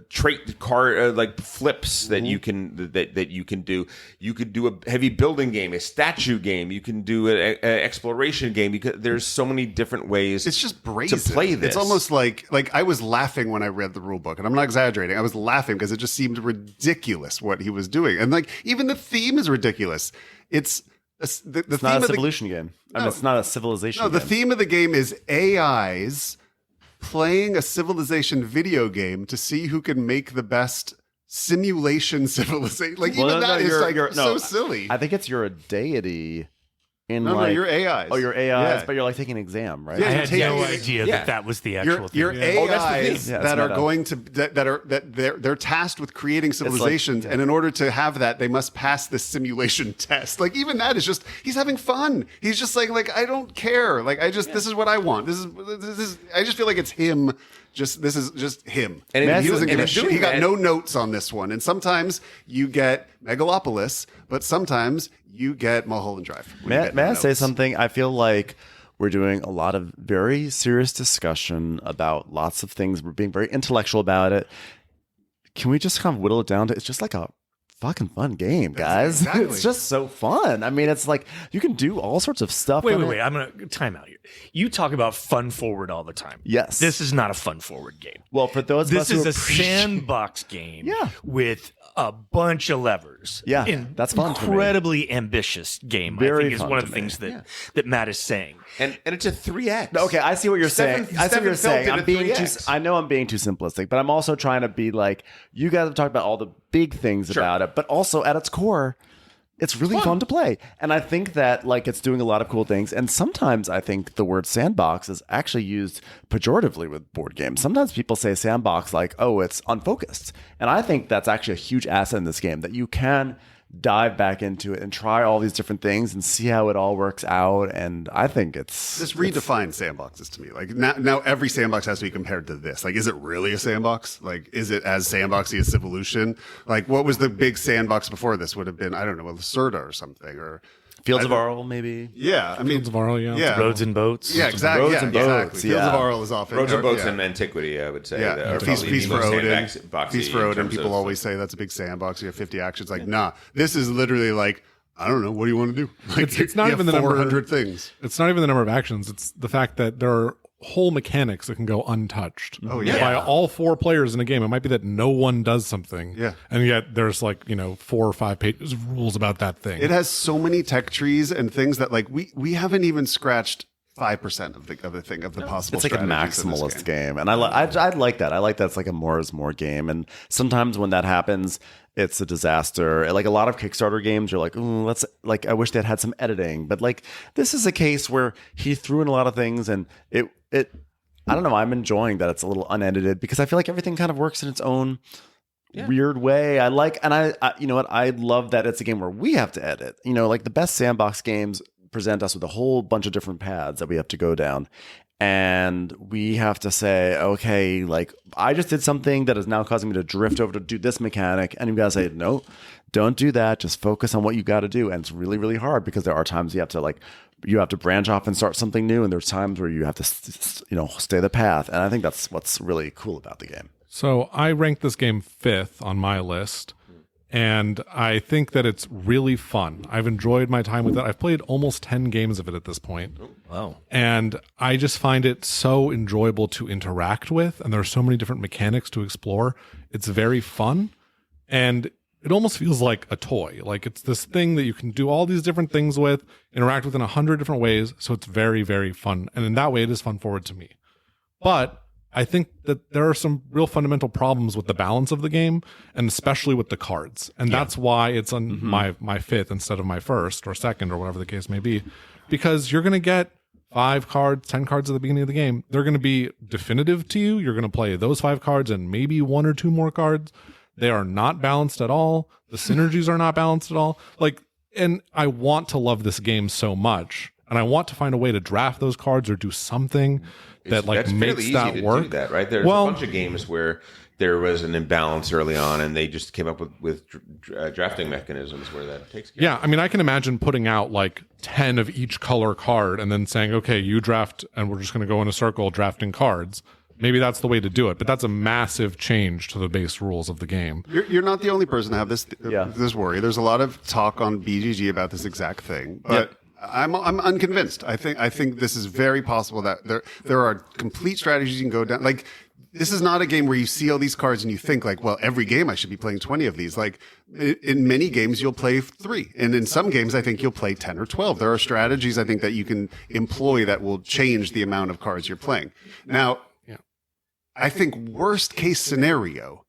[SPEAKER 4] trait card like flips that you can that you can do. You could do a heavy building game, a statue game. You can do an exploration game. There's so many different ways.
[SPEAKER 1] It's just brazen
[SPEAKER 4] to play this.
[SPEAKER 1] It's almost like I was laughing when I read the rule book, and I'm not exaggerating. I was laughing because it just seemed ridiculous what he was doing, and like even the theme is ridiculous. It's the
[SPEAKER 6] It's
[SPEAKER 1] theme
[SPEAKER 6] not a
[SPEAKER 1] of the
[SPEAKER 6] civilization game. I mean, it's not a civilization
[SPEAKER 1] no.
[SPEAKER 6] game.
[SPEAKER 1] The theme of the game is AIs playing a civilization video game to see who can make the best simulation civilization. Like
[SPEAKER 6] Well,
[SPEAKER 1] even
[SPEAKER 6] no,
[SPEAKER 1] that is
[SPEAKER 6] you're-
[SPEAKER 1] like
[SPEAKER 6] you're-
[SPEAKER 1] so
[SPEAKER 6] no,
[SPEAKER 1] silly.
[SPEAKER 6] I think it's you're a deity in
[SPEAKER 1] No,
[SPEAKER 6] like
[SPEAKER 1] you're AIs.
[SPEAKER 6] Oh, you're AIs,
[SPEAKER 1] Yeah.
[SPEAKER 6] but you're like taking an exam, right?
[SPEAKER 1] Yeah,
[SPEAKER 3] I
[SPEAKER 1] you're
[SPEAKER 3] had
[SPEAKER 1] taking
[SPEAKER 3] no
[SPEAKER 1] it-
[SPEAKER 3] idea
[SPEAKER 4] yeah.
[SPEAKER 3] that was the actual thing.
[SPEAKER 1] Your
[SPEAKER 4] Oh, that's the
[SPEAKER 1] AIs
[SPEAKER 4] thing.
[SPEAKER 6] Yeah,
[SPEAKER 1] that
[SPEAKER 6] it's
[SPEAKER 1] are
[SPEAKER 6] meta.
[SPEAKER 1] going to they're tasked with creating civilizations, and in order to have that, they must pass this simulation test. Like even that is just he's having fun. He's just like I don't care. Like this is what I want. This is I just feel like it's him. This is just him.
[SPEAKER 4] And
[SPEAKER 1] he doesn't give a
[SPEAKER 4] in
[SPEAKER 1] shit.
[SPEAKER 4] doing
[SPEAKER 1] He got
[SPEAKER 4] that-
[SPEAKER 1] no notes on this one. And sometimes you get Megalopolis, but sometimes you get Mulholland Drive. when you get
[SPEAKER 6] May
[SPEAKER 1] no
[SPEAKER 6] I say
[SPEAKER 1] notes.
[SPEAKER 6] something? I feel like we're doing a lot of very serious discussion about lots of things. We're being very intellectual about it. Can we just kind of whittle it down to it's just like a fucking fun game, guys?
[SPEAKER 1] Exactly.
[SPEAKER 6] It's just so fun. I mean, it's like you can do all sorts of stuff. in it.
[SPEAKER 3] I'm gonna time out here. You talk about fun forward all the time.
[SPEAKER 6] Yes.
[SPEAKER 3] This is not a fun forward game.
[SPEAKER 6] Well, for those of us
[SPEAKER 3] This
[SPEAKER 6] who
[SPEAKER 3] is a
[SPEAKER 6] appreciate-
[SPEAKER 3] sandbox game
[SPEAKER 6] Yeah.
[SPEAKER 3] with a bunch of levers.
[SPEAKER 6] Yeah,
[SPEAKER 3] In
[SPEAKER 6] that's fun to me.
[SPEAKER 3] Incredibly ambitious game. I
[SPEAKER 6] Very
[SPEAKER 3] think is
[SPEAKER 6] fun
[SPEAKER 3] one of
[SPEAKER 6] to
[SPEAKER 3] the
[SPEAKER 6] me.
[SPEAKER 3] things that Matt is saying.
[SPEAKER 4] And it's a 3x.
[SPEAKER 6] Okay, I see what you're saying. I see what you're saying. I'm being too. I know I'm being too simplistic, but I'm also trying to be like, you guys have talked about all the big things about it, but also at its core, it's really fun to play. And I think that like it's doing a lot of cool things. And sometimes I think the word sandbox is actually used pejoratively with board games. Sometimes people say sandbox like, oh, it's unfocused. And I think that's actually a huge asset in this game, that you can dive back into it and try all these different things and see how it all works out. And I think
[SPEAKER 1] This redefines sandboxes to me. Like now every sandbox has to be compared to this. Like, is it really a sandbox? Like, is it as sandboxy as Civolution? Like, what was the big sandbox before this? Would have been, I don't know, Lacerda or something, or
[SPEAKER 6] Fields of Arl, maybe.
[SPEAKER 1] yeah. I mean,
[SPEAKER 5] Fields of Arl, yeah.
[SPEAKER 3] Roads and boats.
[SPEAKER 1] yeah, exactly.
[SPEAKER 6] Roads
[SPEAKER 1] Yeah,
[SPEAKER 6] and boats,
[SPEAKER 1] exactly. Fields of
[SPEAKER 6] yeah.
[SPEAKER 1] Arl is often
[SPEAKER 4] Roads and boats
[SPEAKER 1] yeah.
[SPEAKER 4] in antiquity, I would say.
[SPEAKER 1] Yeah,
[SPEAKER 4] are
[SPEAKER 1] Feast
[SPEAKER 4] probably
[SPEAKER 1] for
[SPEAKER 4] the most
[SPEAKER 1] Odin.
[SPEAKER 4] sandboxy
[SPEAKER 1] Feast for
[SPEAKER 4] in
[SPEAKER 1] Odin.
[SPEAKER 4] terms
[SPEAKER 1] People
[SPEAKER 4] of-
[SPEAKER 1] always say that's a big sandbox. You have 50 actions. Like, nah, this is literally like, I don't know. What do you want to do? Like,
[SPEAKER 5] It's not
[SPEAKER 1] you
[SPEAKER 5] even
[SPEAKER 1] have
[SPEAKER 5] the number-
[SPEAKER 1] 400 things.
[SPEAKER 5] It's not even the number of actions. It's the fact that there are whole mechanics that can go untouched.
[SPEAKER 1] Oh, yeah.
[SPEAKER 5] By all 4 players in a game. It might be that no one does something.
[SPEAKER 1] Yeah.
[SPEAKER 5] And yet there's like, 4 or 5 pages of rules about that thing.
[SPEAKER 1] It has so many tech trees and things that like we haven't even scratched 5% of the possible.
[SPEAKER 6] It's like a
[SPEAKER 1] strategies in this
[SPEAKER 6] maximalist game, and I like that. I like that it's like a more is more game. And sometimes when that happens, it's a disaster. Like a lot of Kickstarter games, you're like, ooh, let's like. I wish they had some editing, but like this is a case where he threw in a lot of things, and it. I don't know. I'm enjoying that it's a little unedited because I feel like everything kind of works in its own weird way. I you know what? I love that it's a game where we have to edit. Like the best sandbox games present us with a whole bunch of different paths that we have to go down. And we have to say, okay, like I just did something that is now causing me to drift over to do this mechanic. And you gotta say, no, don't do that. Just focus on what you got to do. And it's really, really hard because there are times you have to branch off and start something new. And there's times where you have to, stay the path. And I think that's what's really cool about the game.
[SPEAKER 5] So I ranked this game 5th on my list, and I think that it's really fun. I've enjoyed my time with it. I've played almost 10 games of it at this point.
[SPEAKER 3] Wow.
[SPEAKER 5] And I just find it so enjoyable to interact with, and there are so many different mechanics to explore. It's very fun, and it almost feels like a toy. Like it's this thing that you can do all these different things with, interact with in 100 different ways, so it's very, very fun. And in that way, it is fun forward to me. But I think that there are some real fundamental problems with the balance of the game, and especially with the cards. And that's why it's on my 5th instead of my 1st or 2nd or whatever the case may be. Because you're going to get 5 cards, 10 cards at the beginning of the game. They're going to be definitive to you. You're going to play those 5 cards and maybe 1 or 2 more cards. They are not balanced at all. The synergies are not balanced at all. And I want to love this game so much. And I want to find a way to draft those cards or do something that
[SPEAKER 4] That's
[SPEAKER 5] makes
[SPEAKER 4] fairly
[SPEAKER 5] that
[SPEAKER 4] easy to
[SPEAKER 5] work.
[SPEAKER 4] do that, right? There's a bunch of games where there was an imbalance early on, and they just came up with drafting mechanisms where that takes care.
[SPEAKER 5] Yeah, I mean, I can imagine putting out like 10 of each color card and then saying, okay, you draft, and we're just going to go in a circle drafting cards. Maybe that's the way to do it, but that's a massive change to the base rules of the game.
[SPEAKER 1] You're not the only person to have this worry. There's a lot of talk on BGG about this exact thing, but I'm unconvinced. I think this is very possible that there are complete strategies you can go down. Like this is not a game where you see all these cards and you think like, well, every game I should be playing 20 of these. Like in many games you'll play 3, and in some games I think you'll play 10 or 12. There are strategies I think that you can employ that will change the amount of cards you're playing. Now, I think worst case scenario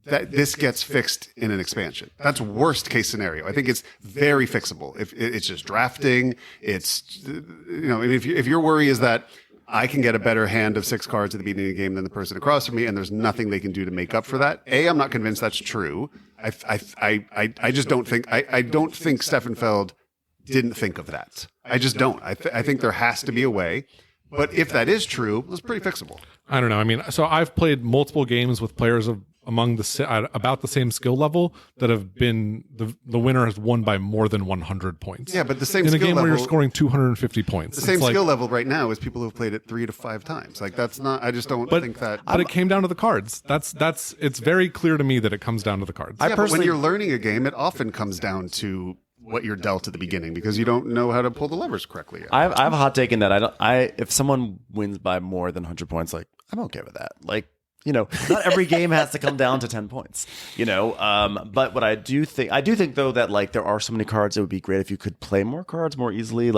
[SPEAKER 1] that this gets fixed in an expansion. That's worst case scenario. I think it's very fixable. If it's just drafting, it's if your worry is that I can get a better hand of 6 cards at the beginning of the game than the person across from me, and there's nothing they can do to make up for that. I'm not convinced that's true. I just don't think I don't think Steffenfeld didn't think of that. I just don't. I think there has to be a way. But if that is true, it's pretty fixable.
[SPEAKER 5] I don't know. I mean, so I've played multiple games with players of among about the same skill level that have been the winner has won by more than 100 points.
[SPEAKER 1] Yeah, but the same
[SPEAKER 5] in a
[SPEAKER 1] skill
[SPEAKER 5] game
[SPEAKER 1] level,
[SPEAKER 5] where you're scoring 250 points.
[SPEAKER 1] The same skill level right now is people who've played it 3 to 5 times. Like that's not. I just don't think that.
[SPEAKER 5] But it came down to the cards. That's. It's very clear to me that it comes down to the cards.
[SPEAKER 1] But when you're learning a game, it often comes down to what you're dealt at the beginning because you don't know how to pull the levers correctly.
[SPEAKER 6] I have a hot take in that if someone wins by more than 100 points, like I'm okay with that. Like not every game has to come down to 10 points, but what I do think though that like there are so many cards, it would be great if you could play more cards more easily.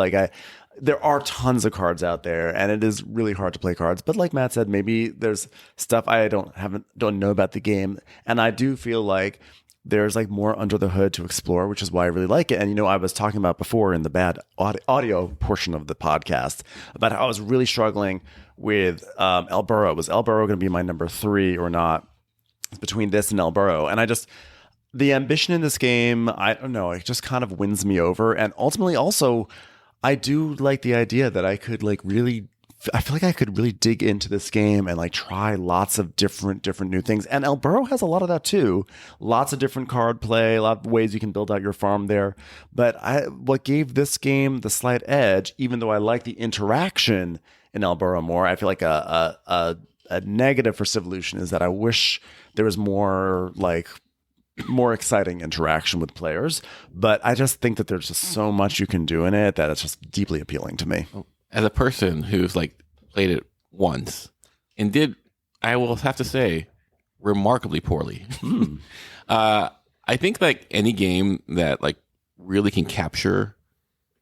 [SPEAKER 6] There are tons of cards out there and it is really hard to play cards, but like Matt said, maybe there's stuff I don't know about the game. And I do feel like there's like more under the hood to explore, which is why I really like it. And, I was talking about before in the bad audio portion of the podcast about how I was really struggling with El Burrow. Was El Burrow going to be my number 3 or not? Between this and El Burrow. And the ambition in this game, I don't know, it just kind of wins me over. And ultimately also, I do like the idea that I could I feel like I could really dig into this game and like try lots of different new things. And El Burrow has a lot of that too. Lots of different card play, a lot of ways you can build out your farm there. But what gave this game the slight edge, even though I like the interaction in El Burrow more, I feel like a negative for Civolution is that I wish there was more exciting interaction with players. But I just think that there's just so much you can do in it that it's just deeply appealing to me.
[SPEAKER 2] As a person who's played it once and did, I will have to say, remarkably poorly. I think any game that really can capture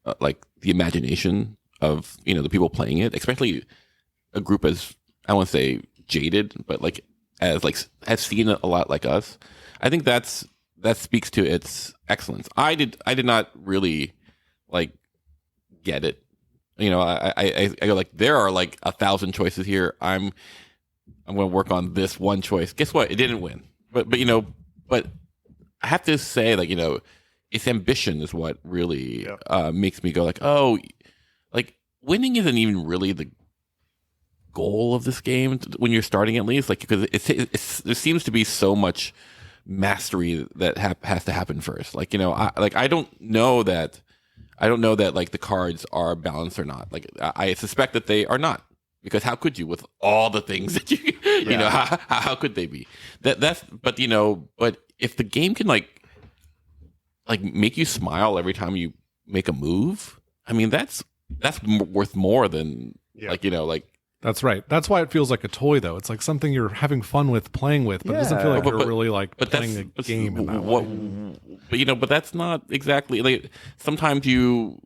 [SPEAKER 2] the imagination of the people playing it, especially a group as, I won't say jaded, but has seen it a lot like us. I think that speaks to its excellence. I did not really get it. I go there are 1,000 choices here. I'm going to work on this one choice. Guess what? It didn't win. But I have to say its ambition is what really makes me go winning isn't even really the goal of this game when you're starting, at least, because there seems to be so much mastery that has to happen first. I don't know that the cards are balanced or not. I suspect that they are not, because how could you with all the things that you know, how could they be? But if the game can make you smile every time you make a move, I mean that's worth more than
[SPEAKER 5] That's right. That's why it feels like a toy, though. It's like something you're having fun with, playing with, but it doesn't feel like you're really playing a game in that way.
[SPEAKER 2] But that's not exactly sometimes you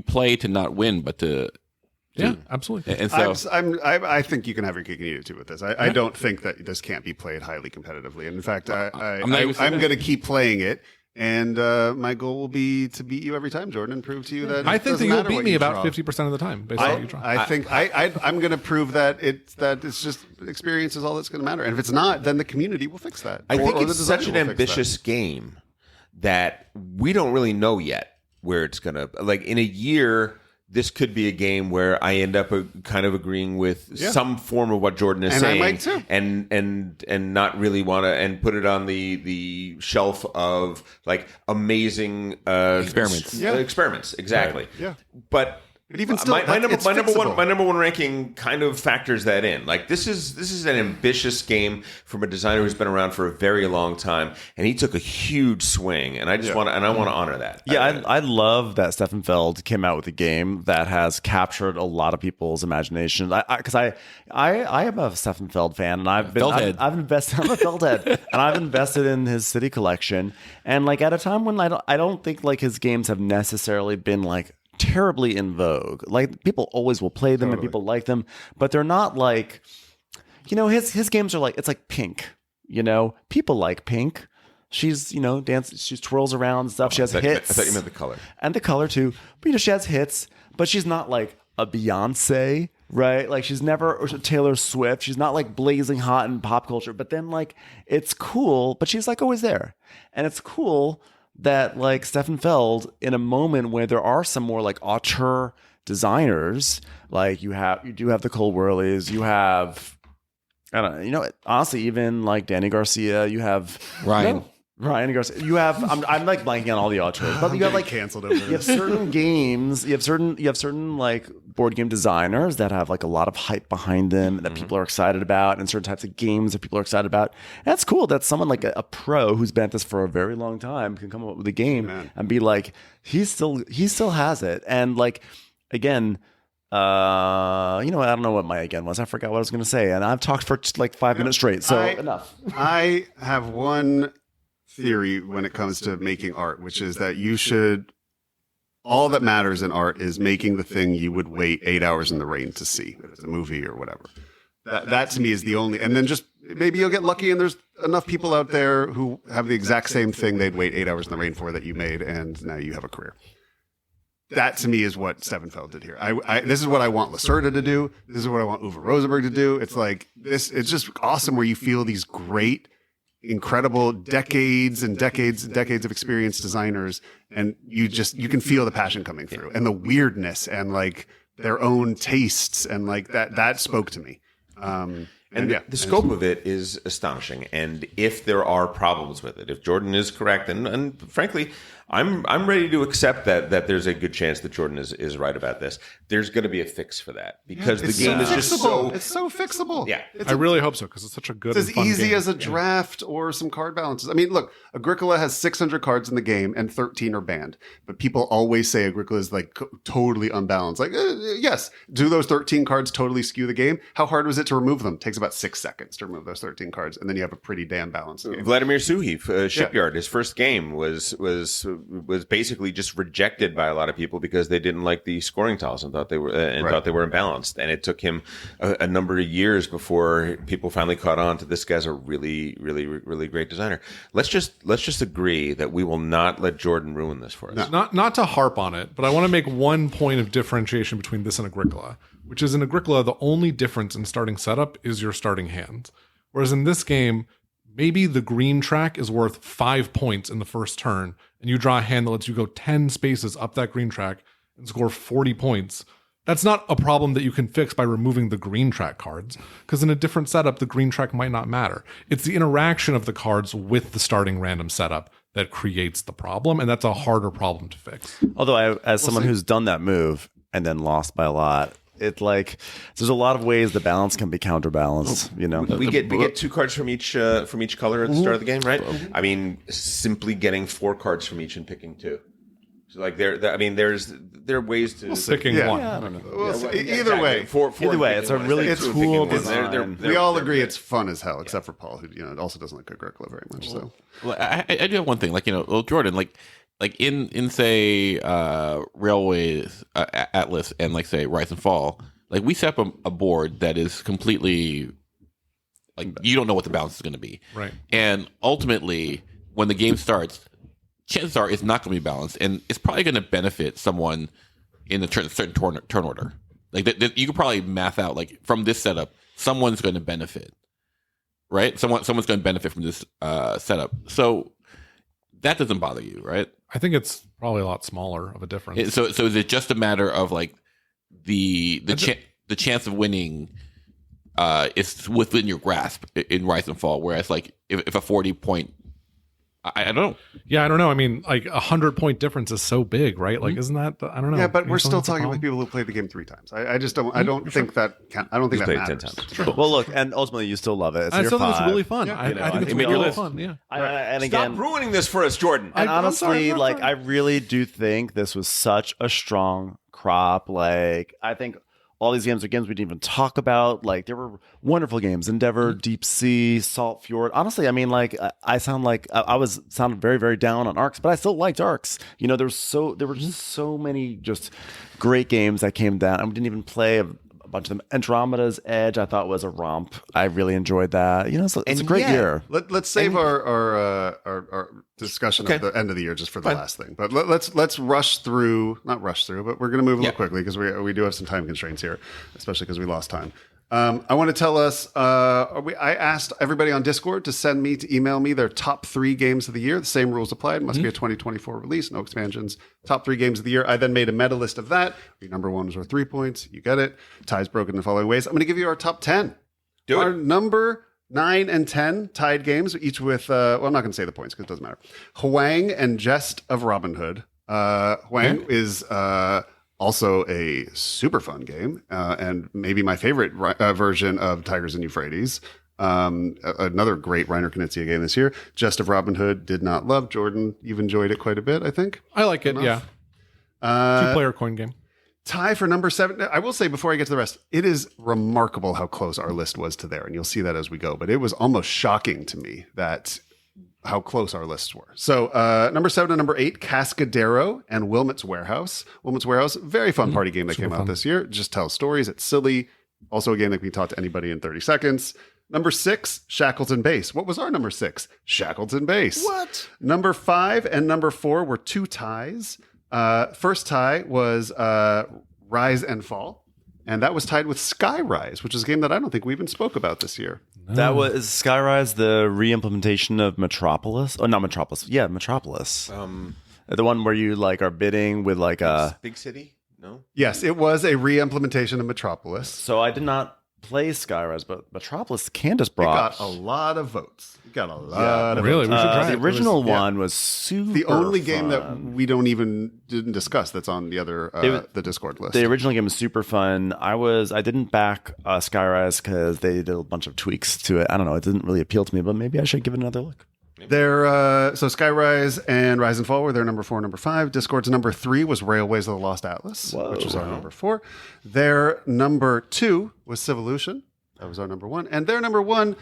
[SPEAKER 2] play to not win, but to
[SPEAKER 5] absolutely.
[SPEAKER 2] And so
[SPEAKER 1] I think you can have your cake and eat it too with this. I don't think that this can't be played highly competitively. And in fact, I'm going to keep playing it. And my goal will be to beat you every time, Jordan, and prove to you that
[SPEAKER 5] I think that you'll beat me about 50% of the time based on what you draw.
[SPEAKER 1] I think I'm going to prove that it's just experience is all that's going to matter. And if it's not, then the community will fix that.
[SPEAKER 4] I think it's such an ambitious game that we don't really know yet where it's going to, in a year. This could be a game where I end up kind of agreeing with some form of what Jordan is saying,
[SPEAKER 1] I might too.
[SPEAKER 4] and not really want to, and put it on the shelf of amazing
[SPEAKER 2] experiments.
[SPEAKER 4] Experiments, exactly.
[SPEAKER 1] Right. Yeah,
[SPEAKER 4] but
[SPEAKER 1] even still,
[SPEAKER 4] my number one ranking kind of factors that in. This is an ambitious game from a designer who's been around for a very long time, and he took a huge swing, and I want to honor that.
[SPEAKER 6] Yeah, I love that Stefan Feld came out with a game that has captured a lot of people's imagination. Because I am a Stefan Feld fan, and I've invested. I'm a Feldhead, and I've invested in his City collection. And at a time when I don't think his games have necessarily been terribly in vogue. People always will play them and people like them, but they're not his games are it's like Pink. People like Pink. She's dance. She twirls around and stuff. She has hits.
[SPEAKER 4] I thought you meant the color.
[SPEAKER 6] And the color too. But she has hits. But she's not a Beyonce, right? She's never Taylor Swift. She's not blazing hot in pop culture. But then it's cool. But she's always there, and it's cool that Stefan Feld, in a moment where there are some more auteur designers, you do have the Cole Worleys, you have, I don't know, honestly, even Danny Garcia, you have Ryan Garcia, you have, I'm blanking on all the auteurs, but you have
[SPEAKER 1] canceled over this.
[SPEAKER 6] You have certain games, you have certain board game designers that have a lot of hype behind them that people are excited about, and certain types of games that people are excited about. And that's cool that someone a pro who's been at this for a very long time can come up with a game and be he still has it. And again, You know what? I don't know what my again was. I forgot what I was going to say, and I've talked for like 5 minutes straight. So enough.
[SPEAKER 1] I have one theory when it comes to making art, which is that you should. All that matters in art is making the thing you would wait 8 hours in the rain to see, if it's a movie or whatever. That to me is the only, and then just maybe you'll get lucky and there's enough people out there who have the exact same thing they'd wait 8 hours in the rain for that you made, and now you have a career. That to me is what Sevenfeld did here. This is what I want Lacerda to do. This is what I want Uwe Rosenberg to do. It's like this. It's just awesome where you feel these great, incredible decades and decades and decades of experienced designers, and you can feel the passion coming through and the weirdness and like their own tastes and like that spoke to me.
[SPEAKER 4] And the scope of it is astonishing. And if there are problems with it, if Jordan is correct, and frankly, I'm ready to accept that there's a good chance that Jordan is right about this. There's going to be a fix for that because the game is just so...
[SPEAKER 1] It's so fixable.
[SPEAKER 4] Yeah.
[SPEAKER 5] I really hope so because it's such a good
[SPEAKER 1] It's
[SPEAKER 5] and
[SPEAKER 1] as
[SPEAKER 5] fun
[SPEAKER 1] easy
[SPEAKER 5] game.
[SPEAKER 1] as a draft or some card balances. I mean, look, Agricola has 600 cards in the game and 13 are banned. But people always say Agricola is like totally unbalanced. Like, yes, do those 13 cards totally skew the game? How hard was it to remove them? It takes about 6 seconds to remove those 13 cards, and then you have a pretty damn balanced game.
[SPEAKER 4] Vladimir Suhi, Shipyard, his first game was basically just rejected by a lot of people because they didn't like the scoring tiles and thought they were imbalanced. And it took him a number of years before people finally caught on to this guy's a really, really, really great designer. Let's just agree that we will not let Jordan ruin this for us.
[SPEAKER 5] Not to harp on it, but I want to make one point of differentiation between this and Agricola, which is in Agricola, the only difference in starting setup is your starting hand. Whereas in this game, maybe the green track is worth 5 points in the first turn, and you draw a hand that lets you go 10 spaces up that green track and score 40 points. That's not a problem that you can fix by removing the green track cards, because in a different setup, the green track might not matter. It's the interaction of the cards with the starting random setup that creates the problem, and that's a harder problem to fix.
[SPEAKER 6] Although, as someone who's done that move and then lost by a lot, it's like there's a lot of ways the balance can be counterbalanced. You know,
[SPEAKER 4] we get 2 cards from each color at the start of the game, right? I mean, simply getting 4 cards from each and picking 2. So like there are ways to
[SPEAKER 5] Picking one.
[SPEAKER 6] I don't know.
[SPEAKER 1] Well, either way,
[SPEAKER 6] Either way, it's a really cool design.
[SPEAKER 1] we all agree it's fun as hell, except for Paul, who also doesn't like Agricola very much. So
[SPEAKER 2] Well, I do have one thing, Jordan, like in say Railways Atlas and like say Rise and Fall, like we set up a board that is completely like you don't know what the balance is going to be,
[SPEAKER 5] Right.
[SPEAKER 2] And ultimately, when the game starts, chances are it's not going to be balanced, and it's probably going to benefit someone in a certain turn order. Like you could probably math out like from this setup, someone's going to benefit, right? Someone's going to benefit from this setup. So that doesn't bother you, right?
[SPEAKER 5] I think it's probably a lot smaller of a difference.
[SPEAKER 2] So is it just a matter of like the chance of winning is within your grasp in Rise and Fall, whereas like if a 40-point, I don't know.
[SPEAKER 5] Yeah, I don't know. I mean, like 100-point difference is so big, right? Like, isn't that? I don't know.
[SPEAKER 1] yeah, but
[SPEAKER 5] Maybe
[SPEAKER 1] we're still
[SPEAKER 5] something's a
[SPEAKER 1] talking with
[SPEAKER 5] problem?
[SPEAKER 1] people who played the game 3 times. I just don't. I don't think that. I don't think that
[SPEAKER 4] played it 10
[SPEAKER 1] matters.
[SPEAKER 4] times.
[SPEAKER 6] Well, look, and ultimately, you still love it. It's
[SPEAKER 5] I
[SPEAKER 6] your
[SPEAKER 5] still think
[SPEAKER 6] 5.
[SPEAKER 5] it's really fun. I think it's really fun. Yeah.
[SPEAKER 6] And again,
[SPEAKER 4] Stop ruining this for us, Jordan.
[SPEAKER 6] and
[SPEAKER 5] I'm
[SPEAKER 6] honestly,
[SPEAKER 5] sorry.
[SPEAKER 6] like I really do think this was such a strong crop. Like I think all these games are games we didn't even talk about. Like there were wonderful games: Endeavor, Deep Sea, Salt Fjord. Honestly, I mean, like I sounded very, very down on Arcs, but I still liked Arcs. You know, there were just so many just great games that came down. And we didn't even play a bunch of them. Andromeda's Edge, I thought was a romp. I really enjoyed that. You know, it's a great year.
[SPEAKER 1] Let's save our discussion of the end of the year just for the last thing. But let's not rush through, but we're going to move a little quickly because we do have some time constraints here, especially because we lost time. I want to tell us, I asked everybody on Discord to email me their top 3 games of the year. The same rules apply. It must be a 2024 release, no expansions. Top 3 games of the year. I then made a meta list of that. Your number 1 was worth 3 points. You get it. Ties broken in the following ways. I'm going to give you our top 10. Our number 9 and 10 tied games, each with, I'm not going to say the points because it doesn't matter. Huang and Jest of Robin Hood. Huang is... also a super fun game, and maybe my favorite version of Tigers and Euphrates. Another great Reiner Knizia game this year. Jest of Robin Hood, did not love. Jordan, you've enjoyed it quite a bit, I think.
[SPEAKER 5] I like it. Yeah. 2-player coin game.
[SPEAKER 1] Tie for number 7. I will say before I get to the rest, it is remarkable how close our list was to there, and you'll see that as we go. But it was almost shocking to me that how close our lists were. So number 7 and number 8, Cascadero and Wilmot's Warehouse. Wilmot's Warehouse, very fun party game that came out this year. Just tells stories. It's silly. Also a game that can be taught to anybody in 30 seconds. Number 6, Shackleton Base. What was our number 6? Shackleton Base.
[SPEAKER 6] What?
[SPEAKER 1] Number 5 and number 4 were 2 ties. First tie was Rise and Fall. And that was tied with Skyrise, which is a game that I don't think we even spoke about this year.
[SPEAKER 6] That was Skyrise, the re-implementation of Metropolis. Oh, not Metropolis. Yeah, Metropolis. The one where you like are bidding with like a
[SPEAKER 4] Big City? No?
[SPEAKER 1] Yes, it was a re-implementation of Metropolis.
[SPEAKER 6] So I did not play Skyrise, but Metropolis Candace
[SPEAKER 1] It
[SPEAKER 6] brought.
[SPEAKER 1] got a lot of votes. It got a lot of
[SPEAKER 5] Really?
[SPEAKER 1] votes.
[SPEAKER 5] We should try
[SPEAKER 6] the
[SPEAKER 5] it.
[SPEAKER 6] original
[SPEAKER 1] yeah.
[SPEAKER 6] one was super
[SPEAKER 1] The only game that
[SPEAKER 6] fun.
[SPEAKER 1] we didn't discuss that's on the other the Discord list.
[SPEAKER 6] The original game was super fun. I didn't back Skyrise because they did a bunch of tweaks to it. I don't know. It didn't really appeal to me, but maybe I should give it another look.
[SPEAKER 1] So Skyrise and Rise and Fall were their number 4 and number 5. Discord's number 3 was Railways of the Lost Atlas, which was our number 4. Their number 2 was Civolution. That was our number 1. And their number 1,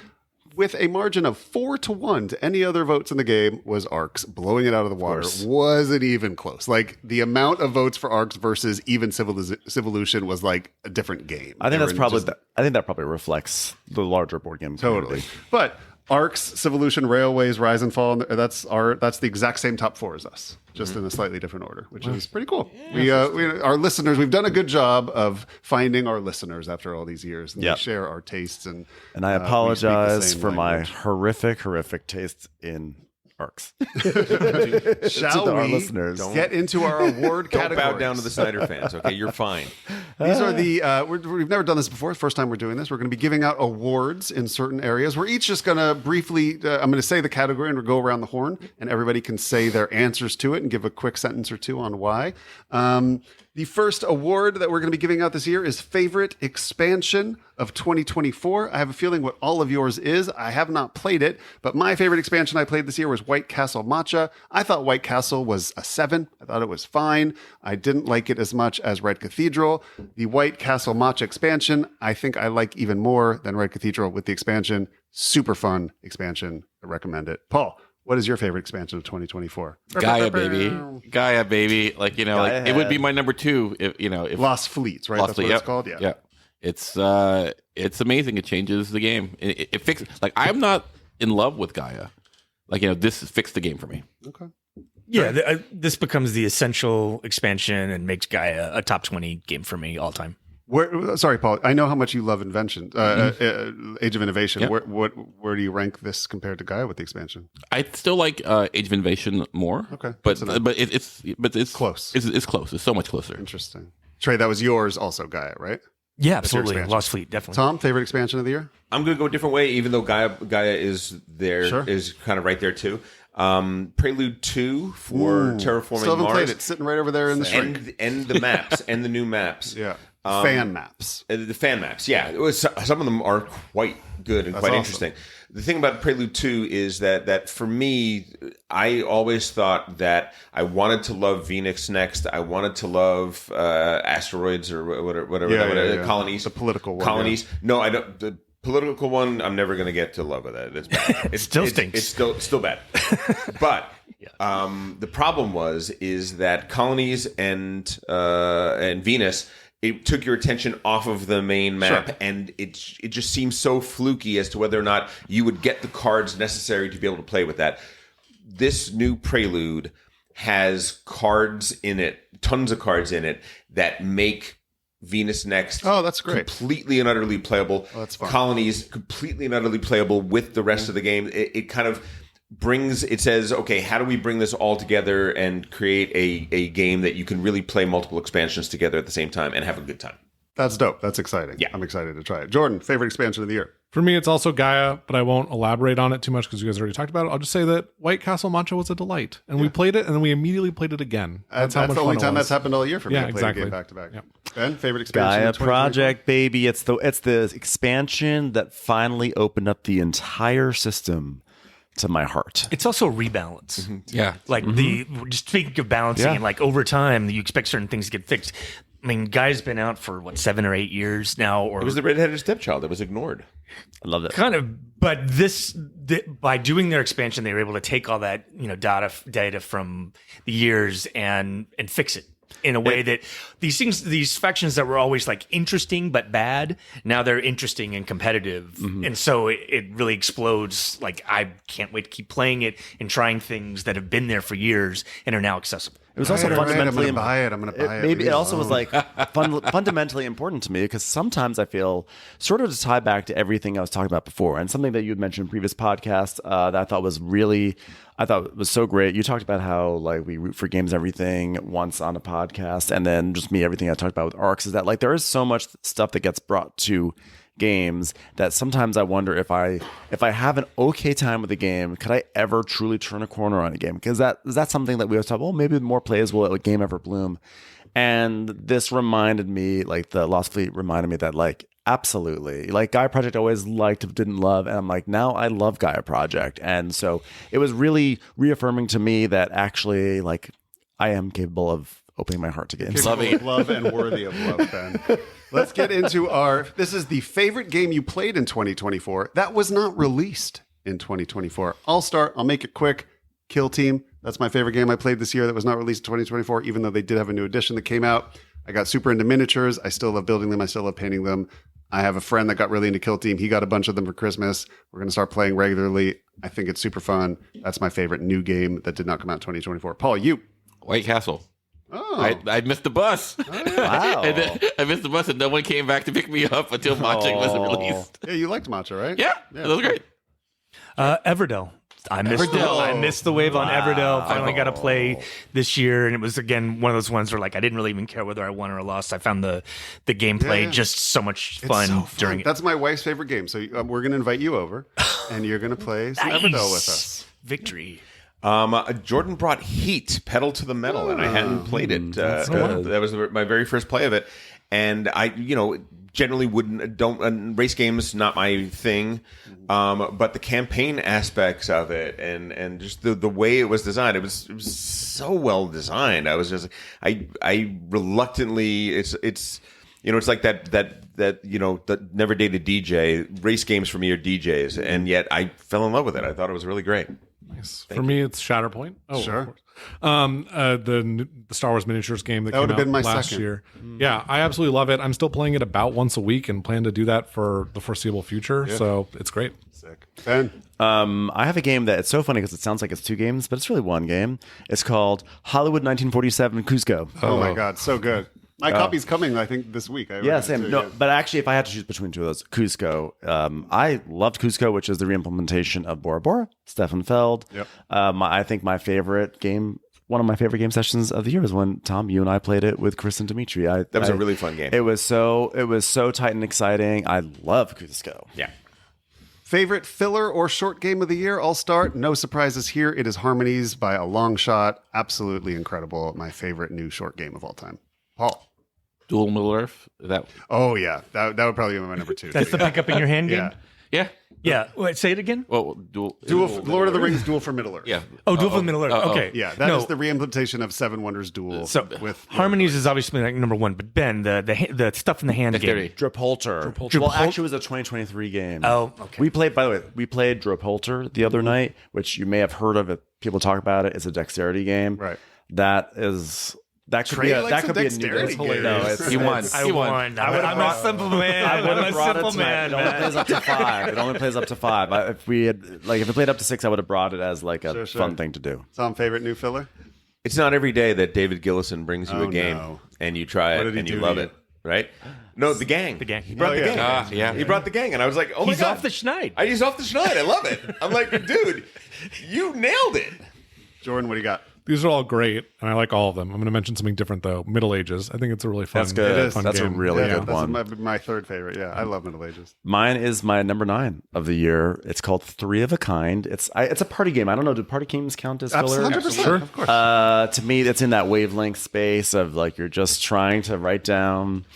[SPEAKER 1] with a margin of 4-1 to any other votes in the game, was Arcs. Blowing it out of the water. Wasn't even close. Like, the amount of votes for Arcs versus even Civolution was like a different game.
[SPEAKER 6] I think
[SPEAKER 1] They
[SPEAKER 6] that's
[SPEAKER 1] were
[SPEAKER 6] probably.
[SPEAKER 1] just-
[SPEAKER 6] I think that probably reflects the larger board game community.
[SPEAKER 1] Totally. But Arcs, Civolution, Railways, Rise and Fall, that's the exact same top 4 as us, just in a slightly different order, which is pretty cool. We our listeners, we've done a good job of finding our listeners after all these years, and
[SPEAKER 6] Yep.
[SPEAKER 1] they share our tastes. And
[SPEAKER 6] I
[SPEAKER 1] we speak the
[SPEAKER 6] apologize
[SPEAKER 1] same
[SPEAKER 6] for
[SPEAKER 1] language.
[SPEAKER 6] my horrific taste in Arcs.
[SPEAKER 1] Shall
[SPEAKER 6] our
[SPEAKER 1] we
[SPEAKER 6] listeners.
[SPEAKER 1] get into our award
[SPEAKER 4] Don't
[SPEAKER 1] categories?
[SPEAKER 4] bow down to the Snyder fans, okay? You're fine.
[SPEAKER 1] These are the we've never done this before. First time we're doing this. We're going to be giving out awards in certain areas. We're each just going to briefly. I'm going to say the category and we'll go around the horn, and everybody can say their answers to it and give a quick sentence or two on why. The first award that we're going to be giving out this year is Favorite Expansion of 2024. I have a feeling what all of yours is. I have not played it, but my favorite expansion I played this year was White Castle Matcha. I thought White Castle was a 7. I thought it was fine. I didn't like it as much as Red Cathedral. The White Castle Matcha expansion, I think I like even more than Red Cathedral with the expansion. Super fun expansion. I recommend it. Paul, what is your favorite expansion of 2024?
[SPEAKER 9] Gaia, baby. Gaia, baby. Like, you know,
[SPEAKER 6] Gaia
[SPEAKER 9] like it would be
[SPEAKER 6] had-
[SPEAKER 9] my number 2 if
[SPEAKER 1] Lost Fleets, right?
[SPEAKER 9] Lost
[SPEAKER 1] That's
[SPEAKER 9] Fleet,
[SPEAKER 1] what
[SPEAKER 9] yep.
[SPEAKER 1] it's called? Yeah.
[SPEAKER 9] Yeah. It's amazing. It changes the game. It fixes, like, I'm not in love with Gaia. Like, you know, this fixed the game for me.
[SPEAKER 1] Okay.
[SPEAKER 3] Yeah, this becomes the essential expansion and makes Gaia a top 20 game for me all time.
[SPEAKER 1] Sorry, Paul. I know how much you love Invention, Age of Innovation.
[SPEAKER 9] Yep.
[SPEAKER 1] Where do you rank this compared to Gaia with the expansion?
[SPEAKER 9] I still like Age of Innovation more.
[SPEAKER 1] Okay,
[SPEAKER 9] but
[SPEAKER 1] that's enough.
[SPEAKER 9] it's
[SPEAKER 1] Close.
[SPEAKER 9] It's close. It's so much closer.
[SPEAKER 1] Interesting. Trey, that was yours, also Gaia, right?
[SPEAKER 3] Yeah,
[SPEAKER 1] your
[SPEAKER 3] absolutely.
[SPEAKER 1] expansion.
[SPEAKER 3] Lost Fleet, definitely.
[SPEAKER 1] Tom, favorite expansion of the year?
[SPEAKER 4] I'm going to go a different way, even though Gaia is there,
[SPEAKER 1] Sure.
[SPEAKER 4] is kind of right there too. Prelude 2 for Terraforming
[SPEAKER 1] Still haven't
[SPEAKER 4] Mars.
[SPEAKER 1] played it. Sitting right over there in the shrink.
[SPEAKER 4] And the maps, and the new maps.
[SPEAKER 1] Yeah. Fan maps.
[SPEAKER 4] The fan maps, yeah. Some of them are quite good and quite
[SPEAKER 1] awesome.
[SPEAKER 4] interesting. The thing about Prelude 2 is that for me, I always thought that I wanted to love Phoenix next. I wanted to love asteroids or whatever colonies.
[SPEAKER 1] The political one,
[SPEAKER 4] colonies. No, I don't. The political one, I'm never going to get to love with that. It's bad. It
[SPEAKER 3] still stinks.
[SPEAKER 4] It's still bad. But the problem is that colonies and Venus. It took your attention off of the main map,
[SPEAKER 1] Sure.
[SPEAKER 4] and it just seems so fluky as to whether or not you would get the cards necessary to be able to play with that. This new Prelude has cards in it, tons of cards in it, that make Venus Next
[SPEAKER 1] Oh, that's great.
[SPEAKER 4] completely and utterly playable.
[SPEAKER 1] Oh, that's fun.
[SPEAKER 4] Colonies completely and utterly playable with the rest of the game. It kind of it says, okay, how do we bring this all together and create a game that you can really play multiple expansions together at the same time and have a good time?
[SPEAKER 1] That's dope. That's exciting.
[SPEAKER 4] Yeah.
[SPEAKER 1] I'm excited to try it. Jordan, favorite expansion of the year?
[SPEAKER 5] For me, it's also Gaia, but I won't elaborate on it too much because you guys already talked about it. I'll just say that White Castle Matcha was a delight, and we played it, and then we immediately played it again.
[SPEAKER 1] That's
[SPEAKER 5] how much
[SPEAKER 1] the only
[SPEAKER 5] fun it
[SPEAKER 1] time
[SPEAKER 5] was.
[SPEAKER 1] that's happened all year for me.
[SPEAKER 5] Yeah,
[SPEAKER 1] I played
[SPEAKER 5] exactly.
[SPEAKER 1] a game back to back.
[SPEAKER 5] Yep.
[SPEAKER 1] Ben, favorite expansion?
[SPEAKER 6] Gaia
[SPEAKER 1] of 2024?
[SPEAKER 6] Project, baby. It's the expansion that finally opened up the entire system to my heart.
[SPEAKER 3] It's also a rebalance.
[SPEAKER 9] Yeah.
[SPEAKER 3] Like just speaking of balancing,
[SPEAKER 6] Yeah.
[SPEAKER 3] and like over time, you expect certain things to get fixed. I mean, Guy's been out for 7 or 8 years now, or
[SPEAKER 4] It was the redheaded stepchild that was ignored.
[SPEAKER 6] I love it.
[SPEAKER 3] kind of. But by doing their expansion, they were able to take all that data from the years and fix it in a way that these factions that were always like interesting but bad, now they're interesting and competitive, and so it really explodes. Like, I can't wait to keep playing it and trying things that have been there for years and are now accessible.
[SPEAKER 6] It was also
[SPEAKER 1] Right, I'm
[SPEAKER 6] fundamentally
[SPEAKER 1] gonna buy it. I'm gonna buy it.
[SPEAKER 6] Maybe
[SPEAKER 1] Leave
[SPEAKER 6] it also was
[SPEAKER 1] alone.
[SPEAKER 6] like fundamentally important to me because sometimes I feel sort of to tie back to everything I was talking about before, and something that you had mentioned in previous podcasts that I thought was so great. You talked about how like we root for games, everything once on a podcast, and then just me, everything I talked about with ARCs is that like there is so much stuff that gets brought to games that sometimes I wonder if I have an okay time with a game, could I ever truly turn a corner on a game? Because that's something that we always talk, well, maybe with more plays will a game ever bloom. And this reminded me, like the Lost Fleet reminded me that like absolutely, like Gaia Project I always liked but didn't love, and I'm like now I love Gaia Project, and so it was really reaffirming to me that actually like I am capable of opening my heart to games.
[SPEAKER 9] Loving it.
[SPEAKER 1] Love and worthy of love, Ben. Let's get into this is the favorite game you played in 2024 that was not released in 2024. I'll make it quick. Kill Team. That's my favorite game I played this year that was not released in 2024, even though they did have a new edition that came out. I got super into miniatures. I still love building them. I still love painting them. I have a friend that got really into Kill Team. He got a bunch of them for Christmas. We're going to start playing regularly. I think it's super fun. That's my favorite new game that did not come out in 2024. Paul, you.
[SPEAKER 9] White Castle.
[SPEAKER 1] Oh.
[SPEAKER 9] I missed the bus.
[SPEAKER 6] Wow.
[SPEAKER 9] And then I missed the bus, and no one came back to pick me up until Matcha wasn't released.
[SPEAKER 1] Yeah, you liked Matcha, right?
[SPEAKER 9] Yeah, that was great.
[SPEAKER 3] Everdell. I missed the wave on Everdell. Finally got to play this year, and it was again one of those ones where like I didn't really even care whether I won or lost. I found the gameplay just so much fun,
[SPEAKER 1] So fun.
[SPEAKER 3] during it.
[SPEAKER 1] That's my wife's favorite game. So we're going to invite you over, and you're going to play some Everdell with us.
[SPEAKER 3] Victory.
[SPEAKER 4] Jordan brought Heat, Pedal to the Metal, and I hadn't played it. That was my very first play of it, and I, generally don't race games, not my thing, but the campaign aspects of it and just the way it was designed, it was so well designed. I was just I reluctantly it's it's like that never dated DJ. Race games for me are DJs, and yet I fell in love with it. I thought it was really great.
[SPEAKER 5] Nice. For me, it's Shatterpoint. Oh,
[SPEAKER 1] Sure.
[SPEAKER 5] of course. The Star Wars miniatures game that
[SPEAKER 1] would
[SPEAKER 5] came
[SPEAKER 1] have been
[SPEAKER 5] out
[SPEAKER 1] my
[SPEAKER 5] last
[SPEAKER 1] second.
[SPEAKER 5] year. Yeah, I absolutely love it. I'm still playing it about once a week and plan to do that for the foreseeable future. So it's great.
[SPEAKER 1] Sick. Ben.
[SPEAKER 6] I have a game that it's so funny because it sounds like it's two games, but it's really one game. It's called Hollywood 1947 Cusco.
[SPEAKER 1] Oh my God, so good. My copy's coming, I think, this week.
[SPEAKER 6] Yeah, same. No, but actually, if I had to choose between two of those, Cusco. I loved Cusco, which is the reimplementation of Bora Bora, Stefan Feld.
[SPEAKER 1] Yep.
[SPEAKER 6] I think my favorite game, one of my favorite game sessions of the year, was when Tom, you and I played it with Chris and Dimitri. That
[SPEAKER 4] was a really fun game.
[SPEAKER 6] It was so tight and exciting. I love Cusco.
[SPEAKER 4] Yeah.
[SPEAKER 1] Favorite filler or short game of the year? I'll start. No surprises here. It is Harmonies by a long shot. Absolutely incredible. My favorite new short game of all time. Paul.
[SPEAKER 9] Dual Middle Earth.
[SPEAKER 1] Oh, yeah. That would probably be my number two.
[SPEAKER 3] That's the pick up in your hand game.
[SPEAKER 1] Yeah.
[SPEAKER 9] Yeah.
[SPEAKER 3] Yeah. Wait, say it again.
[SPEAKER 9] Well,
[SPEAKER 1] Duel Lord of the Rings Duel for Middle Earth.
[SPEAKER 9] Yeah.
[SPEAKER 3] Oh, Duel for Middle Earth. Okay.
[SPEAKER 1] Yeah, that is the reimplementation of Seven Wonders Duel.
[SPEAKER 3] So
[SPEAKER 1] with
[SPEAKER 3] Harmonies is obviously like number one, but Ben, the stuff in the hand game.
[SPEAKER 6] Drapolter. Well, actually, it was a 2023 game.
[SPEAKER 3] Oh, okay.
[SPEAKER 6] We played Drapolter the other night, which you may have heard of it. People talk about it. It's a dexterity game.
[SPEAKER 1] Right.
[SPEAKER 6] That could
[SPEAKER 1] Trey
[SPEAKER 6] be a
[SPEAKER 1] likes a
[SPEAKER 6] new
[SPEAKER 1] dexterity game.
[SPEAKER 6] No, it's,
[SPEAKER 9] He won.
[SPEAKER 3] I won. I'm a simple man. I'm a simple man.
[SPEAKER 6] It only plays up to 5. It only plays up to 5. If it played up to 6, I would have brought it as like a fun thing to do.
[SPEAKER 1] Tom, favorite new filler?
[SPEAKER 4] It's not every day that David Gillison brings you a game
[SPEAKER 1] no.
[SPEAKER 4] and you try
[SPEAKER 1] What
[SPEAKER 4] it
[SPEAKER 1] did he
[SPEAKER 4] and
[SPEAKER 1] do
[SPEAKER 4] you
[SPEAKER 1] to
[SPEAKER 4] love
[SPEAKER 1] you?
[SPEAKER 4] it, right? No, the gang.
[SPEAKER 3] The gang.
[SPEAKER 4] He brought the gang.
[SPEAKER 9] Yeah.
[SPEAKER 4] He brought the gang, and I was like, oh my
[SPEAKER 3] He's
[SPEAKER 4] God.
[SPEAKER 3] off the schneid.
[SPEAKER 4] He's off the schneid. I love it. I'm like, dude, you nailed it.
[SPEAKER 1] Jordan, what do you got?
[SPEAKER 5] These are all great, and I like all of them. I'm going to mention something different, though. Middle Ages. I think it's a really fun
[SPEAKER 6] That's good.
[SPEAKER 1] It is.
[SPEAKER 5] fun
[SPEAKER 6] That's a
[SPEAKER 5] game.
[SPEAKER 6] really good
[SPEAKER 1] That's
[SPEAKER 6] one.
[SPEAKER 1] my third favorite. Yeah, I love Middle Ages.
[SPEAKER 6] Mine is my number 9 of the year. It's called 3 of a Kind. It's a party game. I don't know. Do party games count as filler?
[SPEAKER 1] 100%. Of course.
[SPEAKER 6] To me, it's in that wavelength space of like you're just trying to write down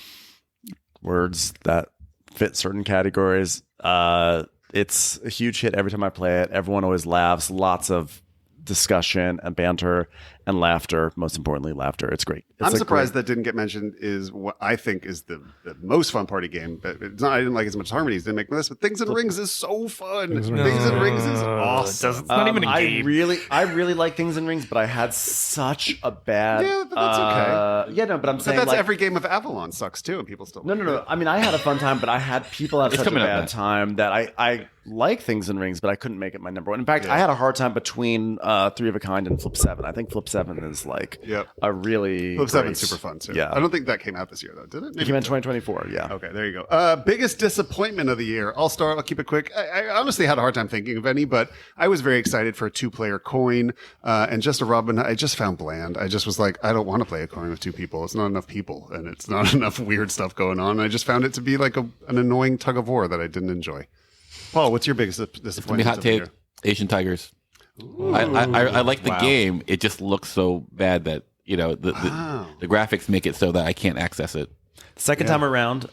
[SPEAKER 6] words that fit certain categories. It's a huge hit every time I play it. Everyone always laughs. Lots of discussion and banter, and laughter. Most importantly, laughter. It's great.
[SPEAKER 1] I'm surprised that didn't get mentioned. Is what I think is the most fun party game. But it's not. I didn't like as much Harmonies. Didn't make this. But Things and Rings is so fun. Things and Rings is awesome.
[SPEAKER 3] It's not even a game.
[SPEAKER 6] I really like Things and Rings, but I had such a bad.
[SPEAKER 1] Yeah, but that's okay.
[SPEAKER 6] Yeah, no, but I'm
[SPEAKER 1] But
[SPEAKER 6] saying
[SPEAKER 1] that's
[SPEAKER 6] like,
[SPEAKER 1] every game of Avalon sucks too, and people still.
[SPEAKER 6] No. I mean, I had a fun time, but I had people have such a
[SPEAKER 9] coming up,
[SPEAKER 6] bad
[SPEAKER 9] man.
[SPEAKER 6] time that I like Things and Rings, but I couldn't make it my number one. In fact, I had a hard time between Three of a Kind and Flip 7. I think Flip 7 is like a really
[SPEAKER 1] Flip 7
[SPEAKER 6] great-
[SPEAKER 1] super fun too.
[SPEAKER 6] Yeah,
[SPEAKER 1] I don't think that came out this year though, did it?
[SPEAKER 6] it came in 2024. Yeah.
[SPEAKER 1] Okay, there you go. Biggest disappointment of the year. I'll start. I'll keep it quick. I honestly had a hard time thinking of any, but I was very excited for a 2-player coin and just a Robin. I just found bland. I just was like, I don't want to play a coin with 2 people. It's not enough people, and it's not enough weird stuff going on. I just found it to be like an annoying tug of war that I didn't enjoy. Paul, what's your biggest disappointment?
[SPEAKER 9] Hot take: Asian Tigers. I like the game. It just looks so bad that the graphics make it so that I can't access it.
[SPEAKER 6] Second time around,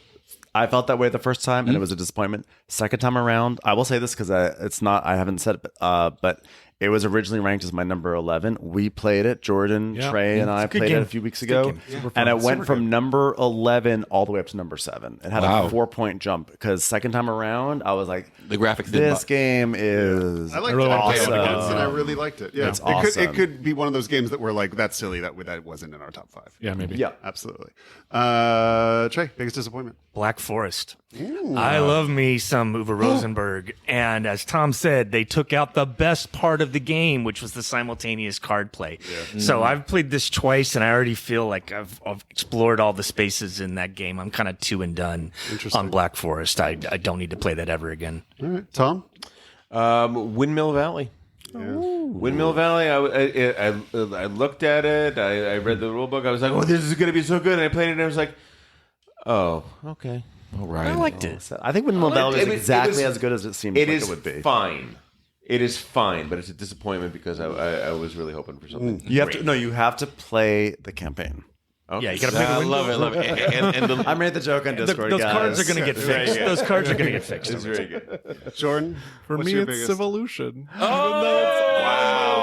[SPEAKER 6] I felt that way the first time, and it was a disappointment. Second time around, I will say this because it's not. I haven't said it, but it was originally ranked as my number 11. We played it. Jordan, Trey, and I played it a few weeks ago, and it went from number 11 all the way up to number 7. It had a 4-point jump because second time around, I was like,
[SPEAKER 9] The graphics.
[SPEAKER 6] this game is
[SPEAKER 1] I liked
[SPEAKER 5] really
[SPEAKER 1] it. I
[SPEAKER 5] liked
[SPEAKER 1] played
[SPEAKER 5] it.
[SPEAKER 1] it against, and I really liked it. Yeah,
[SPEAKER 6] It's
[SPEAKER 1] it
[SPEAKER 6] awesome.
[SPEAKER 1] could be one of those games that were like that's silly that wasn't in our top 5.
[SPEAKER 5] Yeah, maybe.
[SPEAKER 6] Yeah.
[SPEAKER 1] Absolutely. Trey, biggest disappointment.
[SPEAKER 3] Black Forest. I love me some Uwe Rosenberg. And as Tom said, they took out the best part of the game, which was the simultaneous card play. So I've played this twice, and I already feel like I've explored all the spaces in that game. I'm kind of 2 and done on Black Forest. I don't need to play that ever again.
[SPEAKER 1] All right, Tom.
[SPEAKER 4] Windmill Valley. Windmill Valley. I looked at it. I read the rule book. I was like, "Oh, this is going to be so good." And I played it, and I was like, "Oh, okay, all right."
[SPEAKER 3] I liked it.
[SPEAKER 6] I think Windmill Valley is
[SPEAKER 4] It was-
[SPEAKER 6] exactly as good as it seemed like it would be.
[SPEAKER 4] Fine. It is fine, but it's a disappointment because I was really hoping for something.
[SPEAKER 6] You have to play the campaign.
[SPEAKER 4] Okay.
[SPEAKER 3] Yeah, you got to play the
[SPEAKER 9] I
[SPEAKER 3] window.
[SPEAKER 9] love it. And the,
[SPEAKER 6] I made the joke on Discord.
[SPEAKER 3] Those
[SPEAKER 6] guys.
[SPEAKER 3] cards are going to get fixed. Those cards are going to get fixed.
[SPEAKER 4] It's very good.
[SPEAKER 1] Jordan.
[SPEAKER 5] For
[SPEAKER 1] what's
[SPEAKER 5] me,
[SPEAKER 1] your
[SPEAKER 5] it's
[SPEAKER 1] biggest?
[SPEAKER 5] Civolution.
[SPEAKER 4] Wow.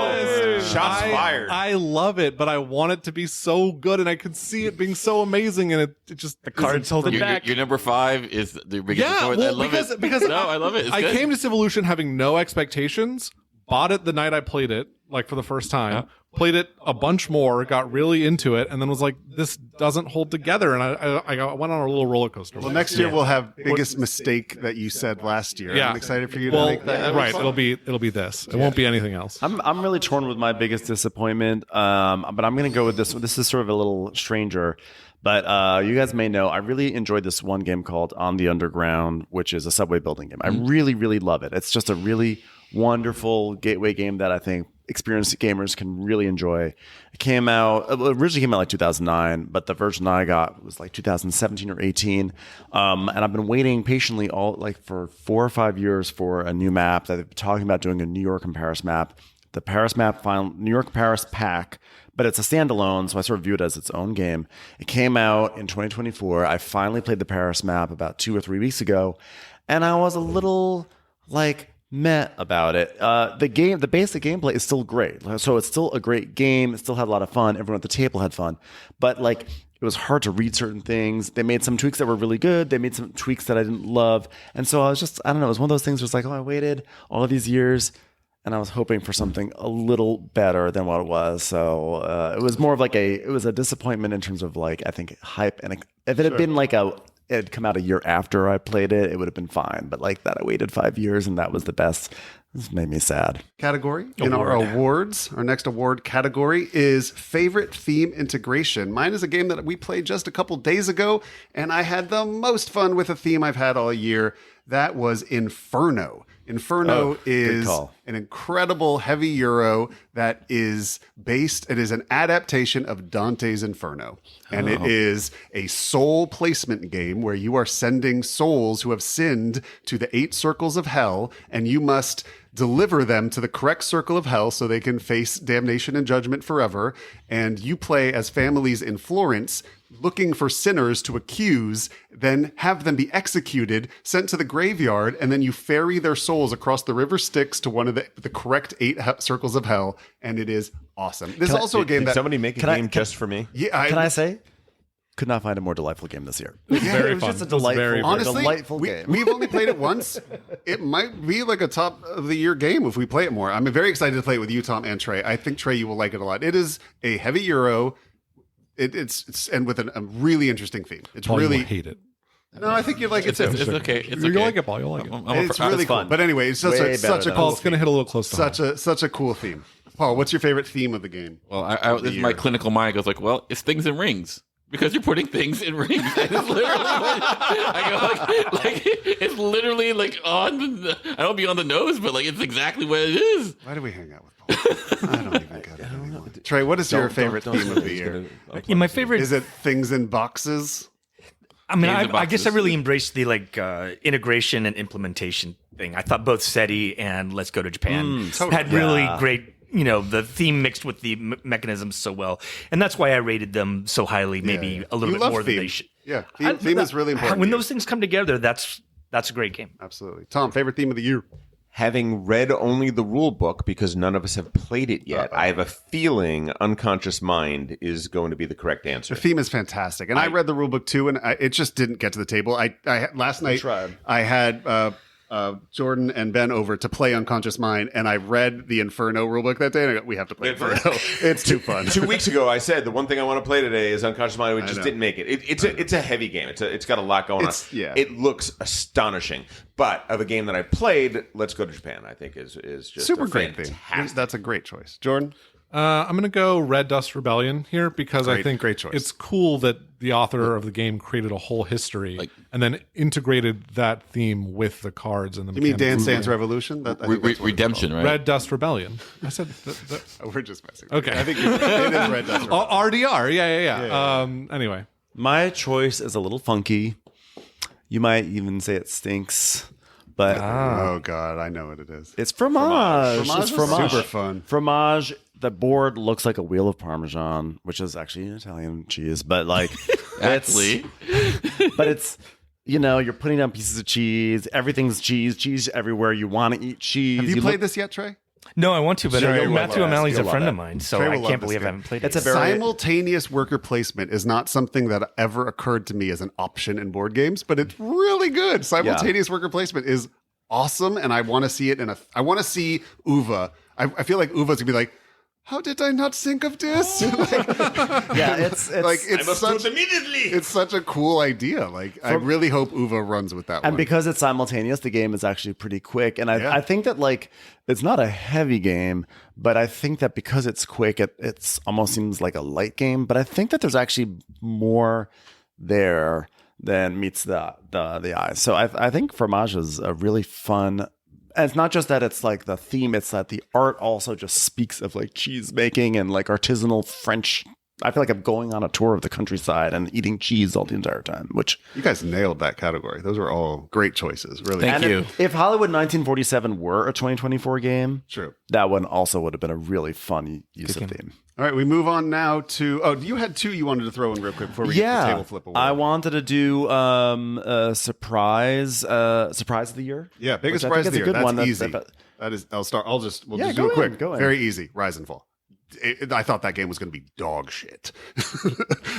[SPEAKER 4] Shots fired.
[SPEAKER 5] I love it, but I want it to be so good, and I could see it being so amazing, and it just the
[SPEAKER 3] cards hold it back.
[SPEAKER 9] your number 5 is the biggest.
[SPEAKER 5] Yeah,
[SPEAKER 9] disappointment.
[SPEAKER 5] well,
[SPEAKER 9] I love
[SPEAKER 5] because
[SPEAKER 9] no, I love it. It's
[SPEAKER 5] I
[SPEAKER 9] good.
[SPEAKER 5] came to Civolution having no expectations, bought it the night I played it, like for the first time, played it a bunch more, got really into it, and then was like, this doesn't hold together, and I went on a little roller coaster.
[SPEAKER 1] Well, next year we'll have biggest mistake that you said last year.
[SPEAKER 5] Yeah.
[SPEAKER 1] I'm excited for you to make that.
[SPEAKER 5] right. It'll be this. It won't be anything else.
[SPEAKER 6] I'm really torn with my biggest disappointment, but I'm going to go with this one. This is sort of a little stranger, but you guys may know I really enjoyed this one game called On the Underground, which is a subway building game. I really, really love it. It's just a really wonderful gateway game that I think experienced gamers can really enjoy. It originally came out like 2009, but the version I got was like 2017 or 18. And I've been waiting patiently for 4 or 5 years for a new map that they've been talking about doing a New York and Paris map. The Paris map, New York Paris pack, but it's a standalone, so I sort of view it as its own game. It came out in 2024. I finally played the Paris map about 2 or 3 weeks ago, and I was a little meh about it. The basic gameplay is still great. So it's still a great game. It still had a lot of fun. Everyone at the table had fun. But it was hard to read certain things. They made some tweaks that were really good. They made some tweaks that I didn't love. And so I was I don't know, it was one of those things where it's like, I waited all of these years and I was hoping for something a little better than what it was. So it was more of it was a disappointment in terms of I think hype. And if it had been it had come out a year after I played it, it would have been fine. But that I waited 5 years and that was the best. This made me sad.
[SPEAKER 1] Category in our awards. Our next award category is favorite theme integration. Mine is a game that we played just a couple days ago, and I had the most fun with a theme I've had all year. That was Inferno. Inferno is an incredible heavy Euro that is based, it is an adaptation of Dante's Inferno. And it is a soul placement game where you are sending souls who have sinned to the 8 circles of hell, and you must deliver them to the correct circle of hell so they can face damnation and judgment forever. And you play as families in Florence looking for sinners to accuse, then have them be executed, sent to the graveyard, and then you ferry their souls across the river Styx to one of the correct 8 circles of hell, and it is awesome. This is also a game
[SPEAKER 4] Did
[SPEAKER 1] that...
[SPEAKER 4] somebody make a game just for me?
[SPEAKER 1] Yeah,
[SPEAKER 6] Can I say? Could not find a more delightful game this year.
[SPEAKER 5] It was very
[SPEAKER 6] It was
[SPEAKER 5] fun.
[SPEAKER 6] just a
[SPEAKER 5] It was very,
[SPEAKER 6] delightful,
[SPEAKER 5] very
[SPEAKER 1] Honestly,
[SPEAKER 6] game.
[SPEAKER 1] we've only played it once. It might be like a top of the year game if we play it more. I'm very excited to play it with you, Tom, and Trey. I think, Trey, you will like it a lot. It is a heavy Euro. It's and with a really interesting theme. It's
[SPEAKER 5] Paul, you
[SPEAKER 1] really
[SPEAKER 5] will hate it.
[SPEAKER 1] no. I think you like it too.
[SPEAKER 9] It's okay. It's
[SPEAKER 5] You'll
[SPEAKER 9] okay.
[SPEAKER 5] like it, Paul. You'll like it.
[SPEAKER 1] It's really cool.
[SPEAKER 4] fun.
[SPEAKER 1] But anyway, it's just
[SPEAKER 6] Way
[SPEAKER 1] such a
[SPEAKER 6] better than
[SPEAKER 1] cool.
[SPEAKER 5] Paul, it's going to hit a little close to home.
[SPEAKER 1] Such a cool theme. Paul, what's your favorite theme of the game?
[SPEAKER 9] Well, this is my clinical mind goes like, well, it's things in rings. Because you're putting things in rings. And it's literally I go like it's literally like on the, I don't be on the nose, but like it's exactly what it is.
[SPEAKER 1] Why do we hang out with Paul? I don't even get it anymore. Trey, what is your favorite theme of the year?
[SPEAKER 3] Yeah, my favorite
[SPEAKER 1] Is it things in boxes?
[SPEAKER 3] I mean,
[SPEAKER 9] Games and
[SPEAKER 3] I guess I
[SPEAKER 9] boxes.
[SPEAKER 3] really embraced the integration and implementation thing. I thought both SETI and Let's Go to Japan had really great, the theme mixed with the mechanisms so well, and that's why I rated them so highly. Maybe a little
[SPEAKER 1] You
[SPEAKER 3] bit
[SPEAKER 1] love
[SPEAKER 3] more than
[SPEAKER 1] theme.
[SPEAKER 3] they should.
[SPEAKER 1] Yeah, theme is really important.
[SPEAKER 3] When
[SPEAKER 1] to you.
[SPEAKER 3] those things come together, that's a great game.
[SPEAKER 1] Absolutely. Tom, favorite theme of the year?
[SPEAKER 4] Having read only the rule book because none of us have played it yet, I have a feeling unconscious mind is going to be the correct answer.
[SPEAKER 1] The theme is fantastic, and I read the rule book too, and it just didn't get to the table. I last night
[SPEAKER 6] tried.
[SPEAKER 1] I had Jordan and Ben over to play Unconscious Mind, and I read the Inferno rulebook that day, and I go, we have to play Inferno. It's too fun.
[SPEAKER 4] 2 weeks ago, I said the one thing I want to play today is Unconscious Mind. We just didn't make it. It's a heavy game. It's got a lot going on.
[SPEAKER 1] Yeah.
[SPEAKER 4] It looks astonishing. But of a game that I played, Let's Go to Japan. I think is just
[SPEAKER 1] Super
[SPEAKER 4] a
[SPEAKER 1] great theme.
[SPEAKER 4] fantastic.
[SPEAKER 1] That's a great choice. Jordan?
[SPEAKER 5] I'm going to go Red Dust Rebellion here because I think
[SPEAKER 1] great choice.
[SPEAKER 5] it's cool that the author of the game created a whole history and then integrated that theme with the cards and the
[SPEAKER 1] You mean Dan
[SPEAKER 5] mechanics.
[SPEAKER 1] San's Revolution? I think that's what it's
[SPEAKER 9] Redemption, right?
[SPEAKER 5] Red Dust Rebellion. I said
[SPEAKER 1] called. We're just messing.
[SPEAKER 5] Okay.
[SPEAKER 1] I think it is Red Dust.
[SPEAKER 5] RDR. Yeah. Anyway,
[SPEAKER 6] My choice is a little funky. You might even say it stinks, but
[SPEAKER 1] Oh God, I know what it is.
[SPEAKER 6] it's fromage.
[SPEAKER 1] Fromage
[SPEAKER 6] It's
[SPEAKER 1] is
[SPEAKER 6] fromage.
[SPEAKER 1] super fun.
[SPEAKER 6] Fromage. The board looks like a wheel of Parmesan, which is actually an Italian cheese, but
[SPEAKER 9] Actually,
[SPEAKER 6] but it's you're putting down pieces of cheese. Everything's cheese everywhere. You want to eat cheese.
[SPEAKER 1] Have you played this yet, Trey?
[SPEAKER 3] No, I want to, but
[SPEAKER 6] Sure, you'll
[SPEAKER 3] Matthew
[SPEAKER 6] love it.
[SPEAKER 3] O'Malley's a
[SPEAKER 6] You'll
[SPEAKER 3] friend
[SPEAKER 6] love
[SPEAKER 3] of
[SPEAKER 6] it.
[SPEAKER 3] mine, so
[SPEAKER 1] Trey will
[SPEAKER 3] I
[SPEAKER 1] love
[SPEAKER 3] can't
[SPEAKER 1] this
[SPEAKER 3] believe I
[SPEAKER 1] game.
[SPEAKER 3] haven't played
[SPEAKER 6] It's
[SPEAKER 3] it.
[SPEAKER 6] a very
[SPEAKER 1] Simultaneous worker placement is not something that ever occurred to me as an option in board games, but it's really good. Simultaneous worker placement is awesome, and I want to see it I want to see Uva. I feel like Uva's gonna be like, how did I not think of this?
[SPEAKER 6] yeah. It's
[SPEAKER 1] like it's
[SPEAKER 4] must do
[SPEAKER 1] such
[SPEAKER 4] it immediately.
[SPEAKER 1] it's such a cool idea. Like I really hope Uva runs with that
[SPEAKER 6] and
[SPEAKER 1] one.
[SPEAKER 6] because it's simultaneous, the game is actually pretty quick. And
[SPEAKER 1] Yeah.
[SPEAKER 6] I think that it's not a heavy game, but I think that because it's quick, it's almost seems like a light game. But I think that there's actually more there than meets the eye. So I think Fromage is a really fun. And it's not just that it's like the theme, it's that the art also just speaks of like cheese making and like artisanal French. I feel like I'm going on a tour of the countryside and eating cheese all the entire time, which
[SPEAKER 1] you guys nailed that category. Those were all great choices. Really.
[SPEAKER 9] Thank you.
[SPEAKER 6] if Hollywood 1947 were a 2024 game,
[SPEAKER 1] True.
[SPEAKER 6] that one also would have been a really fun use of theme.
[SPEAKER 1] All right, we move on now to. Oh, you had two you wanted to throw in real quick before we get to the table flip award.
[SPEAKER 6] I wanted to do a surprise of the year.
[SPEAKER 1] Yeah, biggest
[SPEAKER 6] which I think
[SPEAKER 1] surprise of
[SPEAKER 6] is
[SPEAKER 1] the
[SPEAKER 6] a
[SPEAKER 1] year.
[SPEAKER 6] good
[SPEAKER 1] That's
[SPEAKER 6] one.
[SPEAKER 1] easy. That is. I'll start. We'll
[SPEAKER 6] Yeah,
[SPEAKER 1] just
[SPEAKER 6] go
[SPEAKER 1] do it
[SPEAKER 6] ahead,
[SPEAKER 1] quick.
[SPEAKER 6] go ahead.
[SPEAKER 1] Very easy. Rise and Fall. I thought that game was going to be dog shit.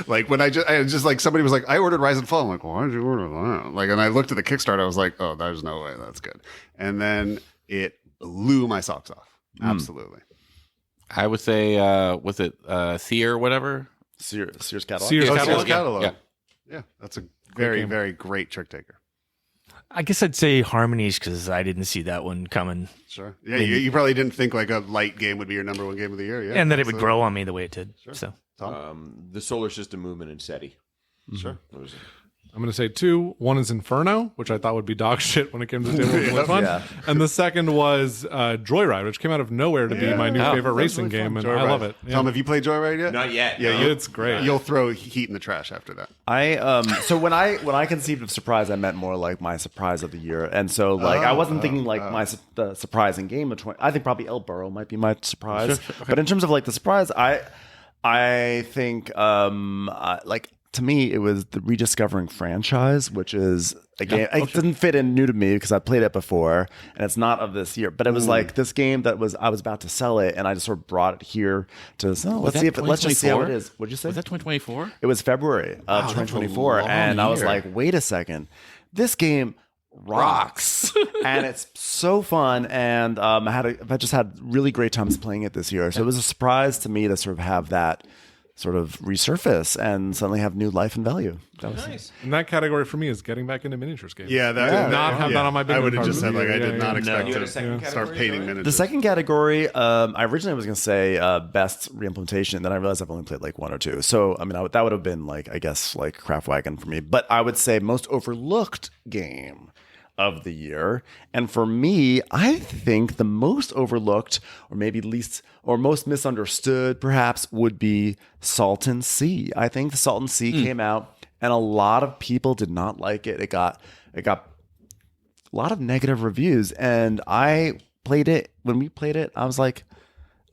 [SPEAKER 1] Like when I just like somebody was like, I ordered Rise and Fall. I'm like, why did you order that? Like, and I looked at the Kickstarter. I was like, oh, there's no way that's good. And then it blew my socks off. Absolutely.
[SPEAKER 9] I would say, was it Sear or whatever?
[SPEAKER 6] Sears catalog.
[SPEAKER 5] Sears
[SPEAKER 1] Oh,
[SPEAKER 5] catalog.
[SPEAKER 1] Sears catalog.
[SPEAKER 9] Yeah.
[SPEAKER 1] Yeah, that's a very,
[SPEAKER 5] game.
[SPEAKER 1] very great trick taker.
[SPEAKER 3] I guess I'd say Harmonies because I didn't see that one coming,
[SPEAKER 1] Sure. Yeah, you probably didn't think like a light game would be your number one game of the year. Yeah,
[SPEAKER 3] and that it would
[SPEAKER 1] So-
[SPEAKER 3] grow on me the way it did. So
[SPEAKER 4] The solar system movement in SETI.
[SPEAKER 1] Sure.
[SPEAKER 4] What was it?
[SPEAKER 5] I'm going to say 2. One is Inferno, which I thought would be dog shit when it came to the table. It was really fun.
[SPEAKER 6] Yeah.
[SPEAKER 5] And the second was Joyride, which came out of nowhere to be my new favorite racing game, and I love it. Yeah.
[SPEAKER 1] Tom, have you played Joyride yet?
[SPEAKER 4] Not yet.
[SPEAKER 1] Yeah,
[SPEAKER 4] no.
[SPEAKER 5] It's great.
[SPEAKER 1] You'll throw heat in the trash after that.
[SPEAKER 6] So when I conceived of surprise, I meant more like my surprise of the year, and so like I wasn't thinking like the surprising game of 20. I think probably El Burrow might be my surprise, but in terms of like the surprise, I think like to me it was the Rediscovering franchise, which is a game it didn't fit in new to me because I played it before and it's not of this year, but it was like this game that I was about to sell it and I just sort of brought it here to let's just see how it is. What'd you say?
[SPEAKER 9] Was that 2024?
[SPEAKER 6] It was February of 2024, and I was like, wait a second, this game rocks. And it's so fun, and I just had really great times playing it this year. So it was a surprise to me to sort of have that sort of resurface and suddenly have new life and value. That was
[SPEAKER 4] Nice.
[SPEAKER 5] And that category for me is getting back into miniatures games.
[SPEAKER 1] Yeah, that
[SPEAKER 5] did not have that on my big
[SPEAKER 1] I would have
[SPEAKER 5] card
[SPEAKER 1] just said like I did not
[SPEAKER 5] yeah.
[SPEAKER 1] expect
[SPEAKER 4] You had a
[SPEAKER 1] to
[SPEAKER 4] second
[SPEAKER 1] start
[SPEAKER 4] category,
[SPEAKER 1] painting
[SPEAKER 4] right?
[SPEAKER 1] miniatures.
[SPEAKER 6] the second category. I originally was going to say best reimplementation, then I realized I've only played like 1 or 2. So I mean, that would have been like I guess like Craftwagon for me. But I would say most overlooked game of the year. And for me, I think the most overlooked or maybe least or most misunderstood perhaps would be Salton Sea. I think the Salton Sea came out and a lot of people did not like it. It got a lot of negative reviews, and I played it. When we played it, I was like,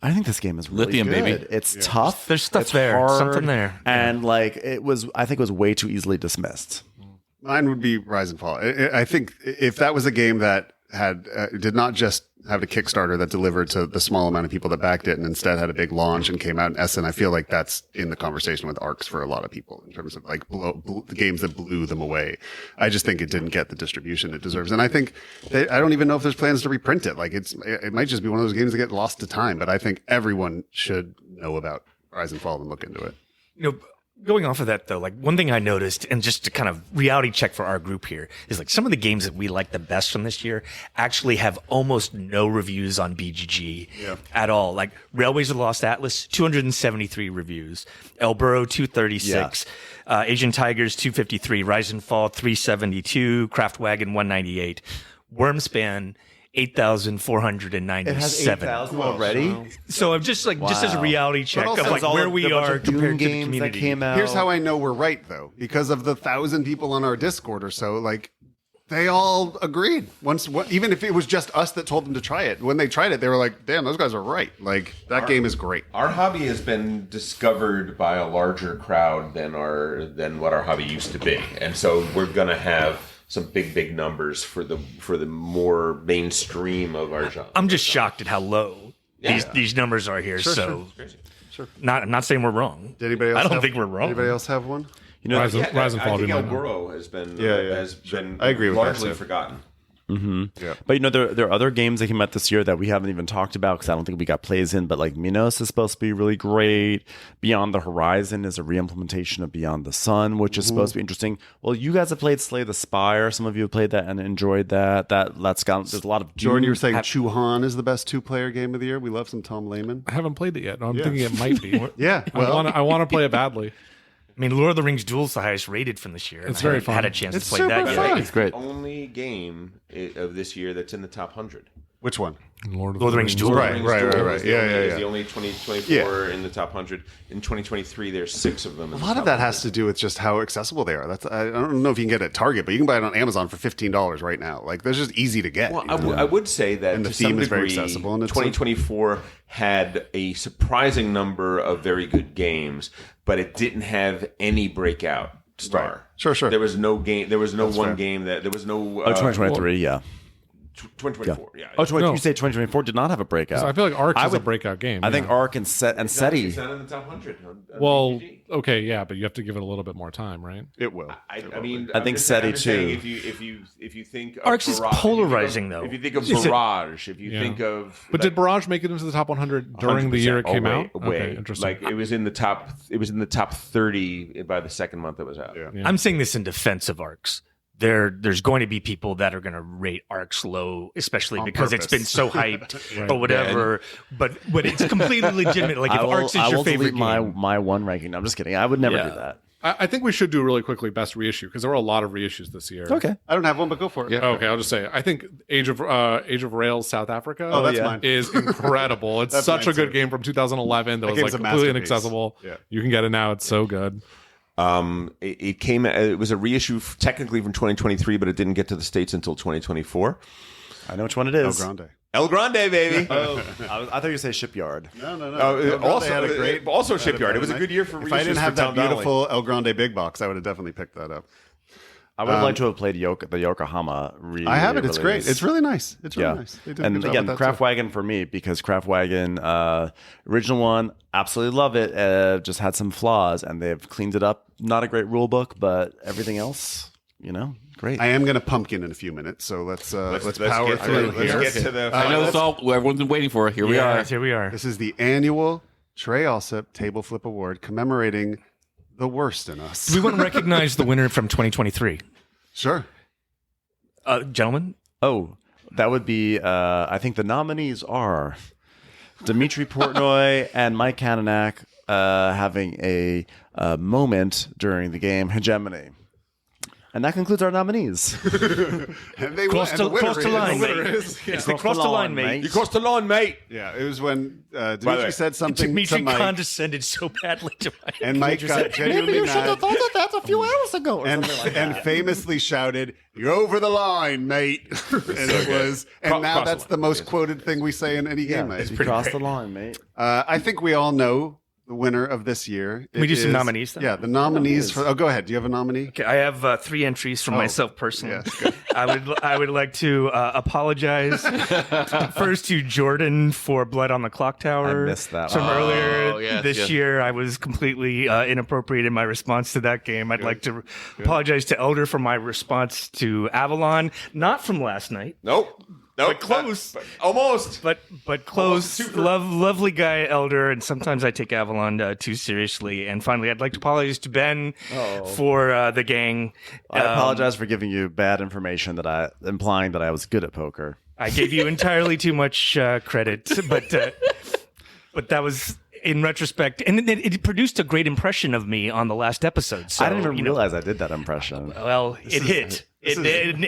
[SPEAKER 6] I think this game is really
[SPEAKER 9] Lithium,
[SPEAKER 6] good.
[SPEAKER 9] baby.
[SPEAKER 6] It's tough.
[SPEAKER 3] There's stuff
[SPEAKER 6] it's
[SPEAKER 3] there,
[SPEAKER 6] hard,
[SPEAKER 3] something there.
[SPEAKER 6] And like I think it was way too easily dismissed.
[SPEAKER 1] Mine would be Rise and Fall. I think if that was a game that had did not just have a Kickstarter that delivered to the small amount of people that backed it, and instead had a big launch and came out in Essen, I feel like that's in the conversation with ARCs for a lot of people in terms of like the games that blew them away. I just think it didn't get the distribution it deserves, and I think I don't even know if there's plans to reprint it. Like it might just be one of those games that get lost to time. But I think everyone should know about Rise and Fall and look into it.
[SPEAKER 3] You know, going off of that though, like one thing I noticed, and just to kind of reality check for our group here, is like some of the games that we like the best from this year actually have almost no reviews on BGG at all. Like Railways of the Lost Atlas, 273 reviews. El Burrow, 236. Asian Tigers, 253. Rise and Fall, 372. Craftwagon, 198. Wormspan, 8,497.
[SPEAKER 6] It has 8,000 already.
[SPEAKER 3] So I'm just like, just as a reality check
[SPEAKER 1] also
[SPEAKER 3] of like
[SPEAKER 6] all
[SPEAKER 3] where
[SPEAKER 6] of
[SPEAKER 3] we
[SPEAKER 6] the bunch
[SPEAKER 3] are
[SPEAKER 6] of Doom
[SPEAKER 3] compared to the
[SPEAKER 6] games
[SPEAKER 3] community.
[SPEAKER 6] that came out.
[SPEAKER 1] Here's how I know we're right, though, because of the 1,000 people on our Discord or so, like they all agreed. Even if it was just us that told them to try it, when they tried it, they were like, "Damn, those guys are right. Like that game is great."
[SPEAKER 4] Our hobby has been discovered by a larger crowd than what our hobby used to be, and so we're gonna have some big numbers for the more mainstream of our genre.
[SPEAKER 3] I'm just shocked at how low these numbers are here. Sure. I'm not saying we're wrong.
[SPEAKER 1] Did anybody else
[SPEAKER 3] I don't
[SPEAKER 1] have-
[SPEAKER 3] think we're wrong.
[SPEAKER 1] Anybody else have one?
[SPEAKER 5] You know, Rise and
[SPEAKER 4] I
[SPEAKER 5] Fall.
[SPEAKER 4] think
[SPEAKER 5] did
[SPEAKER 4] El
[SPEAKER 5] mine.
[SPEAKER 4] Burrow has been
[SPEAKER 1] I agree with that,
[SPEAKER 4] largely
[SPEAKER 1] too.
[SPEAKER 4] forgotten.
[SPEAKER 6] But you know, there are other games that came out this year that we haven't even talked about because I don't think we got plays in. But like Minos is supposed to be really great. Beyond the Horizon is a reimplementation of Beyond the Sun, which is supposed to be interesting. Well, you guys have played Slay the Spire. Some of you have played that and enjoyed that. That's got there's a lot of
[SPEAKER 1] Jordan, you were
[SPEAKER 6] Doom.
[SPEAKER 1] saying Chuhan is the best 2-player game of the year. We love some Tom Lehman.
[SPEAKER 5] I haven't played it yet. I'm thinking it might be.
[SPEAKER 1] Yeah,
[SPEAKER 5] I want to play it badly.
[SPEAKER 3] I mean, Lord of the Rings Duel's the highest rated from this year.
[SPEAKER 5] It's
[SPEAKER 3] I
[SPEAKER 5] very
[SPEAKER 3] haven't
[SPEAKER 5] fun.
[SPEAKER 3] had a chance
[SPEAKER 1] It's
[SPEAKER 3] to play that
[SPEAKER 1] super
[SPEAKER 3] yet.
[SPEAKER 1] fun.
[SPEAKER 6] It's great.
[SPEAKER 4] Only game of this year that's in the top 100.
[SPEAKER 1] which one?
[SPEAKER 5] Lord of
[SPEAKER 3] the Rings Duel.
[SPEAKER 1] Right.
[SPEAKER 4] Duel
[SPEAKER 1] Yeah,
[SPEAKER 4] is the only 2024 in the top 100. In 2023, there's 6 of them.
[SPEAKER 1] A lot of that has to do with just how accessible they are. I don't know if you can get it at Target, but you can buy it on Amazon for $15 right now. Like, they're just easy to get.
[SPEAKER 4] Well,
[SPEAKER 1] you know?
[SPEAKER 4] I would say that
[SPEAKER 1] And the
[SPEAKER 4] to some
[SPEAKER 1] theme is very
[SPEAKER 4] degree,
[SPEAKER 1] accessible, and it's
[SPEAKER 4] 2024 had a surprising number of very good games, but it didn't have any breakout star.
[SPEAKER 1] Right. Sure.
[SPEAKER 4] There was no game. There was no one
[SPEAKER 1] fair.
[SPEAKER 4] game that there was no.
[SPEAKER 6] 2023, yeah.
[SPEAKER 4] 2024. Yeah.
[SPEAKER 6] Oh,
[SPEAKER 5] No.
[SPEAKER 6] you say 2024 did not have a breakout.
[SPEAKER 5] I feel like Ark is a
[SPEAKER 6] would-
[SPEAKER 5] breakout game.
[SPEAKER 6] I think
[SPEAKER 5] yeah.
[SPEAKER 6] Ark and SETI.
[SPEAKER 4] It's not in the top 100. on
[SPEAKER 5] Well,
[SPEAKER 4] BGG.
[SPEAKER 5] okay, yeah, but you have to give it a little bit more time, right?
[SPEAKER 1] It will.
[SPEAKER 4] I mean,
[SPEAKER 6] I
[SPEAKER 4] I'm
[SPEAKER 6] think
[SPEAKER 4] just
[SPEAKER 6] SETI
[SPEAKER 4] saying
[SPEAKER 6] too.
[SPEAKER 4] If you think of
[SPEAKER 3] Arcs is
[SPEAKER 4] Barrage,
[SPEAKER 3] polarizing, though.
[SPEAKER 4] If you think of
[SPEAKER 3] Is it-
[SPEAKER 4] Barrage, if you
[SPEAKER 5] Yeah.
[SPEAKER 4] think of,
[SPEAKER 5] But did Barrage make it into the top 100 during the year it
[SPEAKER 4] 100%.
[SPEAKER 5] came
[SPEAKER 4] Oh,
[SPEAKER 5] out?
[SPEAKER 4] way.
[SPEAKER 5] Okay, interesting.
[SPEAKER 4] Like it was in the top. It was in the top 30 by the second month it was out.
[SPEAKER 1] Yeah.
[SPEAKER 3] I'm saying this in defense of Arcs. There's going to be people that are going to rate Arcs low, especially
[SPEAKER 1] On
[SPEAKER 3] because it's been
[SPEAKER 1] purpose.
[SPEAKER 3] so hyped,
[SPEAKER 5] Right.
[SPEAKER 3] but whatever. But it's completely legitimate. Like if Arcs is
[SPEAKER 6] I
[SPEAKER 3] your
[SPEAKER 6] will
[SPEAKER 3] favorite
[SPEAKER 6] delete
[SPEAKER 3] game,
[SPEAKER 6] my one ranking. No, I'm just kidding. I would never
[SPEAKER 3] Yeah.
[SPEAKER 6] do that.
[SPEAKER 5] I think we should do really quickly best reissue because there were a lot of reissues this year.
[SPEAKER 6] Okay.
[SPEAKER 1] I don't have one, but go for it.
[SPEAKER 9] Yeah.
[SPEAKER 5] Okay, I'll just say I think Age of Rails South Africa.
[SPEAKER 1] Oh, that's mine.
[SPEAKER 5] Is incredible. It's
[SPEAKER 1] That's
[SPEAKER 5] such
[SPEAKER 1] mine
[SPEAKER 5] a good
[SPEAKER 1] too.
[SPEAKER 5] game from 2011 that was
[SPEAKER 1] game's
[SPEAKER 5] like
[SPEAKER 1] a
[SPEAKER 5] completely
[SPEAKER 1] masterpiece.
[SPEAKER 5] inaccessible.
[SPEAKER 1] Yeah.
[SPEAKER 5] You can get it now. It's so good.
[SPEAKER 4] It came. It was a reissue technically from 2023, but it didn't get to the States until 2024.
[SPEAKER 6] I know which one it
[SPEAKER 1] El
[SPEAKER 6] is.
[SPEAKER 1] Grande.
[SPEAKER 4] El Grande, baby.
[SPEAKER 6] I thought you say Shipyard.
[SPEAKER 1] No.
[SPEAKER 4] Oh,
[SPEAKER 1] El Grande
[SPEAKER 4] also-
[SPEAKER 1] had a great,
[SPEAKER 4] also
[SPEAKER 1] had a
[SPEAKER 4] Shipyard. It was a
[SPEAKER 1] nice-
[SPEAKER 4] good year for
[SPEAKER 1] If I didn't
[SPEAKER 4] reissues
[SPEAKER 1] have
[SPEAKER 4] for
[SPEAKER 1] that
[SPEAKER 4] Town Donnelly.
[SPEAKER 1] beautiful El Grande big box, I would have definitely picked that up.
[SPEAKER 6] I would like to have played the Yokohama.
[SPEAKER 1] I have it. It's great.
[SPEAKER 6] re-release.
[SPEAKER 1] It's really nice. It's really nice. They did a
[SPEAKER 6] And
[SPEAKER 1] good job
[SPEAKER 6] again,
[SPEAKER 1] with that
[SPEAKER 6] Craft
[SPEAKER 1] too.
[SPEAKER 6] Wagon for me because Craft Wagon original one, absolutely love it. Just had some flaws, and they've cleaned it up. Not a great rule book, but everything else, great.
[SPEAKER 1] I am going to pumpkin in a few minutes, so let's power
[SPEAKER 4] get
[SPEAKER 1] through
[SPEAKER 4] let's
[SPEAKER 1] here.
[SPEAKER 4] get to the.
[SPEAKER 9] I know it's all everyone's been waiting for. Here we are.
[SPEAKER 3] Here we are.
[SPEAKER 1] This is the annual Trey Alsop Table Flip Award commemorating the worst in us.
[SPEAKER 3] Do we want to recognize the winner from 2023?
[SPEAKER 1] Sure.
[SPEAKER 3] Gentlemen?
[SPEAKER 6] Oh, that would be. I think the nominees are Dimitri Portnoy and Mike Kananak having a moment during the game Hegemony. And that concludes our nominees.
[SPEAKER 1] And they
[SPEAKER 3] Cross
[SPEAKER 1] and
[SPEAKER 3] the
[SPEAKER 1] the winner is-
[SPEAKER 3] line,
[SPEAKER 1] the winner
[SPEAKER 3] mate.
[SPEAKER 1] is- yeah.
[SPEAKER 3] They crossed the line, mate.
[SPEAKER 4] You crossed the line, mate.
[SPEAKER 1] Yeah, it was when
[SPEAKER 4] the
[SPEAKER 1] Dimitri
[SPEAKER 4] way,
[SPEAKER 1] said something
[SPEAKER 3] Dimitri
[SPEAKER 1] to Mike,
[SPEAKER 3] condescended so badly to Mike.
[SPEAKER 1] and Mike got genuinely mad
[SPEAKER 6] that a few hours ago. Or
[SPEAKER 1] and, and famously shouted, "You're over the line, mate!" and it was, and now
[SPEAKER 4] cross the
[SPEAKER 1] that's
[SPEAKER 4] line.
[SPEAKER 1] the most quoted thing we say in any game night.
[SPEAKER 6] You crossed the line, mate.
[SPEAKER 1] I think we all know the winner of this year.
[SPEAKER 3] Can we do
[SPEAKER 1] It
[SPEAKER 3] some
[SPEAKER 1] is-
[SPEAKER 3] nominees then?
[SPEAKER 1] Yeah, the nominees for. Oh, go ahead. Do you have a nominee?
[SPEAKER 3] Okay, I have 3 entries from myself personally.
[SPEAKER 1] yes, good.
[SPEAKER 3] I would like to apologize first to Jordan for Blood on the Clock Tower.
[SPEAKER 6] I missed that
[SPEAKER 3] from
[SPEAKER 6] one.
[SPEAKER 3] earlier
[SPEAKER 9] yes,
[SPEAKER 3] this
[SPEAKER 9] yes.
[SPEAKER 3] year. I was completely inappropriate in my response to that game. I'd like to apologize to Elder for my response to Avalon, not from last night.
[SPEAKER 4] Nope.
[SPEAKER 3] But close.
[SPEAKER 4] Almost.
[SPEAKER 3] But close, lovely guy, Elder, and sometimes I take Avalon too seriously. And finally, I'd like to apologize to Ben for the gang.
[SPEAKER 6] I apologize for giving you bad information implying that I was good at poker.
[SPEAKER 3] I gave you entirely too much credit, but that was in retrospect, and it produced a great impression of me on the last episode. So
[SPEAKER 6] I didn't even
[SPEAKER 3] you know,
[SPEAKER 6] realize I did that impression.
[SPEAKER 3] Well, it hit.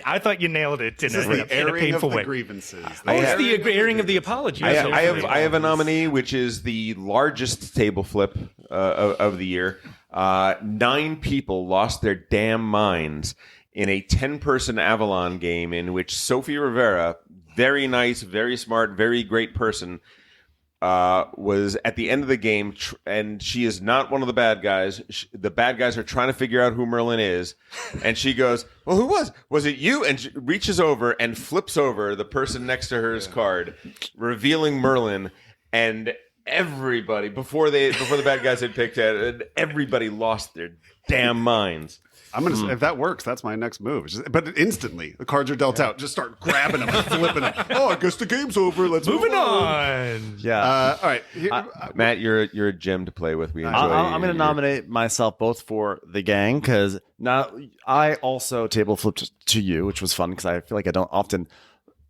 [SPEAKER 3] I thought you nailed it in
[SPEAKER 1] This is
[SPEAKER 3] a
[SPEAKER 1] the airing of
[SPEAKER 3] painful
[SPEAKER 1] the
[SPEAKER 3] way.
[SPEAKER 1] grievances.
[SPEAKER 3] Oh, it's the airing of the apology.
[SPEAKER 4] I have a nominee, which is the largest table flip of the year. 9 people lost their damn minds in a 10-person Avalon game in which Sophie Rivera, very nice, very smart, very great person, was at the end of the game, and she is not one of the bad guys. The bad guys are trying to figure out who Merlin is, and she goes, "Well, who was? Was it you?" And she reaches over and flips over the person next to her's card, revealing Merlin. And everybody, before the bad guys had picked it, everybody lost their damn minds.
[SPEAKER 1] I'm gonna. If that works, that's my next move. But instantly, the cards are dealt out. Just start grabbing them, and flipping them. Oh, I guess the game's over. Let's move
[SPEAKER 3] Moving
[SPEAKER 1] on.
[SPEAKER 3] on.
[SPEAKER 6] Yeah.
[SPEAKER 1] All right.
[SPEAKER 4] Matt, you're a gem to play with. We enjoy.
[SPEAKER 6] I'm going to nominate myself both for the gang because now I also table flipped to you, which was fun because I feel like I don't often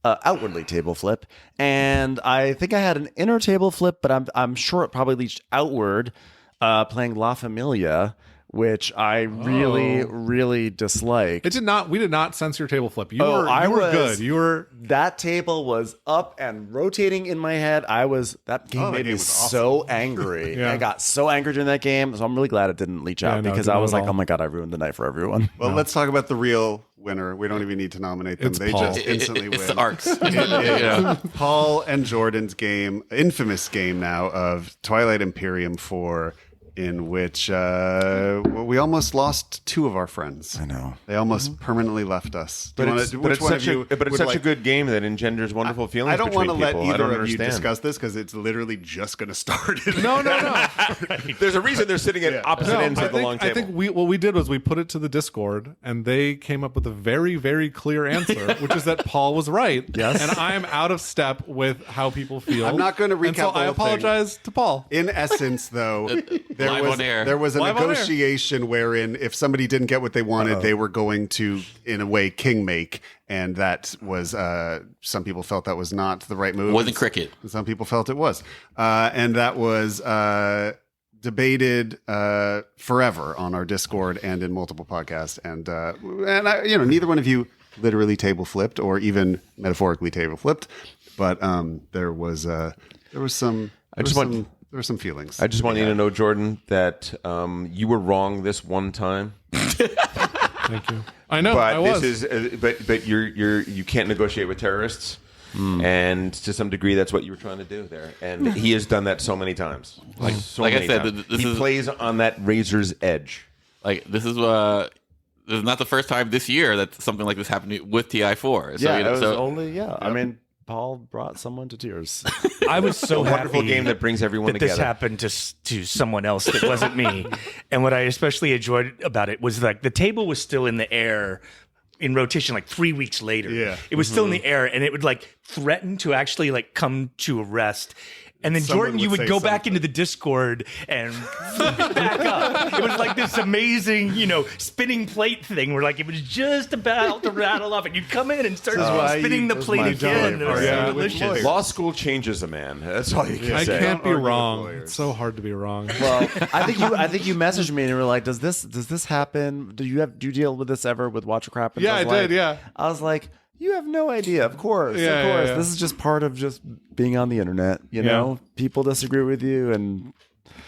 [SPEAKER 6] outwardly table flip, and I think I had an inner table flip, but I'm sure it probably leached outward playing La Familia, which I really disliked.
[SPEAKER 5] It did not. We did not sense your table flip. You were
[SPEAKER 6] was
[SPEAKER 5] good. You were.
[SPEAKER 6] That table was up and rotating in my head. That game made me so angry.
[SPEAKER 5] Yeah.
[SPEAKER 6] I got so angry during that game. So I'm really glad it didn't leach out
[SPEAKER 5] no,
[SPEAKER 6] because
[SPEAKER 5] not
[SPEAKER 6] I was
[SPEAKER 5] at
[SPEAKER 6] like,
[SPEAKER 5] all.
[SPEAKER 6] oh my God, I ruined the night for everyone.
[SPEAKER 1] Well, let's talk about the real winner. We don't even need to nominate them.
[SPEAKER 5] It's
[SPEAKER 1] They
[SPEAKER 5] Paul.
[SPEAKER 1] just instantly
[SPEAKER 9] It's
[SPEAKER 1] win.
[SPEAKER 9] the arcs.
[SPEAKER 1] Yeah. Paul and Jordan's game, infamous game now of Twilight Imperium 4, in which we almost lost 2 of our friends.
[SPEAKER 6] I know.
[SPEAKER 1] They almost permanently left us.
[SPEAKER 4] But
[SPEAKER 1] Which
[SPEAKER 4] it's
[SPEAKER 1] one
[SPEAKER 4] such
[SPEAKER 1] of you
[SPEAKER 4] but it's
[SPEAKER 1] would
[SPEAKER 4] such
[SPEAKER 1] like-
[SPEAKER 4] a good game that engenders wonderful feelings.
[SPEAKER 1] I don't want to let
[SPEAKER 4] people. I
[SPEAKER 1] either
[SPEAKER 4] don't
[SPEAKER 1] of you
[SPEAKER 4] understand.
[SPEAKER 1] discuss this because it's literally just going to start.
[SPEAKER 5] No.
[SPEAKER 4] There's a reason they're sitting at opposite ends of the long table.
[SPEAKER 5] I think what we did was we put it to the Discord, and they came up with a very, very clear answer, which is that Paul was right.
[SPEAKER 6] Yes.
[SPEAKER 5] And I'm out of step with how people feel.
[SPEAKER 1] I'm not going to
[SPEAKER 5] And so
[SPEAKER 1] recap the
[SPEAKER 5] I
[SPEAKER 1] whole thing.
[SPEAKER 5] apologize to Paul.
[SPEAKER 1] In essence, though,
[SPEAKER 9] Live on air.
[SPEAKER 1] there was a
[SPEAKER 5] Live on air.
[SPEAKER 1] negotiation wherein if somebody didn't get what they wanted, they were going to, in a way, king make, and that was some people felt that was not the right move.
[SPEAKER 9] Wasn't cricket.
[SPEAKER 1] Some people felt it was, and that was debated forever on our Discord and in multiple podcasts, and neither one of you literally table flipped or even metaphorically table flipped, but there were some feelings.
[SPEAKER 4] I just want you to know, Jordan, that you were wrong this one time.
[SPEAKER 5] Thank you. I know.
[SPEAKER 4] But
[SPEAKER 5] I was.
[SPEAKER 4] this is but you can't negotiate with terrorists. And to some degree, that's what you were trying to do there. And he has done that so many times. Like
[SPEAKER 9] I said,
[SPEAKER 4] times.
[SPEAKER 9] this
[SPEAKER 4] He
[SPEAKER 9] is
[SPEAKER 4] plays on that razor's edge.
[SPEAKER 9] like this is not the first time this year that something like this happened with TI4. So,
[SPEAKER 6] Yeah,
[SPEAKER 9] you know,
[SPEAKER 6] it was
[SPEAKER 9] so
[SPEAKER 6] only I mean, Paul brought someone to tears.
[SPEAKER 3] I was so
[SPEAKER 4] A wonderful
[SPEAKER 3] happy
[SPEAKER 4] game that brings everyone
[SPEAKER 3] that
[SPEAKER 4] together.
[SPEAKER 3] this happened to someone else that wasn't me. And what I especially enjoyed about it was like the table was still in the air in rotation like 3 weeks later.
[SPEAKER 1] Yeah.
[SPEAKER 3] It was still in the air, and it would like threaten to actually like come to a rest. And then
[SPEAKER 1] Someone
[SPEAKER 3] Jordan, you
[SPEAKER 1] would
[SPEAKER 3] would
[SPEAKER 1] say
[SPEAKER 3] go back
[SPEAKER 1] something.
[SPEAKER 3] into the Discord and flip it back up. It was like this amazing, spinning plate thing where like it was just about to rattle off, and you'd come in and start
[SPEAKER 1] why
[SPEAKER 3] spinning the
[SPEAKER 1] that's
[SPEAKER 3] plate
[SPEAKER 1] my
[SPEAKER 3] again. It was
[SPEAKER 1] favorite
[SPEAKER 3] so
[SPEAKER 1] part.
[SPEAKER 3] delicious.
[SPEAKER 1] Lawyers.
[SPEAKER 4] Law school changes a man. That's all you can
[SPEAKER 5] I
[SPEAKER 4] say.
[SPEAKER 5] can't be
[SPEAKER 1] Don't argue with
[SPEAKER 5] wrong.
[SPEAKER 1] lawyers.
[SPEAKER 5] It's so hard to be wrong.
[SPEAKER 6] Well, I think you messaged me and you were like, "Does this happen? Do you deal with this ever with Watch What Happens?"
[SPEAKER 5] Yeah,
[SPEAKER 6] was
[SPEAKER 5] I
[SPEAKER 6] like-
[SPEAKER 5] did, yeah.
[SPEAKER 6] I was like, "You have no idea. Of course,
[SPEAKER 5] Yeah,
[SPEAKER 6] of course.
[SPEAKER 5] yeah.
[SPEAKER 6] This is just part of just being on the internet. You know, people disagree with you, and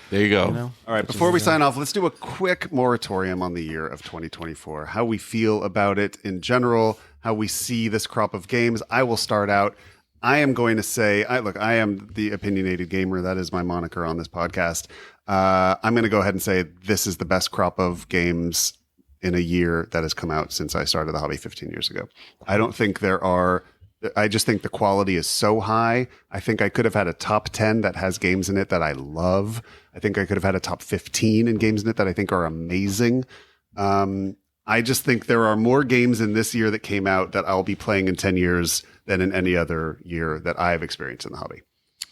[SPEAKER 9] there you go.
[SPEAKER 1] All right, before we sign off, let's do a quick moratorium on the year of 2024. How we feel about it in general, how we see this crop of games. I will start out. I am going to say, I am the opinionated gamer. That is my moniker on this podcast. I'm going to go ahead and say this is the best crop of games in a year that has come out since I started the hobby 15 years ago. I just think the quality is so high. I think I could have had a top 10 that has games in it that I love. I think I could have had a top 15 in games in it that I think are amazing. I just think there are more games in this year that came out that I'll be playing in 10 years than in any other year that I've experienced in the hobby.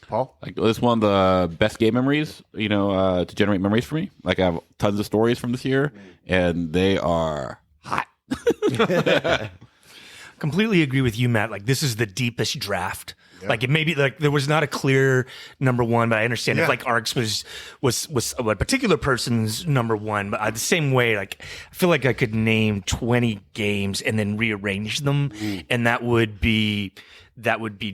[SPEAKER 1] Paul?
[SPEAKER 9] Like this is one of the best game memories, to generate memories for me. Like I have tons of stories from this year, and they are hot.
[SPEAKER 3] Completely agree with you, Matt. Like this is the deepest draft. Like it may be like there was not a clear number one, but I understand if like Arcs was a particular person's number one. But the same way, like I feel like I could name 20 games and then rearrange them, and that would be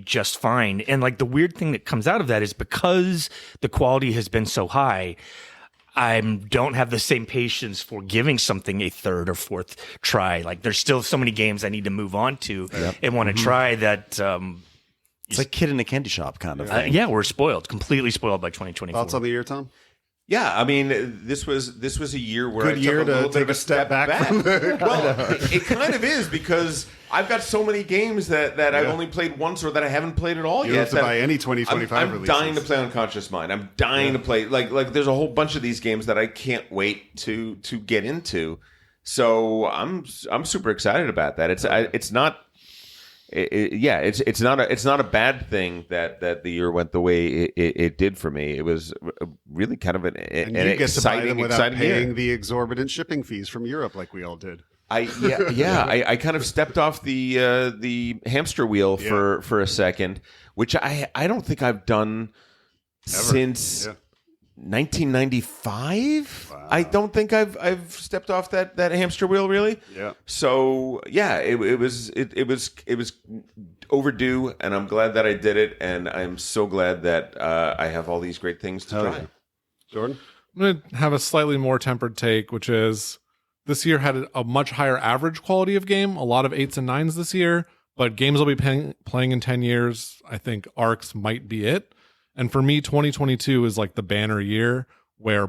[SPEAKER 3] just fine. And like the weird thing that comes out of that is because the quality has been so high, I don't have the same patience for giving something a third or fourth try. Like there's still so many games I need to move on to and want to try that.
[SPEAKER 6] it's like kid in a candy shop kind of thing.
[SPEAKER 3] Yeah, we're spoiled, completely spoiled by 2024.
[SPEAKER 1] Thoughts on the year, Tom?
[SPEAKER 4] Yeah, I mean, this was a year where
[SPEAKER 1] Good
[SPEAKER 4] I
[SPEAKER 1] year
[SPEAKER 4] took a
[SPEAKER 1] to
[SPEAKER 4] little bit
[SPEAKER 1] take
[SPEAKER 4] of
[SPEAKER 1] a step back from
[SPEAKER 4] Well, it kind of is because I've got so many games that I've only played once or that I haven't played at all
[SPEAKER 1] You
[SPEAKER 4] yet.
[SPEAKER 1] don't have to
[SPEAKER 4] that
[SPEAKER 1] buy any 2025
[SPEAKER 4] I'm
[SPEAKER 1] releases.
[SPEAKER 4] dying to play Unconscious Mind. I'm dying to play like there's a whole bunch of these games that I can't wait to get into. So I'm super excited about that. It's not a bad thing that the year went the way it did for me. It was really kind of an
[SPEAKER 1] And you get to buy them without
[SPEAKER 4] exciting
[SPEAKER 1] paying
[SPEAKER 4] year.
[SPEAKER 1] the exorbitant shipping fees from Europe like we all did.
[SPEAKER 4] I kind of stepped off the hamster wheel for a second, which I don't think I've done since 1995.
[SPEAKER 1] Wow.
[SPEAKER 4] I don't think I've stepped off that hamster wheel really.
[SPEAKER 1] Yeah.
[SPEAKER 4] So yeah, it was overdue, and I'm glad that I did it, and I'm so glad that I have all these great things to try.
[SPEAKER 1] Yeah. Jordan?
[SPEAKER 5] I'm going to have a slightly more tempered take, which is this year had a much higher average quality of game, a lot of 8s and 9s this year, but games I'll be playing in 10 years, I think Arcs might be it. And for me, 2022 is like the banner year where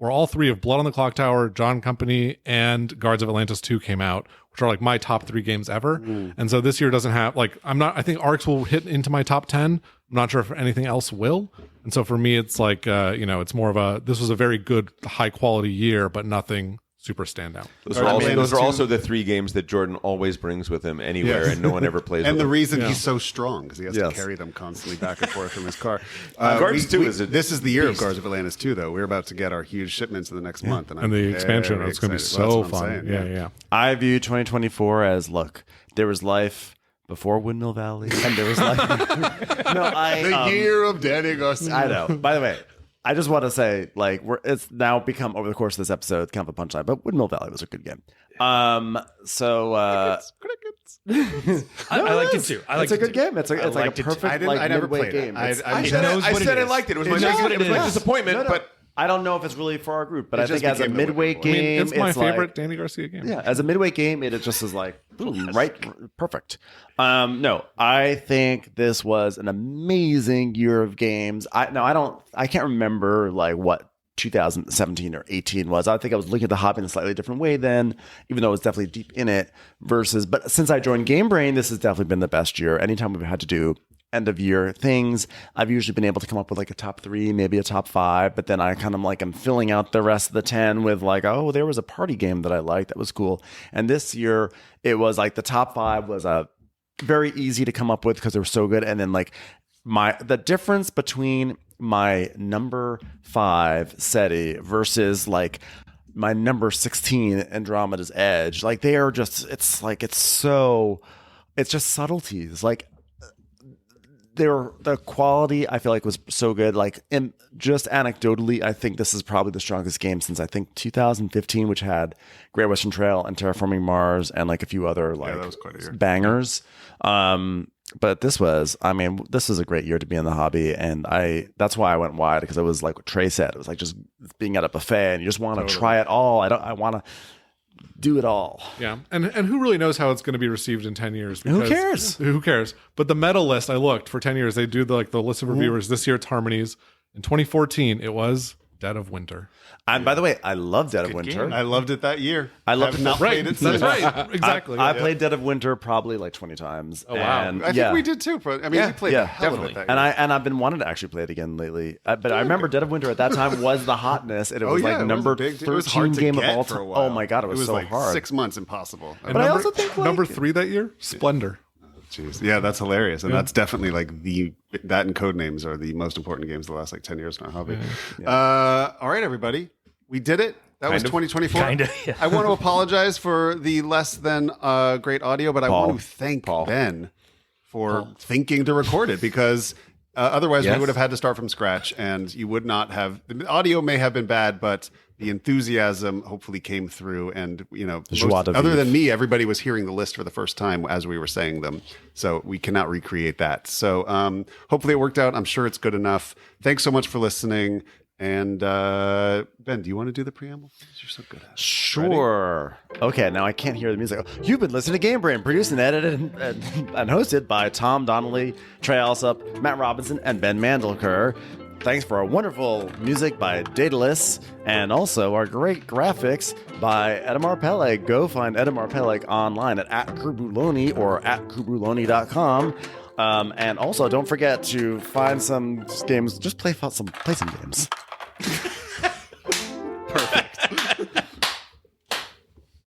[SPEAKER 5] all three of Blood on the Clock Tower, John Company, and Guards of Atlantis 2 came out, which are like my top 3 games ever. And so this year doesn't have I think Arcs will hit into my top 10. I'm not sure if anything else will. And so for me, it's like, it's more of this was a very good, high quality year, but nothing super standout.
[SPEAKER 4] Those are also the 3 games that Jordan always brings with him anywhere, and no one ever plays
[SPEAKER 1] And
[SPEAKER 4] with
[SPEAKER 1] the
[SPEAKER 4] him.
[SPEAKER 1] reason he's so strong because he has to
[SPEAKER 6] Yes.
[SPEAKER 1] carry them constantly back and forth from his car.
[SPEAKER 4] Guards 2 is a
[SPEAKER 1] this is the year
[SPEAKER 4] beast.
[SPEAKER 1] of Guards of Atlantis 2, though. We're about to get our huge shipments in the next month, and
[SPEAKER 5] And the
[SPEAKER 1] I'm
[SPEAKER 5] expansion,
[SPEAKER 1] very
[SPEAKER 5] it's going to be
[SPEAKER 1] excited.
[SPEAKER 5] so
[SPEAKER 1] Well, that's what I'm
[SPEAKER 5] fun.
[SPEAKER 1] saying,
[SPEAKER 5] Yeah.
[SPEAKER 6] I view 2024 as look, there was life before Windmill Valley, and there was life.
[SPEAKER 1] The year of Danny Garcia.
[SPEAKER 6] I know. By the way, I just want to say, like, it's now become over the course of this episode kind of a punchline, but Windmill Valley was a good game.
[SPEAKER 1] Crickets.
[SPEAKER 3] I liked it too.
[SPEAKER 6] It's a good game. It's like a perfect
[SPEAKER 1] I never
[SPEAKER 6] midway
[SPEAKER 1] played it.
[SPEAKER 6] game.
[SPEAKER 1] I
[SPEAKER 4] said I liked it. It was my disappointment, but
[SPEAKER 6] I don't know if it's really for our group, but I
[SPEAKER 1] just
[SPEAKER 6] think as a
[SPEAKER 1] became the
[SPEAKER 6] midway
[SPEAKER 1] Windmill.
[SPEAKER 6] game,
[SPEAKER 5] it's my favorite
[SPEAKER 6] like,
[SPEAKER 5] Danny Garcia game.
[SPEAKER 6] yeah, as a midway game, it just is like boom, right, perfect. No, I think this was an amazing year of games. I can't remember like what 2017 or 18 was. I think I was looking at the hobby in a slightly different way then, even though it was definitely deep in it. But since I joined Game Brain, this has definitely been the best year. Anytime we've had to do end of year things, I've usually been able to come up with like a top 3, maybe a top 5, but then I kind of like I'm filling out the rest of the 10 with like, oh, there was a party game that I liked that was cool. And this year it was like the top 5 was very easy to come up with because they were so good. And then like the difference between my number 5 SETI versus like my number 16 Andromeda's Edge, like they are just, it's just subtleties. Like the quality I feel like was so good. Like, and just anecdotally, I think this is probably the strongest game since I think 2015, which had Great Western Trail and Terraforming Mars and like a few other like
[SPEAKER 1] that was quite a year.
[SPEAKER 6] bangers. But this was a great year to be in the hobby, and that's why I went wide, because it was like what Trey said. It was like just being at a buffet and you just want to try it all. I want to do it all.
[SPEAKER 5] Yeah, and who really knows how it's going to be received in 10 years?
[SPEAKER 6] Who cares?
[SPEAKER 5] Who cares? But the meta list, I looked for 10 years. They do the list of reviewers. This year it's Harmonies. In 2014, it was Dead of Winter.
[SPEAKER 6] And by the way, I love Dead of Winter.
[SPEAKER 1] I loved it that year.
[SPEAKER 6] I loved
[SPEAKER 1] have
[SPEAKER 6] it.
[SPEAKER 1] not played it since.
[SPEAKER 5] That's right. Exactly.
[SPEAKER 6] I played Dead of Winter probably like 20 times. Oh
[SPEAKER 5] wow.
[SPEAKER 6] And,
[SPEAKER 1] I think we did too. But I mean, we played the hell of it that year.
[SPEAKER 6] And I've been wanting to actually play it again lately. But I remember Dead of Winter at that time was the hotness, and it was like number 13 game of all time. Oh my god, it was so
[SPEAKER 1] like
[SPEAKER 6] hard.
[SPEAKER 1] 6 months impossible.
[SPEAKER 5] And
[SPEAKER 6] But I also think like,
[SPEAKER 5] number 3 that year, Splendor.
[SPEAKER 1] Jeez. Yeah, that's hilarious. And that's definitely like that and Codenames are the most important games of the last like 10 years in our hobby. All right, everybody. We did it. That was 2024.
[SPEAKER 3] Kinda, yeah.
[SPEAKER 1] I want to apologize for the less than great audio, but I want to thank Ben for thinking to record it, because otherwise we would have had to start from scratch, and you would not have. The audio may have been bad, but the enthusiasm hopefully came through, and other than me, everybody was hearing the list for the first time as we were saying them. So we cannot recreate that. So hopefully it worked out. I'm sure it's good enough. Thanks so much for listening. And Ben, do you want to do the preamble? You're so good at it.
[SPEAKER 6] Sure. Ready? Okay, now I can't hear the music. You've been listening to Game Brain, produced and edited and hosted by Tom Donnelly, Trey Alsop, Matt Robinson, and Ben Mandelker. Thanks for our wonderful music by Daedalus, and also our great graphics by Edamar Peleg. Go find Edamar Peleg online at @Kurbuloni or at kurbuloni.com. And also, don't forget to find some games. Just play some games.